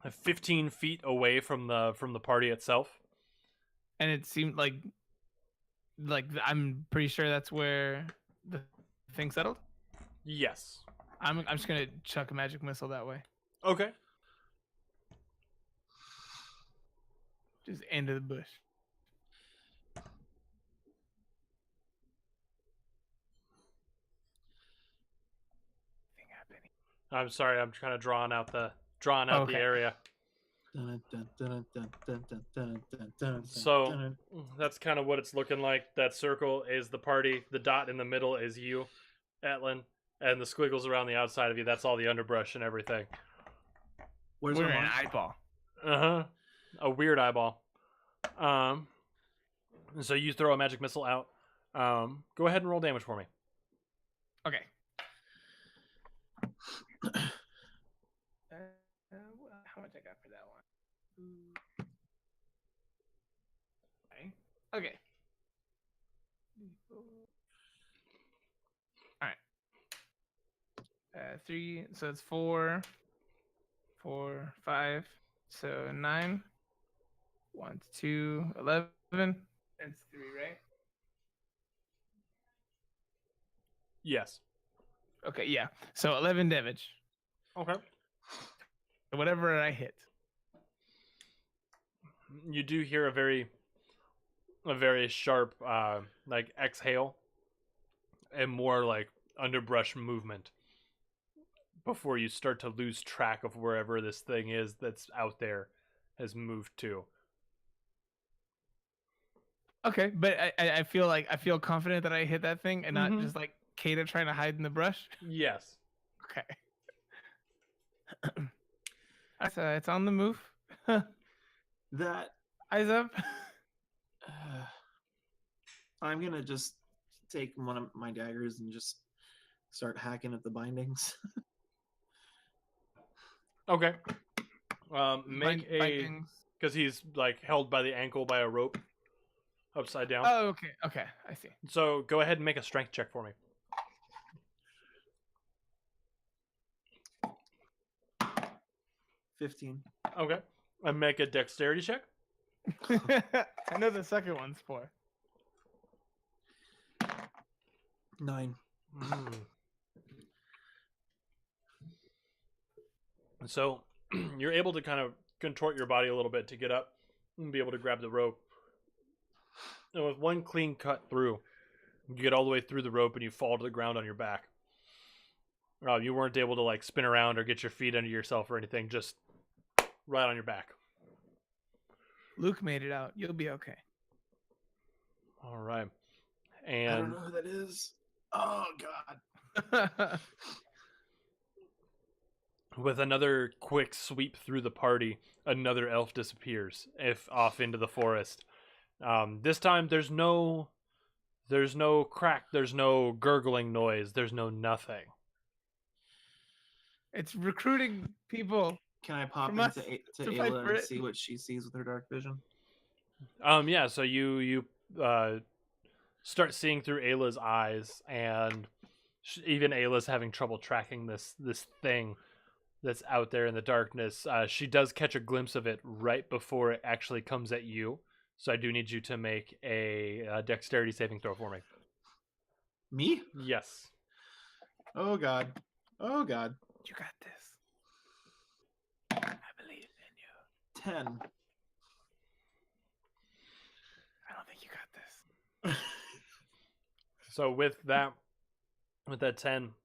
15 feet away from the party itself. And it seemed like I'm pretty sure that's where the thing settled. Yes. I'm just gonna chuck a magic missile that way, Okay. just into the bush. Thing happening. I'm sorry. I'm kind of drawing out the Okay. area. So that's kind of what it's looking like. That circle is the party. The dot in the middle is you, Atlin, and the squiggles around the outside of you. That's all the underbrush and everything. Where's We're my an mark? eyeball. A weird eyeball. So you throw a magic missile out. Go ahead and roll damage for me. Okay. That how much I got for that one? Okay. All right. 3. So it's 4, 4, 5. So 9. 1, 2, 11. That's 3, right? Yes. Okay, yeah. So 11 damage. Okay. Whatever I hit. You do hear a very sharp like exhale and more like underbrush movement before you start to lose track of wherever this thing is that's out there has moved to. Okay, but I feel confident that I hit that thing and Mhm. not just like Kata trying to hide in the brush. Yes. Okay. That's it's on the move. That Eyes up. I'm gonna just take one of my daggers and just start hacking at the bindings. Okay. Make a Bindings. because he's like held by the ankle by a rope upside down. Oh, okay. Okay, I see. So go ahead and make a strength check for me. 15. Okay. And make a dexterity check. I know the second one's 4. 9. So you're able to kind of contort your body a little bit to get up and be able to grab the rope. And with one clean cut through, you get all the way through the rope and you fall to the ground on your back. You weren't able to like spin around or get your feet under yourself or anything, just right on your back. Luke made it out. You'll be okay. All right. I don't And know who that is. Oh god. with another quick sweep through the party, another elf disappears off into the forest. This time there's no crack, there's no gurgling noise, there's no nothing. It's recruiting people. Can I pop From us into to to fight Ayla for and it. see what she sees with her dark vision? Yeah, so you start seeing through Ayla's eyes, and even Ayla's having trouble tracking this thing that's out there in the darkness. She does catch a glimpse of it right before it actually comes at you. So I do need you to make a dexterity saving throw for me. Me? Yes. Oh god. Oh god. You got this. I believe in you. 10. I don't think you got this. So with that 10,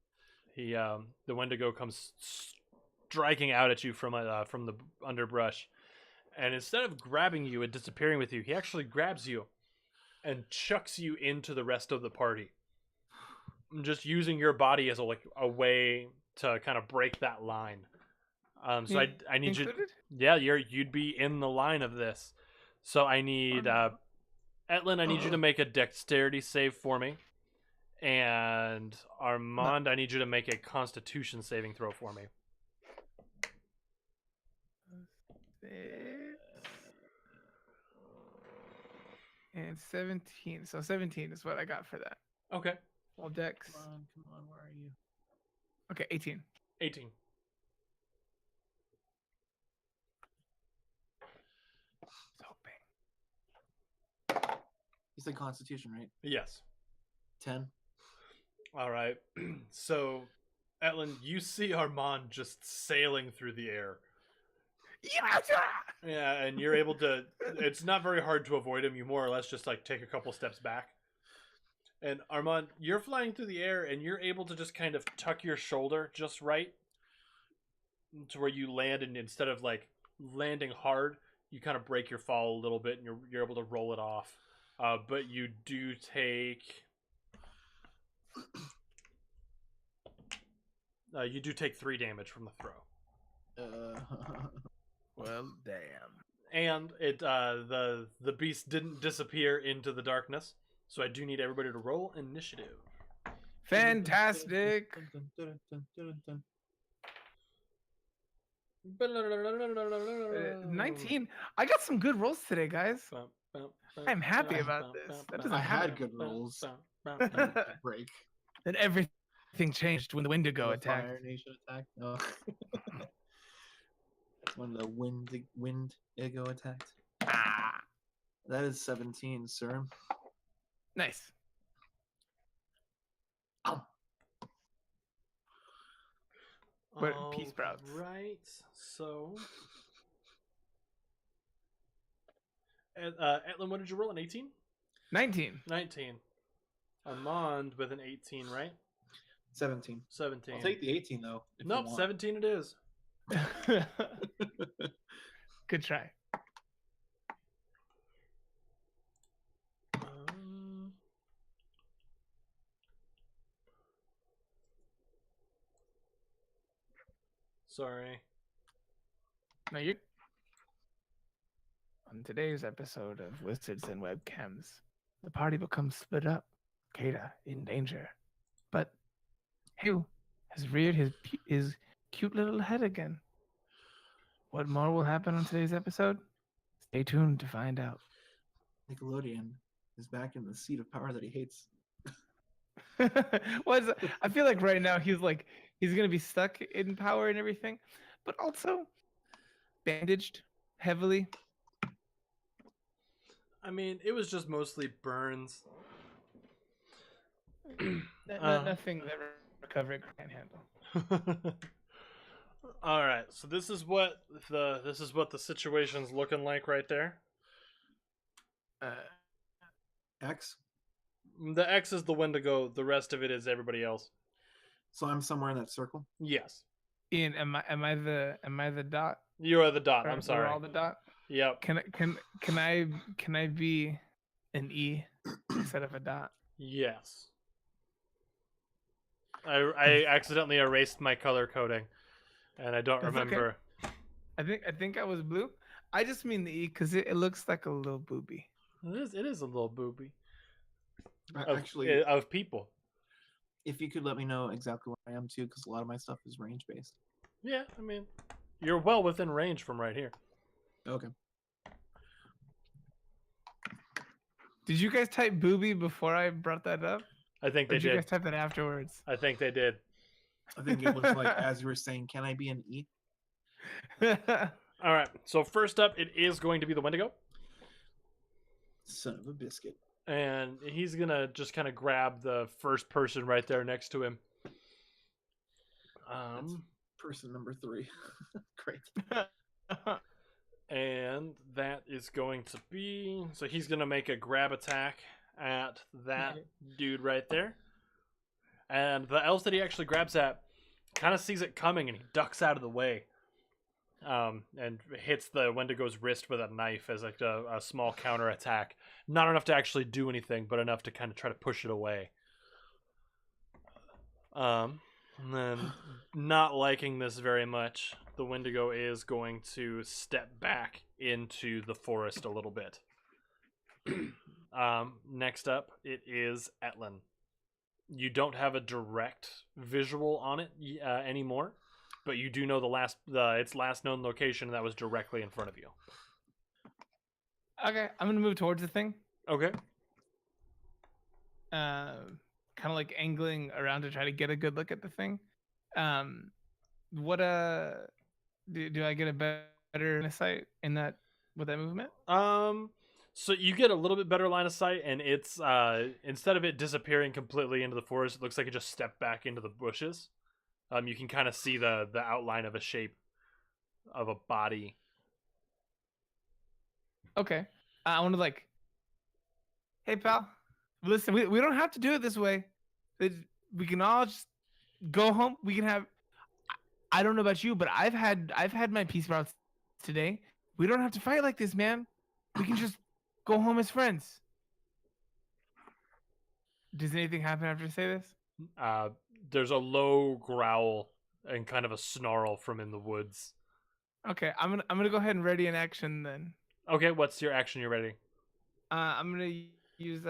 he the Wendigo comes striking out at you from the underbrush, and instead of grabbing you and disappearing with you, he actually grabs you and chucks you into the rest of the party, just using your body as a way to kind of break that line. So I need Included? you'd be in the line of this. So I need Etlin, I need you to make a dexterity save for me. And Armand, I need you to make a constitution saving throw for me. 6 and 17. So 17 is what I got for that. Okay. All dex. Come on, where are you? Okay, 18. 18. Hoping. You said Constitution, right? Yes. 10. All right. So, Etlin, you see Armand just sailing through the air. Yeah, and you're able to. It's not very hard to avoid him. You more or less just like take a couple steps back. And Armand, you're flying through the air, and you're able to just kind of tuck your shoulder just right to where you land, and instead of like landing hard, you kind of break your fall a little bit, and you're able to roll it off. But you do take. You do take 3 damage from the throw. Well, damn. And it the beast didn't disappear into the darkness, so I do need everybody to roll initiative. Fantastic. 19. I got some good rolls today, guys. I'm happy about this. That doesn't I had happen. good rolls. Break. Then everything changed when the Wendigo The attacked. Fire Nation attack. Oh. That's when the wind ego attacked. Ah, That is 17, sir. nice. Ow. But pea sprouts. Right. So, Etlin, what did you roll? An 18? 19. 19. Armand with an 18, right? 17. 17. I'll take the 18 though. if you Nope, want. 17 it is. Good try. Sorry. No, you're. On today's episode of Wizards and Webcams, the party becomes split up. Kata in danger, but Hugh has reared his cute little head again. What more will happen on today's episode? Stay tuned to find out. Nickelodeon is back in the seat of power that he hates. I feel like right now he's gonna be stuck in power and everything, but also bandaged heavily. I mean, it was just mostly burns. Nothing that recovery can't handle. All right, so this is what the situation's looking like right there. X. The X is the Wendigo. The rest of it is everybody else. So I'm somewhere in that circle. Yes, Ian, am I the dot? you are the dot. Or I'm we're sorry. all the dot. Yep. Can I be an E instead of a dot? Yes. I accidentally erased my color coding, and I don't That's okay. remember. I think I was blue. I just mean the E because it looks like a little booby. It is a little booby of, Actually, of people. if you could let me know exactly where I am too, because a lot of my stuff is range based. Yeah, I mean, you're well within range from right here. Okay. Did you guys type booby before I brought that up? I think Or they did you did. guys type that afterwards? I think they did. I think it was like as you were saying, can I be an E? All right. So first up, it is going to be the Wendigo, Son of a biscuit. and he's gonna just kind of grab the first person right there next to him. Person number 3. Great. And that is going to be, so he's gonna make a grab attack at that dude right there, and the elf that he actually grabs at kind of sees it coming and he ducks out of the way, and hits the Wendigo's wrist with a knife as like a small counter attack. Not enough to actually do anything, but enough to kind of try to push it away. And then, not liking this very much, the Wendigo is going to step back into the forest a little bit. Next up, it is Etlin. You don't have a direct visual on it anymore, but you do know its last known location, and that was directly in front of you. Okay, I'm gonna move towards the thing. Okay. Kind of like angling around to try to get a good look at the thing. What do I get a better line of sight in that with that movement? So you get a little bit better line of sight, and it's instead of it disappearing completely into the forest, it looks like it just stepped back into the bushes. You can kind of see the outline of a shape of a body. Okay, I want to hey pal, listen, we don't have to do it this way. We can all just go home. We can have. I don't know about you, but I've had my peace sprouts today. We don't have to fight like this, man. We can just go home as friends. Does anything happen after I say this? There's a low growl and kind of a snarl from in the woods. Okay, I'm gonna go ahead and ready an action then. Okay, what's your action? You're ready. I'm gonna use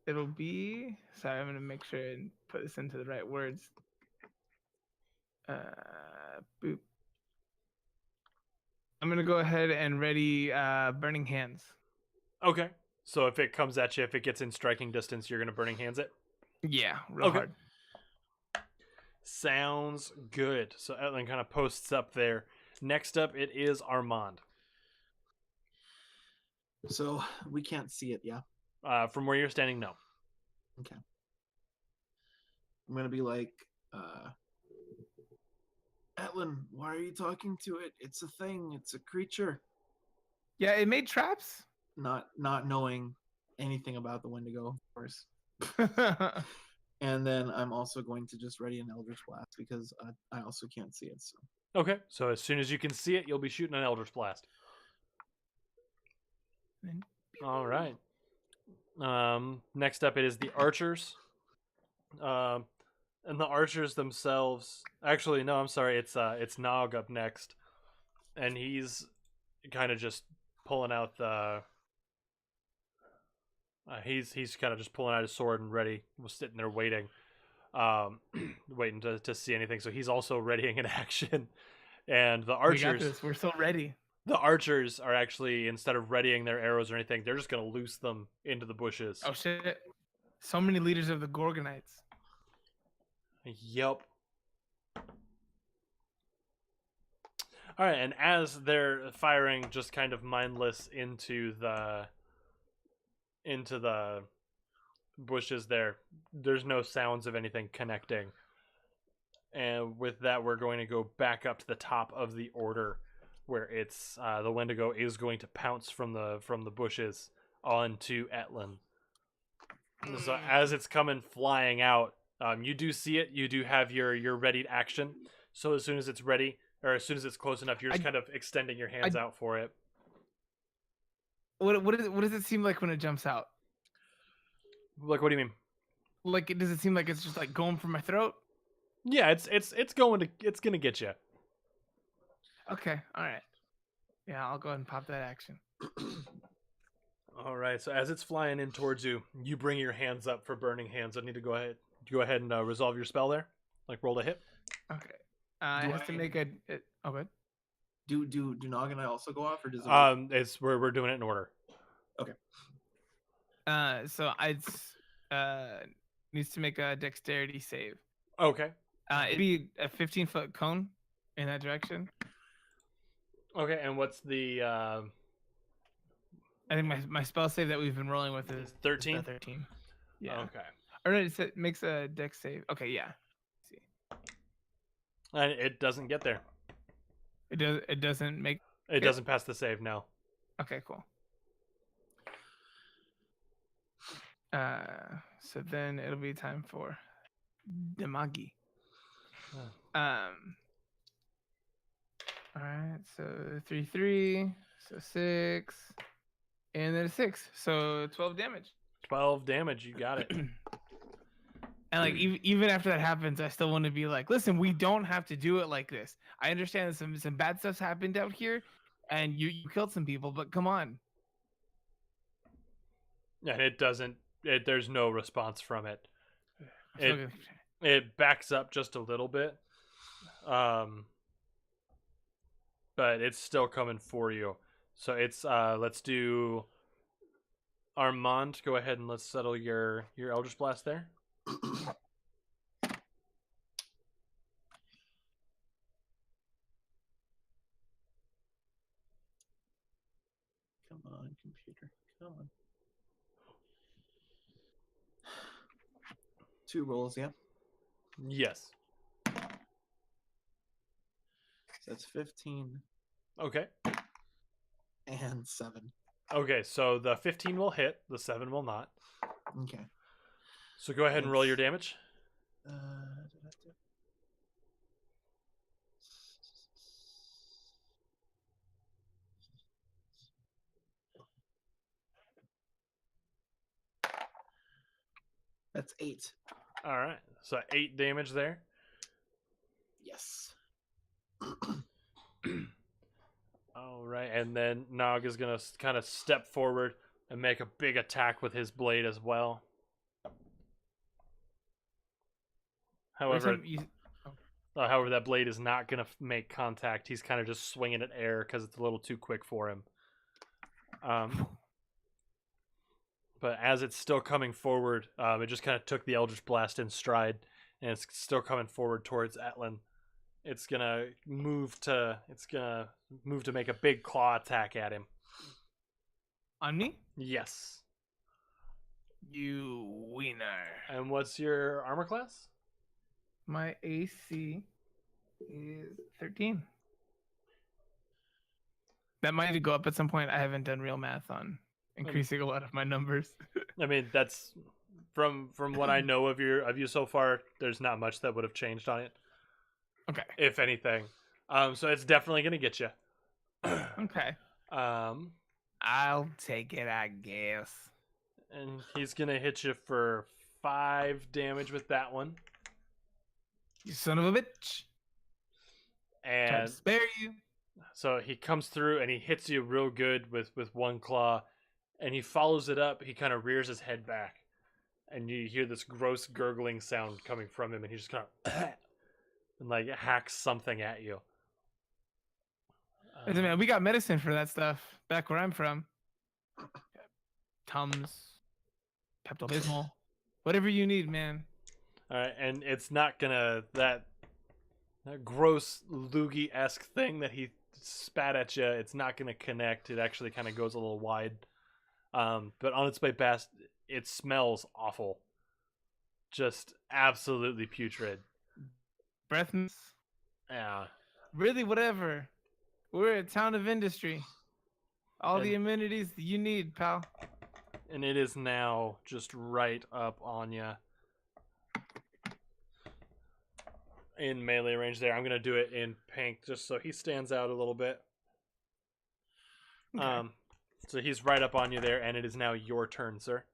it'll be. Sorry, I'm gonna make sure and put this into the right words. Boop. I'm gonna go ahead and ready burning hands. Okay. So if it comes at you, if it gets in striking distance, you're gonna burning hands it. Yeah, real hard. Sounds good. So Etlin kind of posts up there. Next up, it is Armand. So we can't see it, yeah. From where you're standing, no. Okay. I'm gonna be like, Etlin, why are you talking to it? It's a thing. It's a creature. Yeah, it made traps. Not knowing anything about the Wendigo, of course. And then I'm also going to just ready an Eldritch Blast because I also can't see it. So. Okay. So as soon as you can see it, you'll be shooting an Eldritch Blast. All right. Next up, it is the archers. And the archers themselves. Actually, no, I'm sorry. It's Nog up next, and he's kind of just pulling out the. He's kind of just pulling out his sword and ready. Was sitting there waiting, waiting to see anything. So he's also readying an action, and the archers. We got this. We're so ready. The archers are actually, instead of readying their arrows or anything, they're just gonna loose them into the bushes. Oh shit! So many leaders of the Gorgonites. Yep. All right, and as they're firing just kind of mindless into the bushes there's no sounds of anything connecting. And with that, we're going to go back up to the top of the order where it's the Wendigo is going to pounce from the bushes onto Etlin. So as it's coming flying out, you do see it. You do have your readied action. So as soon as it's ready, or as soon as it's close enough, you're just kind of extending your hands out for it. What does it seem like when it jumps out? Like, what do you mean? Like, does it seem like it's just like going for my throat? Yeah, it's gonna get you. Okay, all right. Yeah, I'll go ahead and pop that action. All right. So as it's flying in towards you, you bring your hands up for burning hands. I need to go ahead and resolve your spell there. Like roll to hit. Okay. I have to make a. Oh, good. Do Nog and I also go off, or does it? It's we're doing it in order. Okay. So I'd needs to make a dexterity save. Okay. It'd be a 15-foot cone in that direction. Okay, and what's the? I think my spell save that we've been rolling with is 13. 13. Yeah. Okay. Or no, it makes a dex save. Okay, yeah. Let's see. And it doesn't get there. It doesn't make. It doesn't pass the save. No. Okay, cool. So then it'll be time for Demagi. All right, so 3, so 6, and then a 6, so 12 damage. 12 damage. You got it. And like even after that happens, I still want to be like, listen, we don't have to do it like this. I understand that some bad stuff's happened out here, and you killed some people, but come on. And it doesn't. There's no response from it. It backs up just a little bit, but it's still coming for you. So it's let's do Armand. Go ahead and let's settle your Eldritch Blast there. Come on, computer. Come on. 2 rolls, yeah. Yes. That's 15 Okay. and 7. Okay, so the 15 will hit, the 7 will not. Okay. So go ahead and roll your damage. That's 8. All right, so 8 damage there. Yes. All right, and then Nog is gonna kind of step forward and make a big attack with his blade as well. However, However, that blade is not going to make contact. He's kind of just swinging at air because it's a little too quick for him. But as it's still coming forward, it just kind of took the Eldritch Blast in stride, and it's still coming forward towards Etlin. It's gonna move to make a big claw attack at him. On me? Yes. You wiener. And what's your armor class? My AC is 13. That might go up at some point. I haven't done real math on increasing a lot of my numbers. I mean, that's from what I know of you so far. There's not much that would have changed on it. Okay. If anything, so it's definitely gonna get you. Okay. I'll take it, I guess. And he's gonna hit you for 5 damage with that one. You son of a bitch. Try to And spare you. so he comes through and he hits you real good with one claw, and he follows it up. He kind of rears his head back, and you hear this gross gurgling sound coming from him, and he just kind of and like hacks something at you. Listen, man, we got medicine for that stuff back where I'm from. Tums, Pepto-Bismol, whatever you need, man. All right, and it's not gonna that gross loogie-esque thing that he spat at you. It's not gonna connect. It actually kind of goes a little wide. But on its way past, it smells awful. Just absolutely putrid. Breathness. Yeah. Really, whatever. We're a town of industry. All the amenities you need, pal. And it is now just right up on you. In melee range there. I'm going to do it in pink just so he stands out a little bit. Okay. So he's right up on you there, and it is now your turn, sir.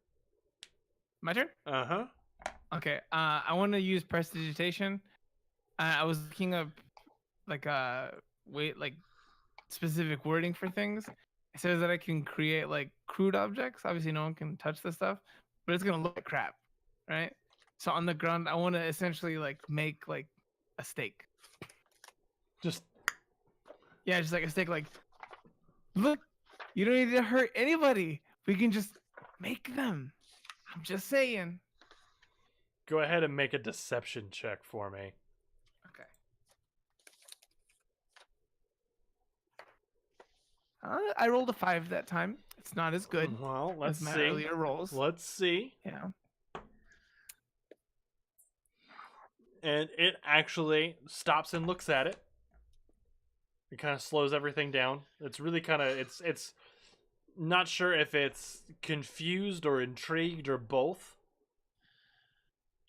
My turn? Uh-huh. Okay. I want to use prestidigitation. I was looking up like specific wording for things. It says that I can create like crude objects. Obviously, no one can touch this stuff, but it's gonna look like crap, right? So on the ground, I want to essentially like make like a steak. Just like a steak. Like, look, you don't need to hurt anybody. We can just make them. I'm just saying. go ahead and make a deception check for me. Okay. I rolled a 5 that time. It's not as good Well, let's as my see. earlier rolls. Let's see. Yeah. And it actually stops and looks at it. It kind of slows everything down. It's really kind of it's not sure if it's confused or intrigued or both.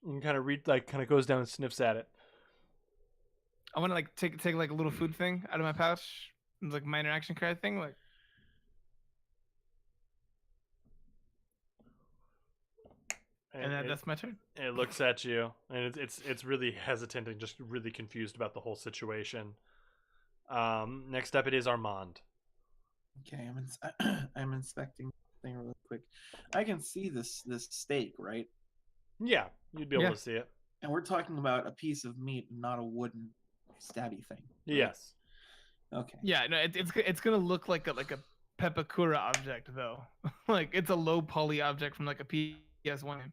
And kind of goes down and sniffs at it. I want to like take like a little food thing out of my pouch. It's like my interaction card thing. Like, and that's my turn. It looks at you, and it's really hesitant and just really confused about the whole situation. Next up, it is Armand. Okay, I'm inspecting the thing really quick. I can see this steak, right? Yeah, you'd be able to see it. And we're talking about a piece of meat, not a wooden stabby thing. Right? Yes. Okay. Yeah, no, it's gonna look like a Pepakura object though. Like it's a low poly object from like a PS1.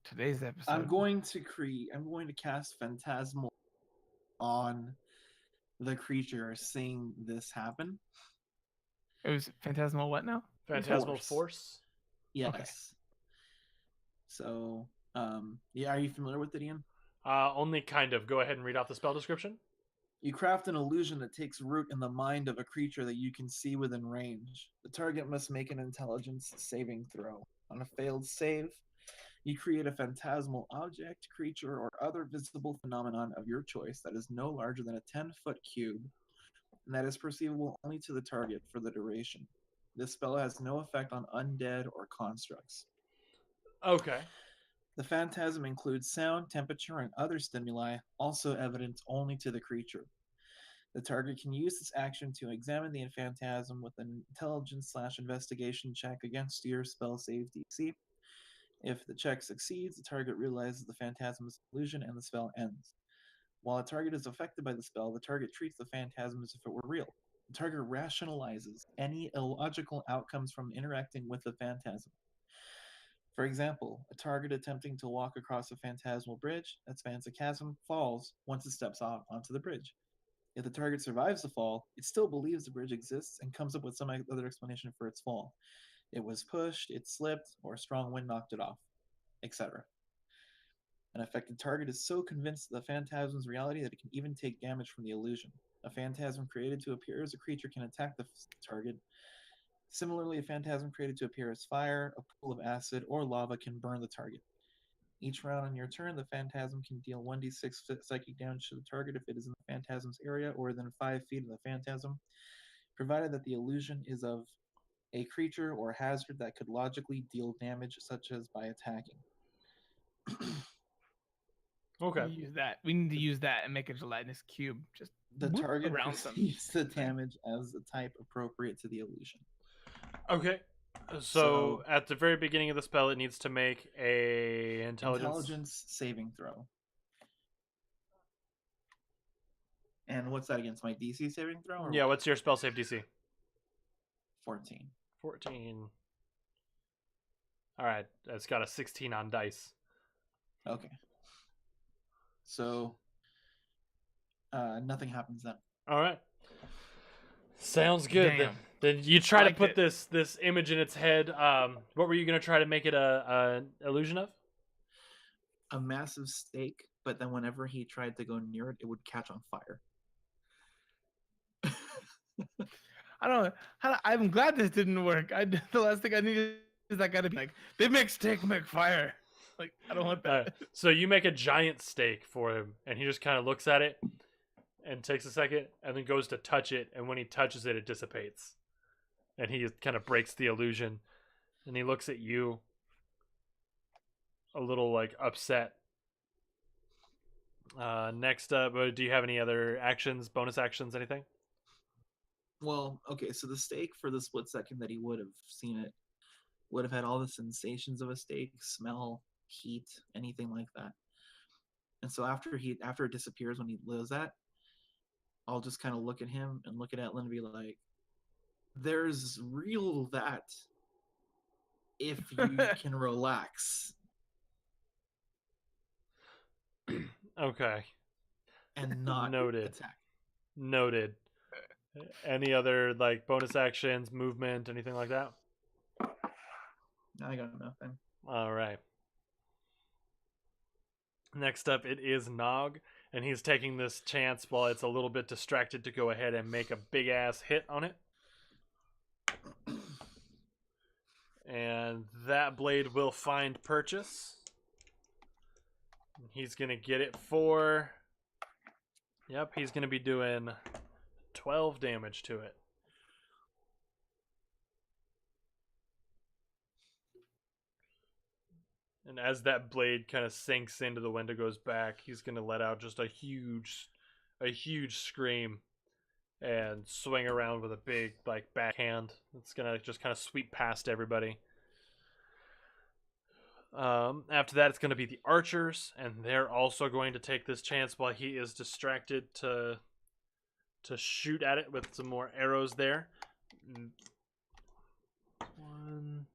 Today's episode. I'm going to cast Phantasmal on the creature seeing this happen. It was Phantasmal what now? Phantasmal Force? Yes. Okay. So, yeah, are you familiar with it, Ian? Only kind of. Go ahead and read off the spell description. You craft an illusion that takes root in the mind of a creature that you can see within range. The target must make an intelligence saving throw. On a failed save, you create a phantasmal object, creature, or other visible phenomenon of your choice that is no larger than a 10-foot cube, and that is perceivable only to the target for the duration. This spell has no effect on undead or constructs. Okay. The phantasm includes sound, temperature, and other stimuli, also evident only to the creature. The target can use this action to examine the phantasm with an intelligence/investigation check against your spell save DC. If the check succeeds, the target realizes the phantasm is an illusion and the spell ends. While a target is affected by the spell, the target treats the phantasm as if it were real. The target rationalizes any illogical outcomes from interacting with the phantasm. For example, a target attempting to walk across a phantasmal bridge that spans a chasm falls once it steps off onto the bridge. If the target survives the fall, it still believes the bridge exists and comes up with some other explanation for its fall. It was pushed, it slipped, or a strong wind knocked it off, etc. An affected target is so convinced of the phantasm's reality that it can even take damage from the illusion. A phantasm created to appear as a creature can attack the target. Similarly, a phantasm created to appear as fire, a pool of acid, or lava can burn the target. Each round on your turn, the phantasm can deal 1d6 psychic damage to the target if it is in the phantasm's area or within 5 feet of the phantasm, provided that the illusion is of a creature or hazard that could logically deal damage, such as by attacking. Okay. We need to use that and make a gelatinous cube. Just The target around some. perceives the damage as the type appropriate to the illusion. Okay. So at the very beginning of the spell, it needs to make a intelligence saving throw. And what's that against? My DC saving throw? Yeah, what's your spell save DC? 14. 14. All right, it's got a 16 on dice. Okay. So nothing happens then. All right. Sounds good. Then you try to put this image in its head. What were you going to try to make it a illusion of? A massive stake, but then whenever he tried to go near it, it would catch on fire. I don't know. I'm glad this didn't work. The last thing I needed is that guy to be like, they make steak, make fire. Like, I don't want that. So you make a giant steak for him, and he just kind of looks at it and takes a second, and then goes to touch it, and when he touches it, it dissipates. And he kind of breaks the illusion, and he looks at you a little, like, upset. Next up, do you have any other actions, bonus actions, anything? Well, okay, so the steak, for the split second that he would have seen it, would have had all the sensations of a steak, smell, heat, anything like that. And so after it disappears when he lives that, I'll just kind of look at him and look at Etlin and be like, there's real that if you can relax. Okay. And not attack. Noted. Any other, like, bonus actions, movement, anything like that? I got nothing. All right. Next up, it is Nog, and he's taking this chance while it's a little bit distracted to go ahead and make a big-ass hit on it. And that blade will find purchase. He's going to get it for... Yep, he's going to be doing 12 damage to it. And as that blade kind of sinks into the Wendigo's back, he's going to let out just a huge scream and swing around with a big, like, backhand. It's going to just kind of sweep past everybody. After that, it's going to be the archers, and they're also going to take this chance while he is distracted to shoot at it with some more arrows there. 1...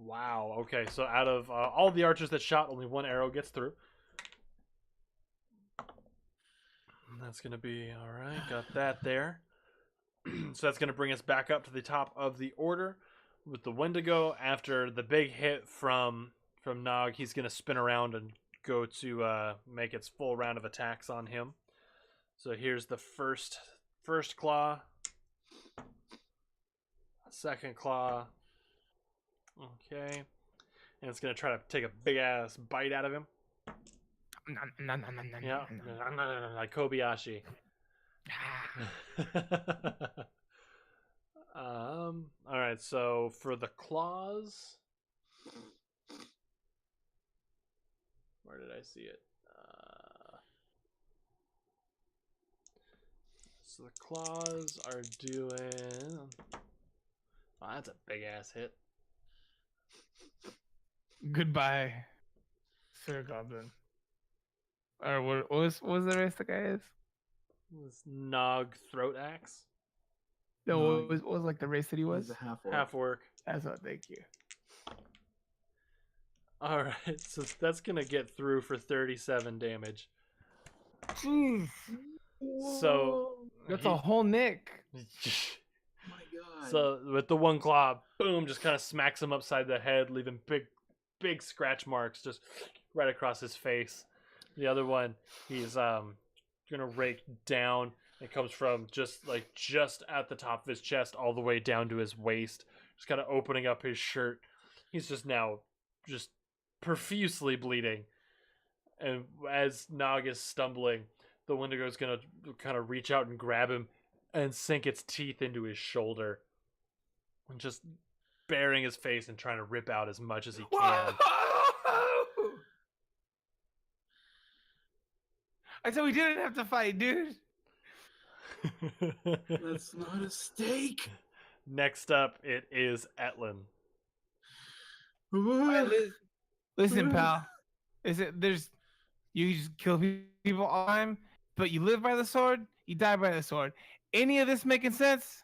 Wow, okay, so out of all the archers that shot, only one arrow gets through. That's going to be, alright, got that there. So that's going to bring us back up to the top of the order with the Wendigo. After the big hit from Nog, he's going to spin around and go to make its full round of attacks on him. So here's the first claw. Second claw. Okay. And it's going to try to take a big-ass bite out of him. Yeah. Like Kobayashi. All right. So for the claws, where did I see it? So the claws are doing. Oh, that's a big ass hit. Goodbye, Sir Goblin. Or what was the race the guy is? This Nog throat axe. No, No, what was like the race that he was? He's a half orc. Half work. That's what. Thank you. All right. So that's gonna get through for 37 damage. Jeez. So That's a whole nick. Oh my god. So with the one claw, boom, just kind of smacks him upside the head, leaving big scratch marks just right across his face. The other one, he's gonna rake down. It comes from just at the top of his chest all the way down to his waist, just kind of opening up his shirt. He's just now just profusely bleeding. And as Nog is stumbling, the Wendigo's gonna kind of reach out and grab him and sink its teeth into his shoulder and just baring his face and trying to rip out as much as he can. I said we didn't have to fight, dude. That's not a steak. Next up, it is Etlin. Listen, pal. You just kill people all the time, but you live by the sword, you die by the sword. Any of this making sense?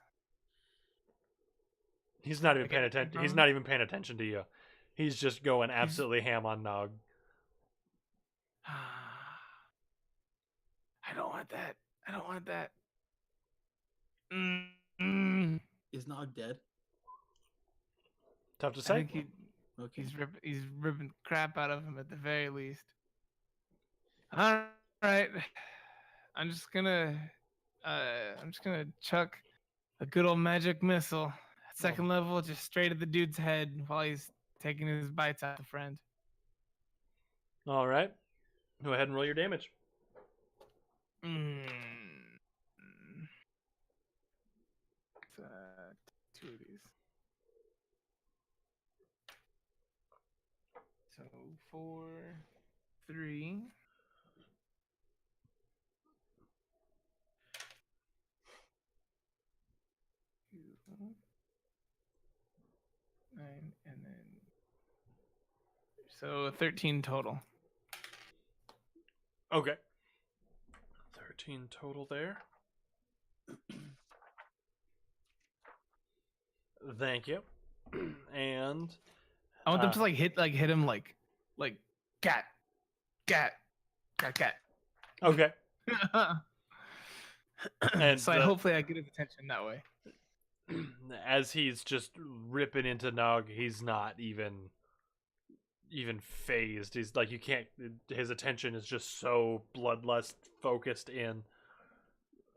He's not even Okay, paying attention. He's wrong. not even paying attention to you. He's just going absolutely ham on Nog. I don't want that. I don't want that. Mm. Is Nog dead? Tough to I say. think Okay. he's ripping crap out of him at the very least. All right, I'm just gonna chuck a good old magic missile at second level, just straight at the dude's head while he's taking his bites out the friend. All right. Go ahead and roll your damage. It's, two of these. So 4, 3. Two, 9, and then so 13 total. Okay. 13 total there. Thank you. And I want them to hit him like cat. okay. And So hopefully I get his attention that way. as he's just ripping into Nog, he's not even phased. He's like, you can't. His attention is just so bloodlust focused in.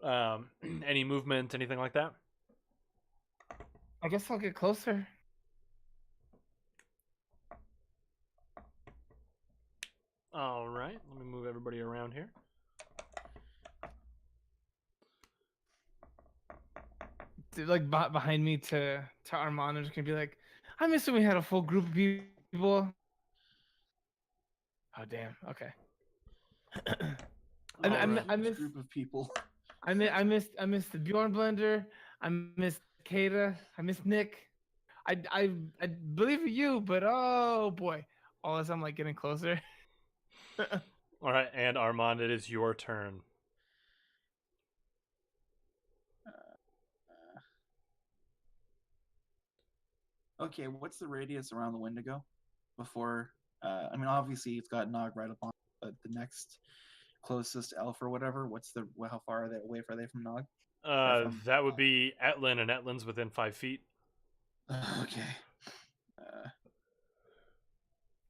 Any movement, anything like that? I guess I'll get closer. All right, let me move everybody around here. Behind me to Armand, I'm just gonna be like, I miss when we had a full group of people. Oh damn. Okay. I miss group of people. I miss the Bjorn blender. I miss Kata. I miss Nick. I believe in you, but oh boy, all as I'm getting closer. All right, and Armand, it is your turn. Okay, what's the radius around the Wendigo? Before, I mean, obviously it's got Nog right up on, but the next closest elf or whatever. How far are they away? Are they from Nog? That would be Etlin, and Etlin's within 5 feet. Okay.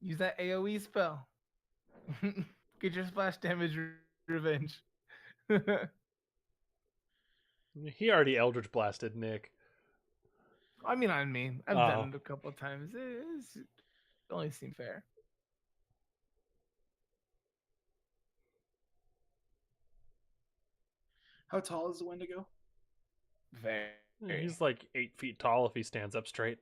Use that AOE spell. Get your splash damage revenge. He already Eldritch Blasted Nick. I've done it a couple of times. It only seemed fair. How tall is the Wendigo? Very, He's like 8 feet tall if he stands up straight.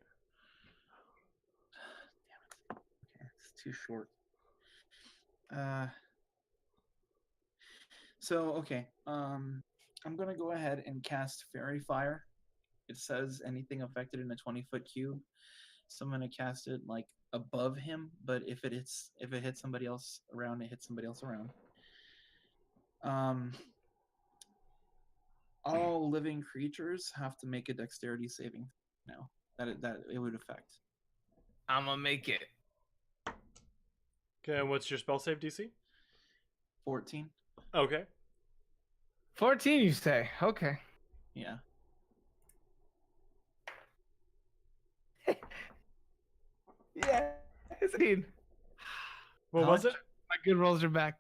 Okay, it's too short. So okay. I'm gonna go ahead and cast Fairy Fire. It says anything affected in a 20-foot cube. So I'm gonna cast it like above him, but if it hits somebody else around, it hits somebody else around. All living creatures have to make a dexterity saving now. That it would affect. I'm gonna make it. Okay, and what's your spell save DC? 14. Okay. 14, you say? Okay. Yeah. Yeah. 16. What How was much? it? My good rolls are back.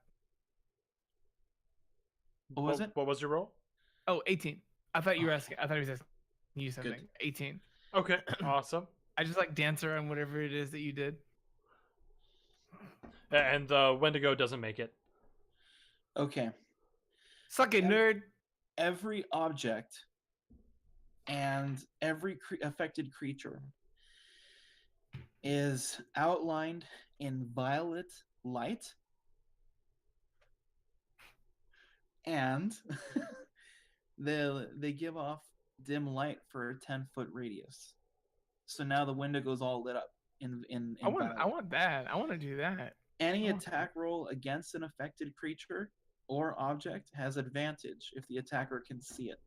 What was it? What was your roll? Oh, 18. I thought you were asking. I thought he was asking you something. Good. 18. Okay, awesome. I just like dancer on whatever it is that you did. And the Wendigo doesn't make it. Okay. Suck it, nerd. Every object and every affected creature is outlined in violet light, and they give off dim light for a 10-foot radius. So now the window goes all lit up in I want violet. that. I want to do that. Any I want attack roll against an affected creature or object has advantage if the attacker can see it.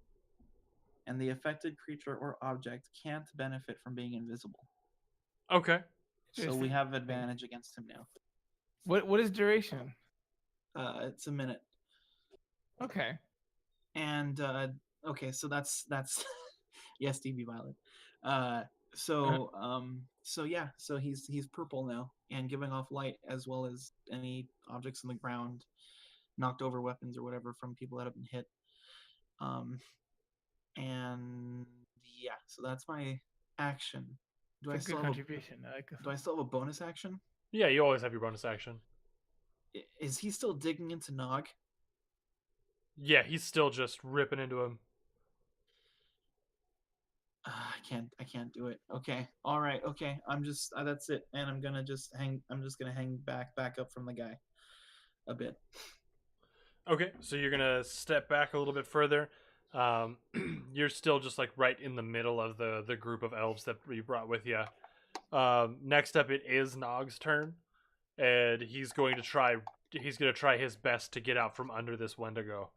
And the affected creature or object can't benefit from being invisible. Okay. So we Interesting. have advantage against him now. What is duration? It's a minute. Okay. And okay, so that's yes, DB Violet. So yeah, so he's purple now and giving off light as well as any objects on the ground, knocked over weapons or whatever from people that have been hit. And yeah, so that's my action. Do I It's a still good have contribution. I like this do I still have a bonus action? Yeah, you always have your bonus action. Is he still digging into Nog? Yeah, he's still just ripping into him. I can't do it. Okay. All right. Okay. I'm just that's it. And I'm going to hang back up from the guy a bit. Okay, so you're gonna step back a little bit further. You're still just like right in the middle of the group of elves that you brought with you. Next up, it is Nog's turn, and he's going to try his best to get out from under this Wendigo.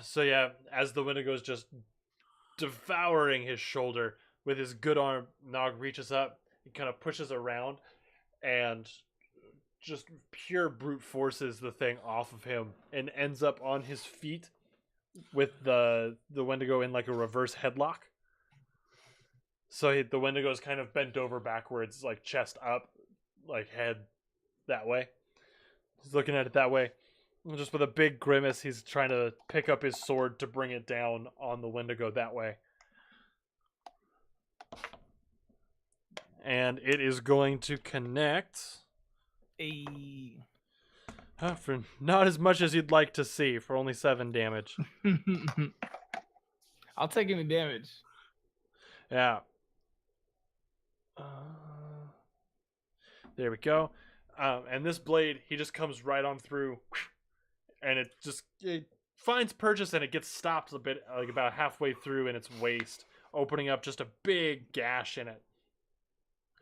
So yeah, as the Wendigo is just devouring his shoulder with his good arm, Nog reaches up, he kind of pushes around, and just pure brute forces the thing off of him and ends up on his feet with the Wendigo in like a reverse headlock. So the Wendigo is kind of bent over backwards, like chest up, like head that way. He's looking at it that way. And just with a big grimace, he's trying to pick up his sword to bring it down on the Wendigo that way. And it is going to connect. For not as much as you'd like to see, for only 7 damage. I'll take any damage. Yeah. There we go. And this blade, he just comes right on through, and it finds purchase, and it gets stopped a bit, like about halfway through in its waist, opening up just a big gash in it.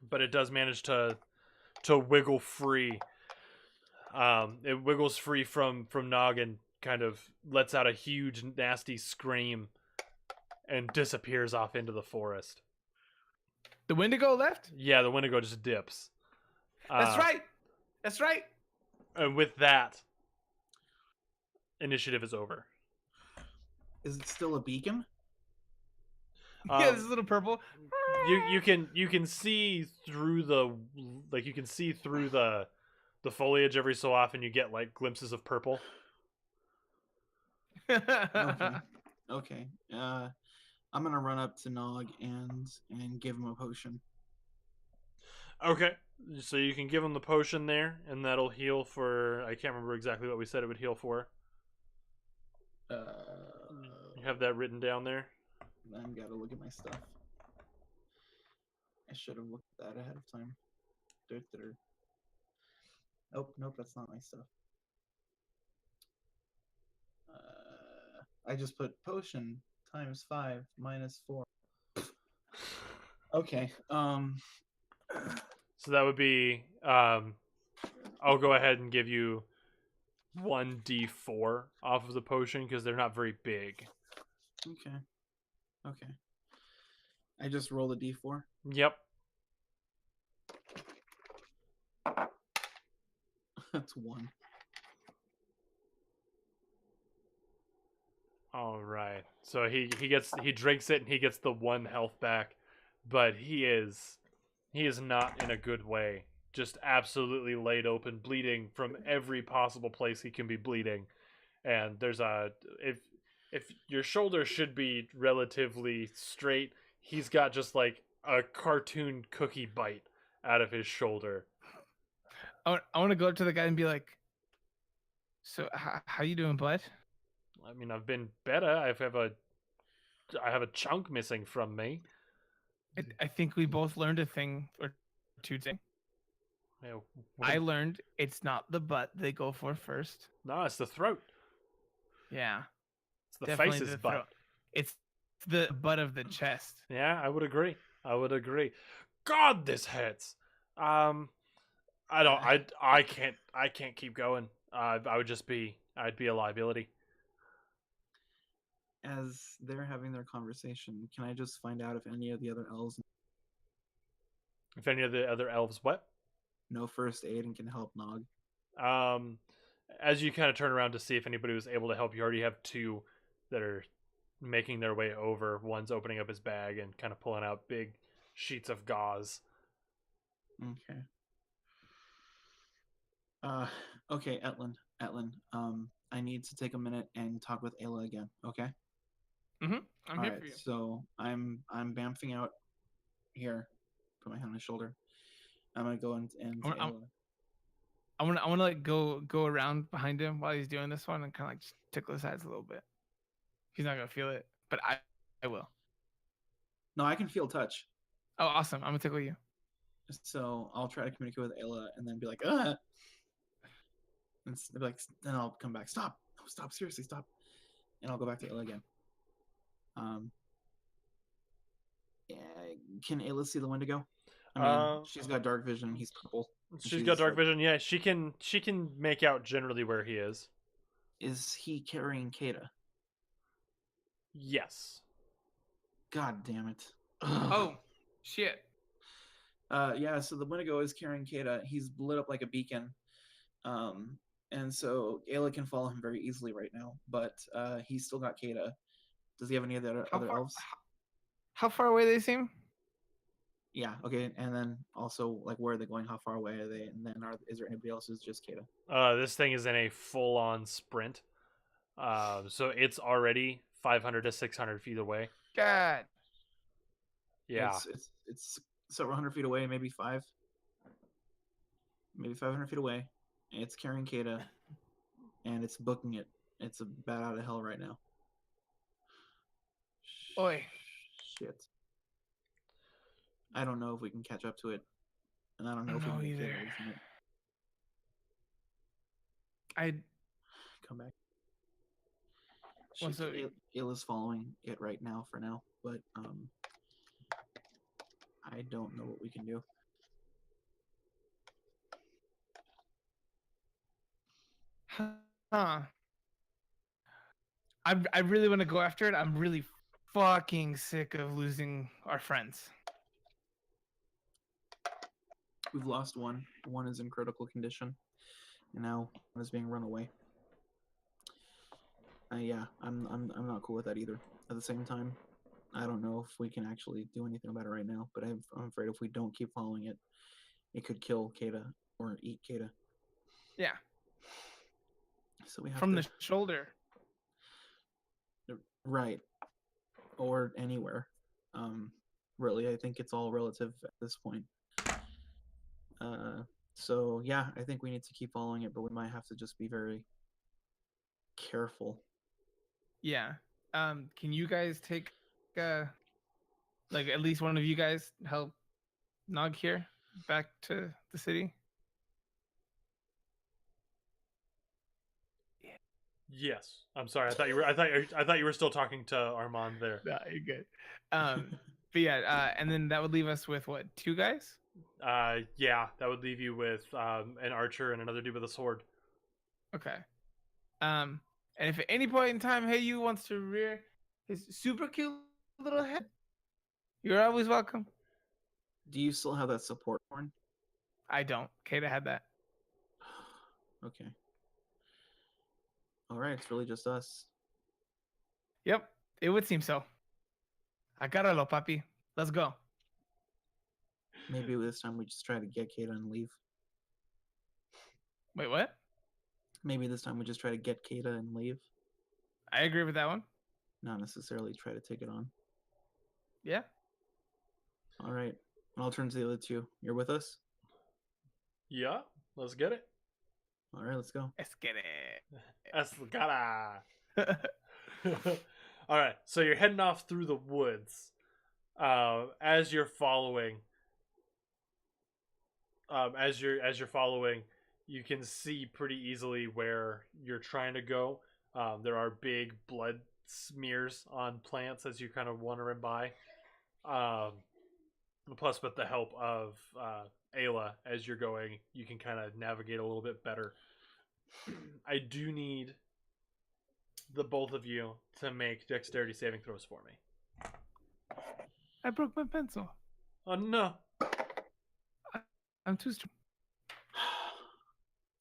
But it does manage to wiggle free. It wiggles free from Nog and kind of lets out a huge, nasty scream and disappears off into the forest. The Wendigo left? Yeah, the Wendigo just dips. That's right. That's right. And with that, initiative is over. Is it still a beacon? Yeah, this is a little purple. You can see through the foliage every so often. You get like glimpses of purple. Okay. I'm gonna run up to Nog and give him a potion. Okay, so you can give him the potion there, and that'll heal for. I can't remember exactly what we said it would heal for. have that written down there. Then gotta look at my stuff. I should have looked at that ahead of time. Nope, that's not my stuff. I just put potion times 5 minus 4. Okay. So that would be. I'll go ahead and give you 1d4 off of the potion because they're not very big. Okay. I just roll a d4. Yep. That's 1. All right. So he drinks it and he gets the 1 health back, but he is not in a good way. Just absolutely laid open, bleeding from every possible place he can be bleeding. And there's if your shoulder should be relatively straight, he's got just like a cartoon cookie bite out of his shoulder. I want to go up to the guy and be like, "So how you doing, bud?" I mean, I've been better. I have a chunk missing from me. I think we both learned a thing or two today. Yeah, I learned it's not the butt they go for first. No, it's the throat. Yeah. It's the Definitely face's the butt. throat. It's the butt of the chest. Yeah, I would agree. God, this hurts. I can't keep going. I'd be a liability. As they're having their conversation, can I just find out if any of the other elves If any of the other elves what? know first aid and can help Nog? As you kind of turn around to see if anybody was able to help, you already have 2 that are making their way over. One's opening up his bag and kind of pulling out big sheets of gauze. Okay. Okay, Etlin. I need to take a minute and talk with Ayla again. Okay. I'm here for you. So I'm bamfing out here. Put my hand on his shoulder. I'm gonna go and Ayla. I want to like go around behind him while he's doing this one and kind of like just tickle his eyes a little bit. He's not gonna feel it, but I will. No, I can feel touch. Oh, awesome! I'm gonna tickle you. So I'll try to communicate with Ayla and then be like, and be like, then I'll come back. Stop! No, stop! Seriously, stop! And I'll go back to Ayla again. Yeah, can Ayla see the Wendigo? I mean, she's got dark vision. He's purple. She's got dark vision. Yeah, she can make out generally where he is. Is he carrying Kata? Yes. God damn it. Oh, shit. Yeah, so the Wendigo is carrying Kata. He's lit up like a beacon. And so Ayla can follow him very easily right now, but he's still got Kata. Does he have any other elves? How far away they seem? Yeah, okay. And then also, like, where are they going? How far away are they? And then is there anybody else who's just Kata? This thing is in a full-on sprint. So it's already 500 to 600 feet away. God. Yeah. It's several hundred feet away, maybe 500 feet away. And it's carrying Kata, and it's booking it. It's a bat out of hell right now. Oi. Shit. I don't know if we can catch up to it, and I don't know if we No, can get either. Kata away from it. I'd Come back. Well, so- Ayla's following it right now for now, but I don't know what we can do. Huh. I really want to go after it. I'm really fucking sick of losing our friends. We've lost one. One is in critical condition, and now one is being run away. Yeah, I'm not cool with that either. At the same time, I don't know if we can actually do anything about it right now. But I'm afraid if we don't keep following it, it could kill Kata or eat Kata. Yeah. So we have From to, the shoulder. right, or anywhere. Really, I think it's all relative at this point. So yeah, I think we need to keep following it, but we might have to just be very careful. Yeah. Can you guys take, like at least one of you guys help Nog here back to the city? Yes. I'm sorry. I thought you were still talking to Armand there. No, you're good. But yeah, and then that would leave us with what, 2 guys? Yeah, that would leave you with an archer and another dude with a sword. Okay. And if at any point in time Heyu wants to rear his super cute little head, you're always welcome. Do you still have that support horn? I don't. Kata had that. Okay. All right, it's really just us. Yep, it would seem so. Agárralo, papi. Let's go. Maybe this time we just try to get Kata and leave. Wait, what? Maybe this time we just try to get Kata and leave. I agree with that one. Not necessarily try to take it on. Yeah. All right. And I'll turn to the other two. You're with us? Yeah, let's get it. All right, let's go. Let's get it. Escala. All right, so you're heading off through the woods. As you're following, you can see pretty easily where you're trying to go. There are big blood smears on plants as you kind of wandering by. Plus, with the help of Ayla, as you're going, you can kind of navigate a little bit better. I do need the both of you to make dexterity saving throws for me. I broke my pencil. Oh no! I'm too strong.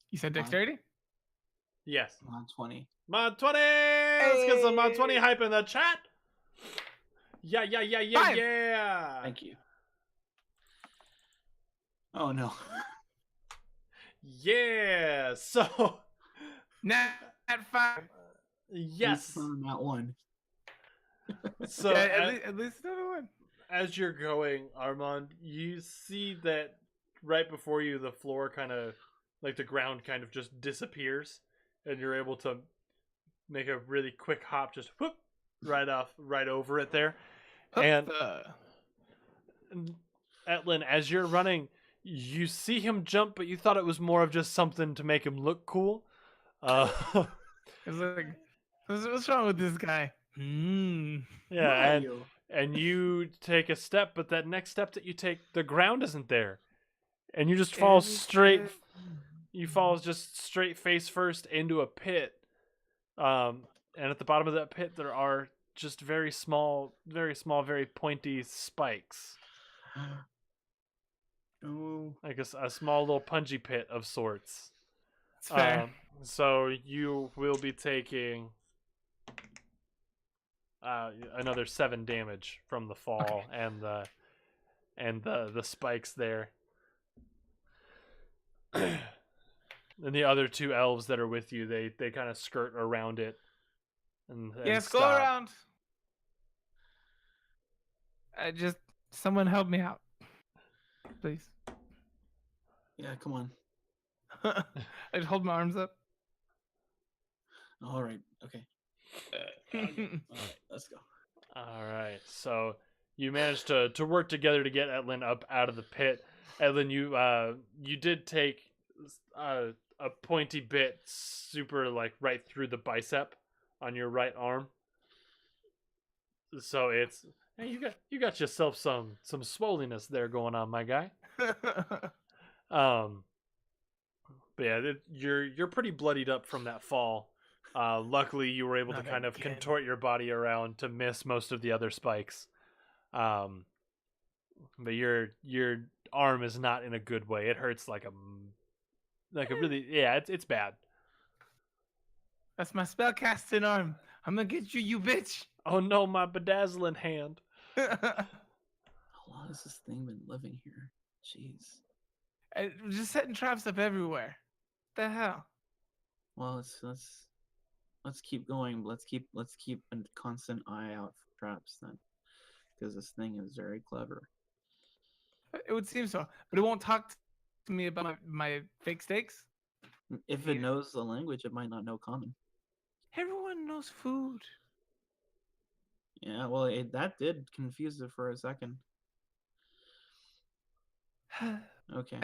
You said dexterity? Yes. On 20. Mod 20! Let's get some Mod 20 hype in the chat! Yeah, Fine. yeah! Thank you. Oh no. Yeah! So, Nat 5. yes! Not one. So, Yeah, at least another one. as you're going, Armand, you see that right before you, the floor kind of, like the ground kind of just disappears, and you're able to make a really quick hop, just whoop, right over it there. And Etlin, as you're running, you see him jump, but you thought it was more of just something to make him look cool. It's like, what's wrong with this guy? Yeah, and you take a step, but that next step that you take, the ground isn't there, and you just fall straight. You fall just straight face first into a pit. And at the bottom of that pit, there are just very small, very pointy spikes. Oh. Like a small little punji pit of sorts. It's fair. So you will be taking another 7 damage from the fall and the spikes there. And the other 2 elves that are with you, they kind of skirt around it. And Yes, stop. go around. Someone help me out, please. Yeah, come on. I just hold my arms up. All right. Okay. All right. Let's go. All right. So you managed to work together to get Etlin up out of the pit. Etlin, you did take a pointy bit super like right through the bicep on your right arm. So it's hey, you got yourself some swollenness there going on, my guy. But yeah, you're pretty bloodied up from that fall. Luckily, you were able to kind of contort your body around to miss most of the other spikes. But your arm is not in a good way. It hurts like a really it's bad. That's my spellcasting arm. I'm gonna get you, you bitch. Oh no, my bedazzling hand. How long has this thing been living here? Jeez. And just setting traps up everywhere. What the hell? Well, let's keep going. Let's keep a constant eye out for traps then, because this thing is very clever. It would seem so, but it won't talk to me about my fake steaks. If it knows the language, it might not know common. Everyone knows food. Yeah, well, that did confuse it for a second. Okay.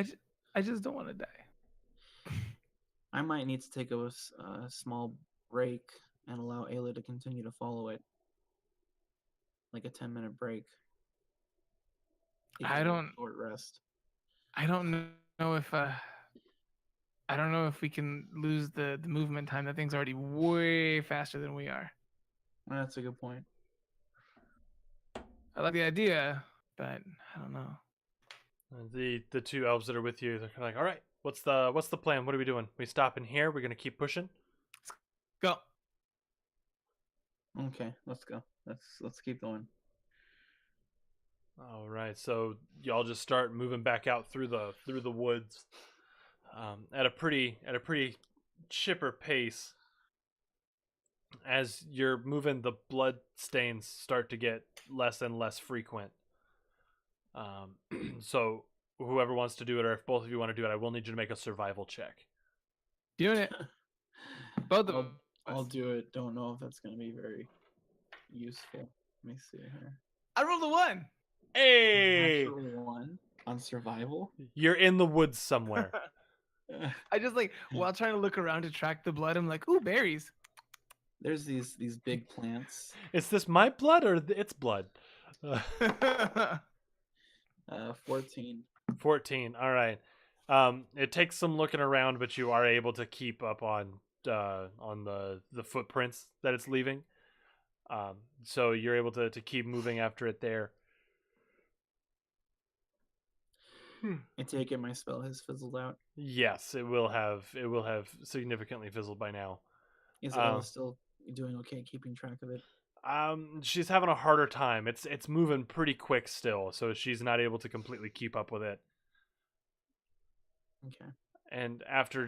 I just don't want to die. I might need to take a small break and allow Ayla to continue to follow it. Like a 10-minute break. Take a I little don't short rest. I don't know if I don't know if we can lose the movement time. That thing's already way faster than we are. That's a good point. I like the idea, but I don't know. The two elves that are with you, they're kind of like, all right, what's the plan? What are we doing? We stopping here? We're gonna keep pushing. Go. Okay, let's go. Let's keep going. All right, so y'all just start moving back out through the woods at a pretty chipper pace. As you're moving, the blood stains start to get less and less frequent. So whoever wants to do it, or if both of you want to do it, I will need you to make a survival check. Doing it. Both of I'll us. do it. Don't know if that's gonna be very useful. Let me see here. I rolled a 1. Hey, Natural 1 on survival. you're in the woods somewhere. I just like while trying to look around to track the blood, I'm like, ooh, berries. There's these big plants. Is this my blood or its blood? 14. 14. All right. It takes some looking around, but you are able to keep up on the footprints that it's leaving. So you're able to keep moving after it there. I take it my spell has fizzled out. Yes, it will have significantly fizzled by now. Is Ella still doing okay keeping track of it? She's having a harder time. It's moving pretty quick still, so she's not able to completely keep up with it. Okay. And after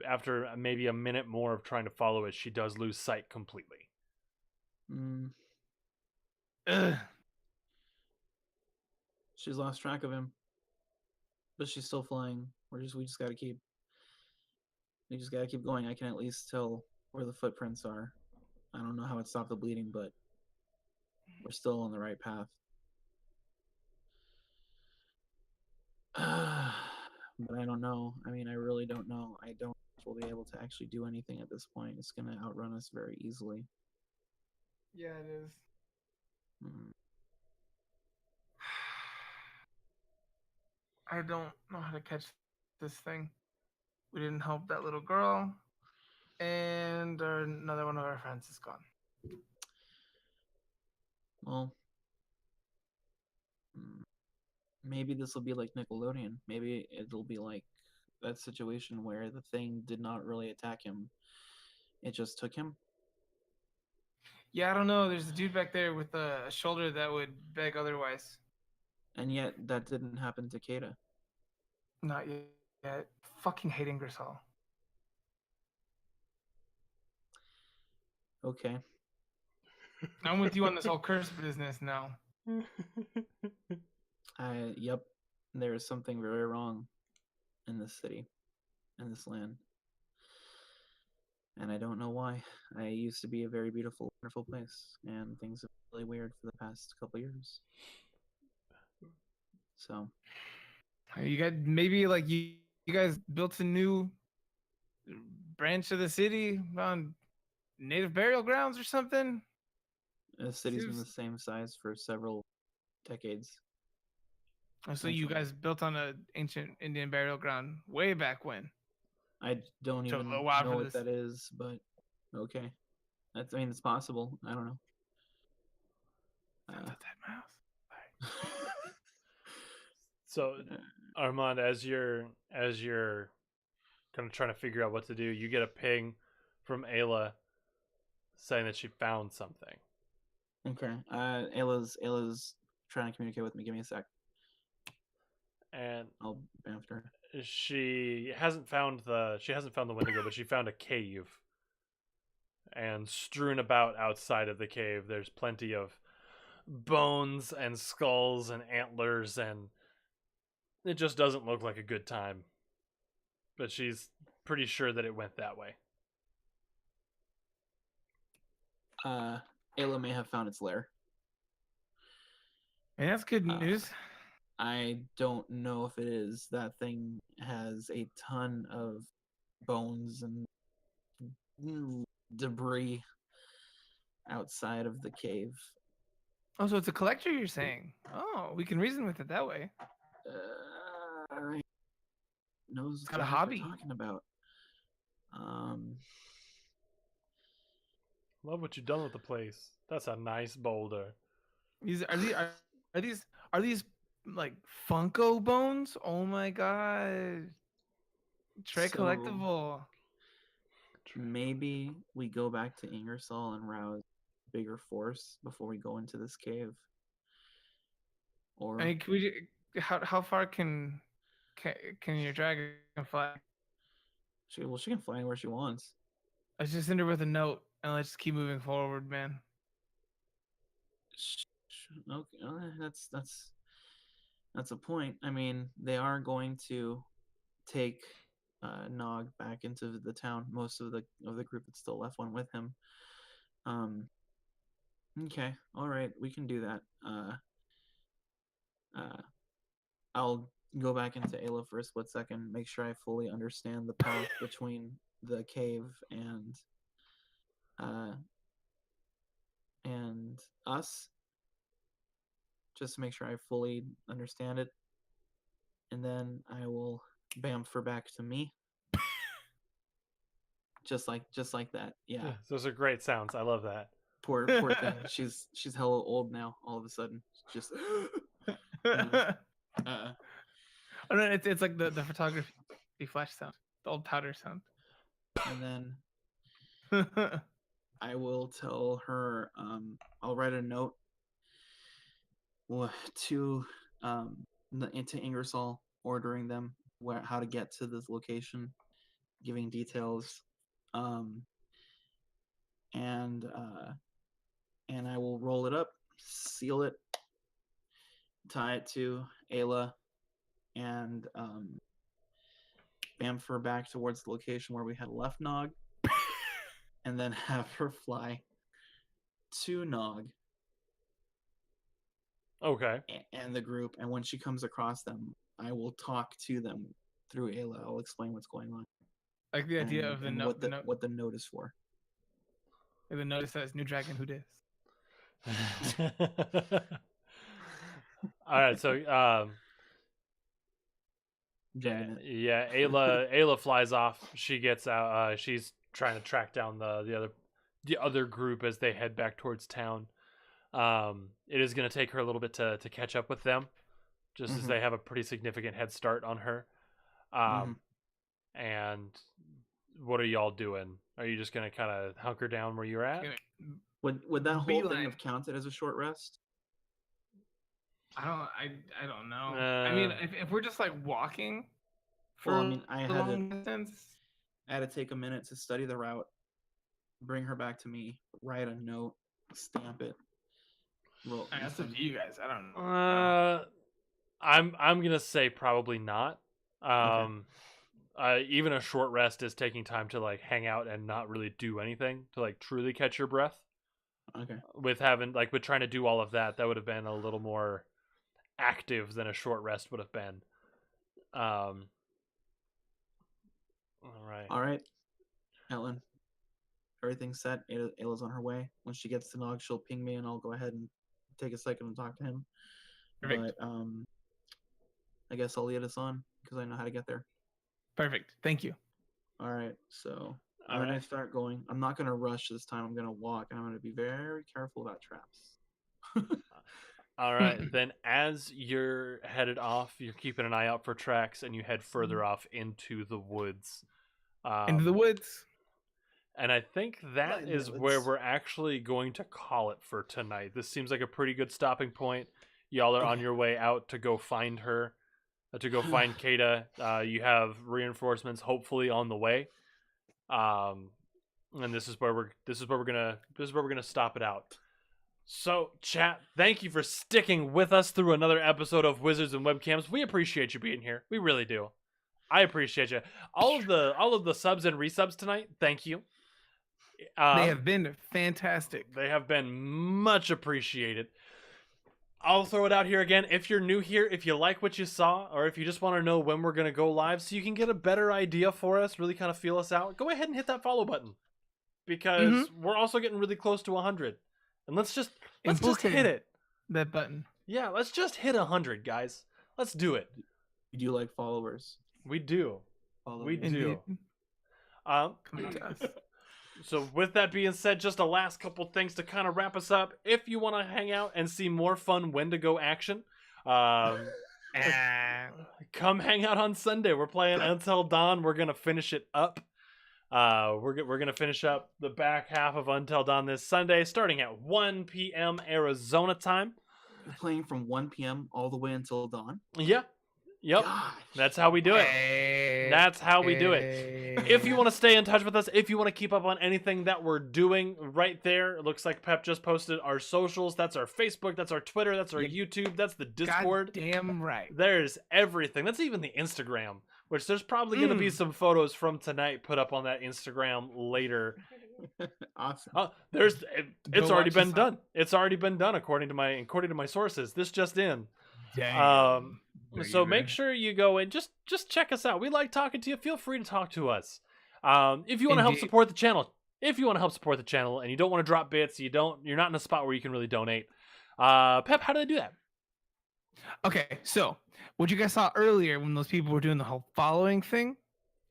after maybe a minute more of trying to follow it, she does lose sight completely. Ugh. She's lost track of him, but she's still flying. We just gotta keep going. I can at least tell where the footprints are. I don't know how it stopped the bleeding, but we're still on the right path. But I don't know. I mean, I really don't know. I don't know if we'll be able to actually do anything at this point. It's going to outrun us very easily. Yeah, it is. I don't know how to catch this thing. We didn't help that little girl, and another one of our friends is gone. Well, maybe this will be like Nickelodeon. Maybe it'll be like that situation where the thing did not really attack him. It just took him. Yeah, I don't know. There's a dude back there with a shoulder that would beg otherwise. And yet that didn't happen to Kata. Not yet. Fucking hate Ingersoll. Okay. I'm with you on this whole curse business now. Yep. There is something very wrong in this city, in this land. And I don't know why. I used to be a very beautiful, wonderful place, and things have been really weird for the past couple years. So, You got maybe like you guys built a new branch of the city on native burial grounds or something. the city's been the same size for several decades. So you guys built on an ancient Indian burial ground way back when. I don't So even a know while for what this. that is, but okay. I mean, it's possible. I don't know. That's that mouse. So, Armand, as you're kind of trying to figure out what to do, you get a ping from Ayla saying that she found something. Okay. Ayla's trying to communicate with me. Give me a sec. And I'll after. She hasn't found the Wendigo, but she found a cave. And strewn about outside of the cave, there's plenty of bones and skulls and antlers, and it just doesn't look like a good time. But she's pretty sure that it went that way. Ayla may have found its lair. And that's good news. I don't know if it is. That thing has a ton of bones and debris outside of the cave. Oh, so it's a collector, you're saying? Oh, we can reason with it that way. Knows Got a what hobby. we're talking about. Love what you've done with the place. That's a nice boulder. Are these like Funko bones? Oh my god. Trey So- collectible. Maybe we go back to Ingersoll and rouse bigger force before we go into this cave. Or I mean, how far can your dragon fly? she can fly anywhere she wants. Let's just send her with a note and let's keep moving forward, man. Okay, that's a point. I mean, they are going to take Nog back into the town. Most of the group that still left went with him. Okay, all right, we can do that. I'll go back into Ayla for a split second, make sure I fully understand the path between the cave and us. Just to make sure I fully understand it, and then I will bamfer back to me. just like that. Yeah. Those are great sounds. I love that. Poor thing. She's hella old now. All of a sudden, just. Oh no, it's like the photography flash sound, the old powder sound. And then I will tell her. I'll write a note to into Ingersoll, ordering them how to get to this location, giving details, and I will roll it up, seal it, tie it to Ayla, and bamfer back towards the location where we had left Nog, and then have her fly to Nog. Okay. And the group, and when she comes across them, I will talk to them through Ayla. I'll explain what's going on. Like the idea of the note. What the note is for. Like the note says, "New dragon, who dis?" All right, so yeah, Ayla flies off. She gets out. She's trying to track down the other group as they head back towards town. It is going to take her a little bit to catch up with them, just as they have a pretty significant head start on her. And what are y'all doing? Are you just going to kind of hunker down where you're at? Would that whole thing have counted as a short rest? I don't know. I mean, if we're just like walking for I a long distance, I had to take a minute to study the route, bring her back to me, write a note, stamp it. Roll. That's up to you guys. I don't know. I'm gonna say probably not. Even a short rest is taking time to like hang out and not really do anything to like truly catch your breath. Okay. With trying to do all of that would have been a little more active than a short rest would have been. All right, Ellen. Everything's set. Ayla's on her way. When she gets to Nog, she'll ping me, and I'll go ahead and take a second and talk to him. Perfect. But I guess I'll lead us on because I know how to get there. Perfect. Thank you. All right. So I'm gonna start going. I'm not gonna rush this time. I'm gonna walk, and I'm gonna be very careful about traps. All right. Then as you're headed off, you're keeping an eye out for tracks, and you head further off into the woods. Into the woods. And I think that is where we're actually going to call it for tonight. This seems like a pretty good stopping point. Y'all are on your way out to go find her, to go find Kata. You have reinforcements hopefully on the way. And this is where we're gonna stop it out. So, chat, thank you for sticking with us through another episode of Wizards and Webcams. We appreciate you being here. We really do. I appreciate you. All of the subs and resubs tonight. Thank you. They have been fantastic. They have been much appreciated. I'll throw it out here again. If you're new here, if you like what you saw, or if you just want to know when we're going to go live so you can get a better idea for us, really kind of feel us out, go ahead and hit that follow button. Because we're also getting really close to 100. And let's just hit it. That button. Yeah, let's just hit 100, guys. Let's do it. We do like followers. We do. We do. Come to us. So with that being said, just a last couple things to kind of wrap us up. If you want to hang out and see more fun Wendigo action, come hang out on Sunday. We're playing Until Dawn. We're gonna finish it up. We're gonna finish up the back half of Until Dawn this Sunday, starting at 1 p.m. Arizona time. You're playing from 1 p.m. all the way until dawn. Yeah. Yep. Gosh. That's how we do it. That's how we do it. If you want to stay in touch with us, if you want to keep up on anything that we're doing right there, it looks like Pep just posted our socials. That's our Facebook, that's our Twitter, that's our YouTube, that's the Discord. Damn right. There's everything. That's even the Instagram, which there's probably going to be some photos from tonight put up on that Instagram later. Awesome. It's already been done. It's already been done according to my sources. This just in. Damn. So make sure you go and just check us out. We like talking to you. Feel free to talk to us. If you want to help support the channel, and you don't want to drop bits, you're not in a spot where you can really donate. Pep, how do they do that? Okay, so what you guys saw earlier when those people were doing the whole following thing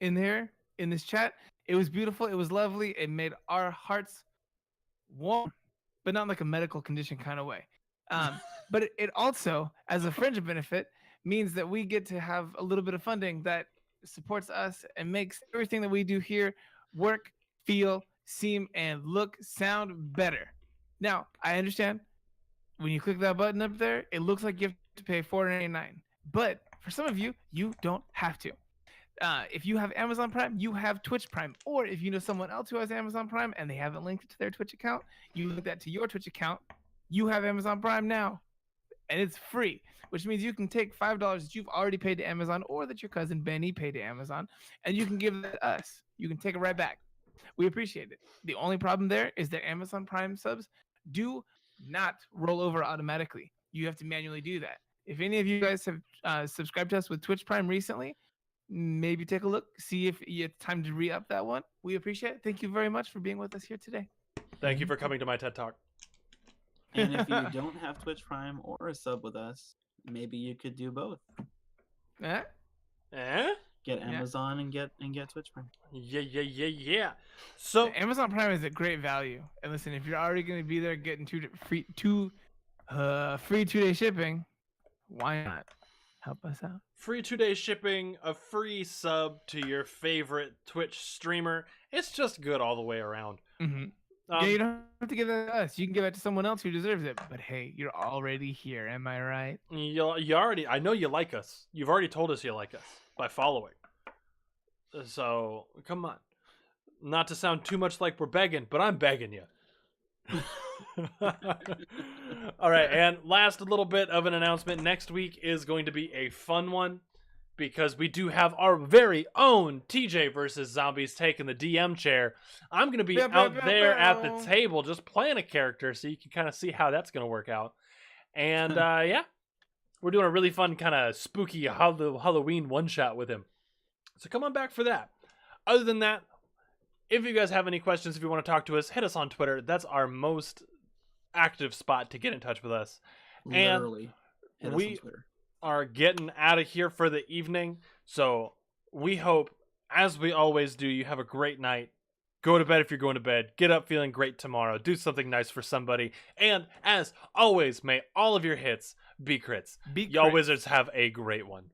in this chat, it was beautiful. It was lovely. It made our hearts warm, but not like a medical condition kind of way. But it also, as a fringe benefit, means that we get to have a little bit of funding that supports us and makes everything that we do here work, feel, seem, and sound better. Now, I understand when you click that button up there, it looks like you have to pay $4.99. But for some of you, you don't have to. If you have Amazon Prime, you have Twitch Prime. Or if you know someone else who has Amazon Prime and they haven't linked it to their Twitch account, you link that to your Twitch account. You have Amazon Prime now. And it's free, which means you can take $5 that you've already paid to Amazon or that your cousin Benny paid to Amazon, and you can give it to us. You can take it right back. We appreciate it. The only problem there is that Amazon Prime subs do not roll over automatically. You have to manually do that. If any of you guys have subscribed to us with Twitch Prime recently, maybe take a look, see if it's time to re-up that one. We appreciate it. Thank you very much for being with us here today. Thank you for coming to my TED Talk. And if you don't have Twitch Prime or a sub with us, maybe you could do both. Get Amazon and get Twitch Prime. Yeah. So Amazon Prime is a great value. And listen, if you're already going to be there getting free 2-day shipping, why not help us out? Free 2-day shipping, a free sub to your favorite Twitch streamer. It's just good all the way around. Mm-hmm. Yeah, you don't have to give that to us. You can give it to someone else who deserves it. But hey, you're already here. Am I right? You already. I know you like us. You've already told us you like us by following. So come on. Not to sound too much like we're begging, but I'm begging you. All right, and last little bit of an announcement. Next week is going to be a fun one, because we do have our very own TJ versus Zombies taking the DM chair. I'm going to be out there at the table just playing a character, so you can kind of see how that's going to work out. And yeah, we're doing a really fun kind of spooky Halloween one-shot with him. So come on back for that. Other than that, if you guys have any questions, if you want to talk to us, hit us on Twitter. That's our most active spot to get in touch with us. Literally, hit us on Twitter. Are getting out of here for the evening, so we hope, as we always do, you have a great night. Go to bed if you're going to bed. Get up feeling great tomorrow. Do something nice for somebody. And as always, may all of your hits be crits. Y'all wizards have a great one.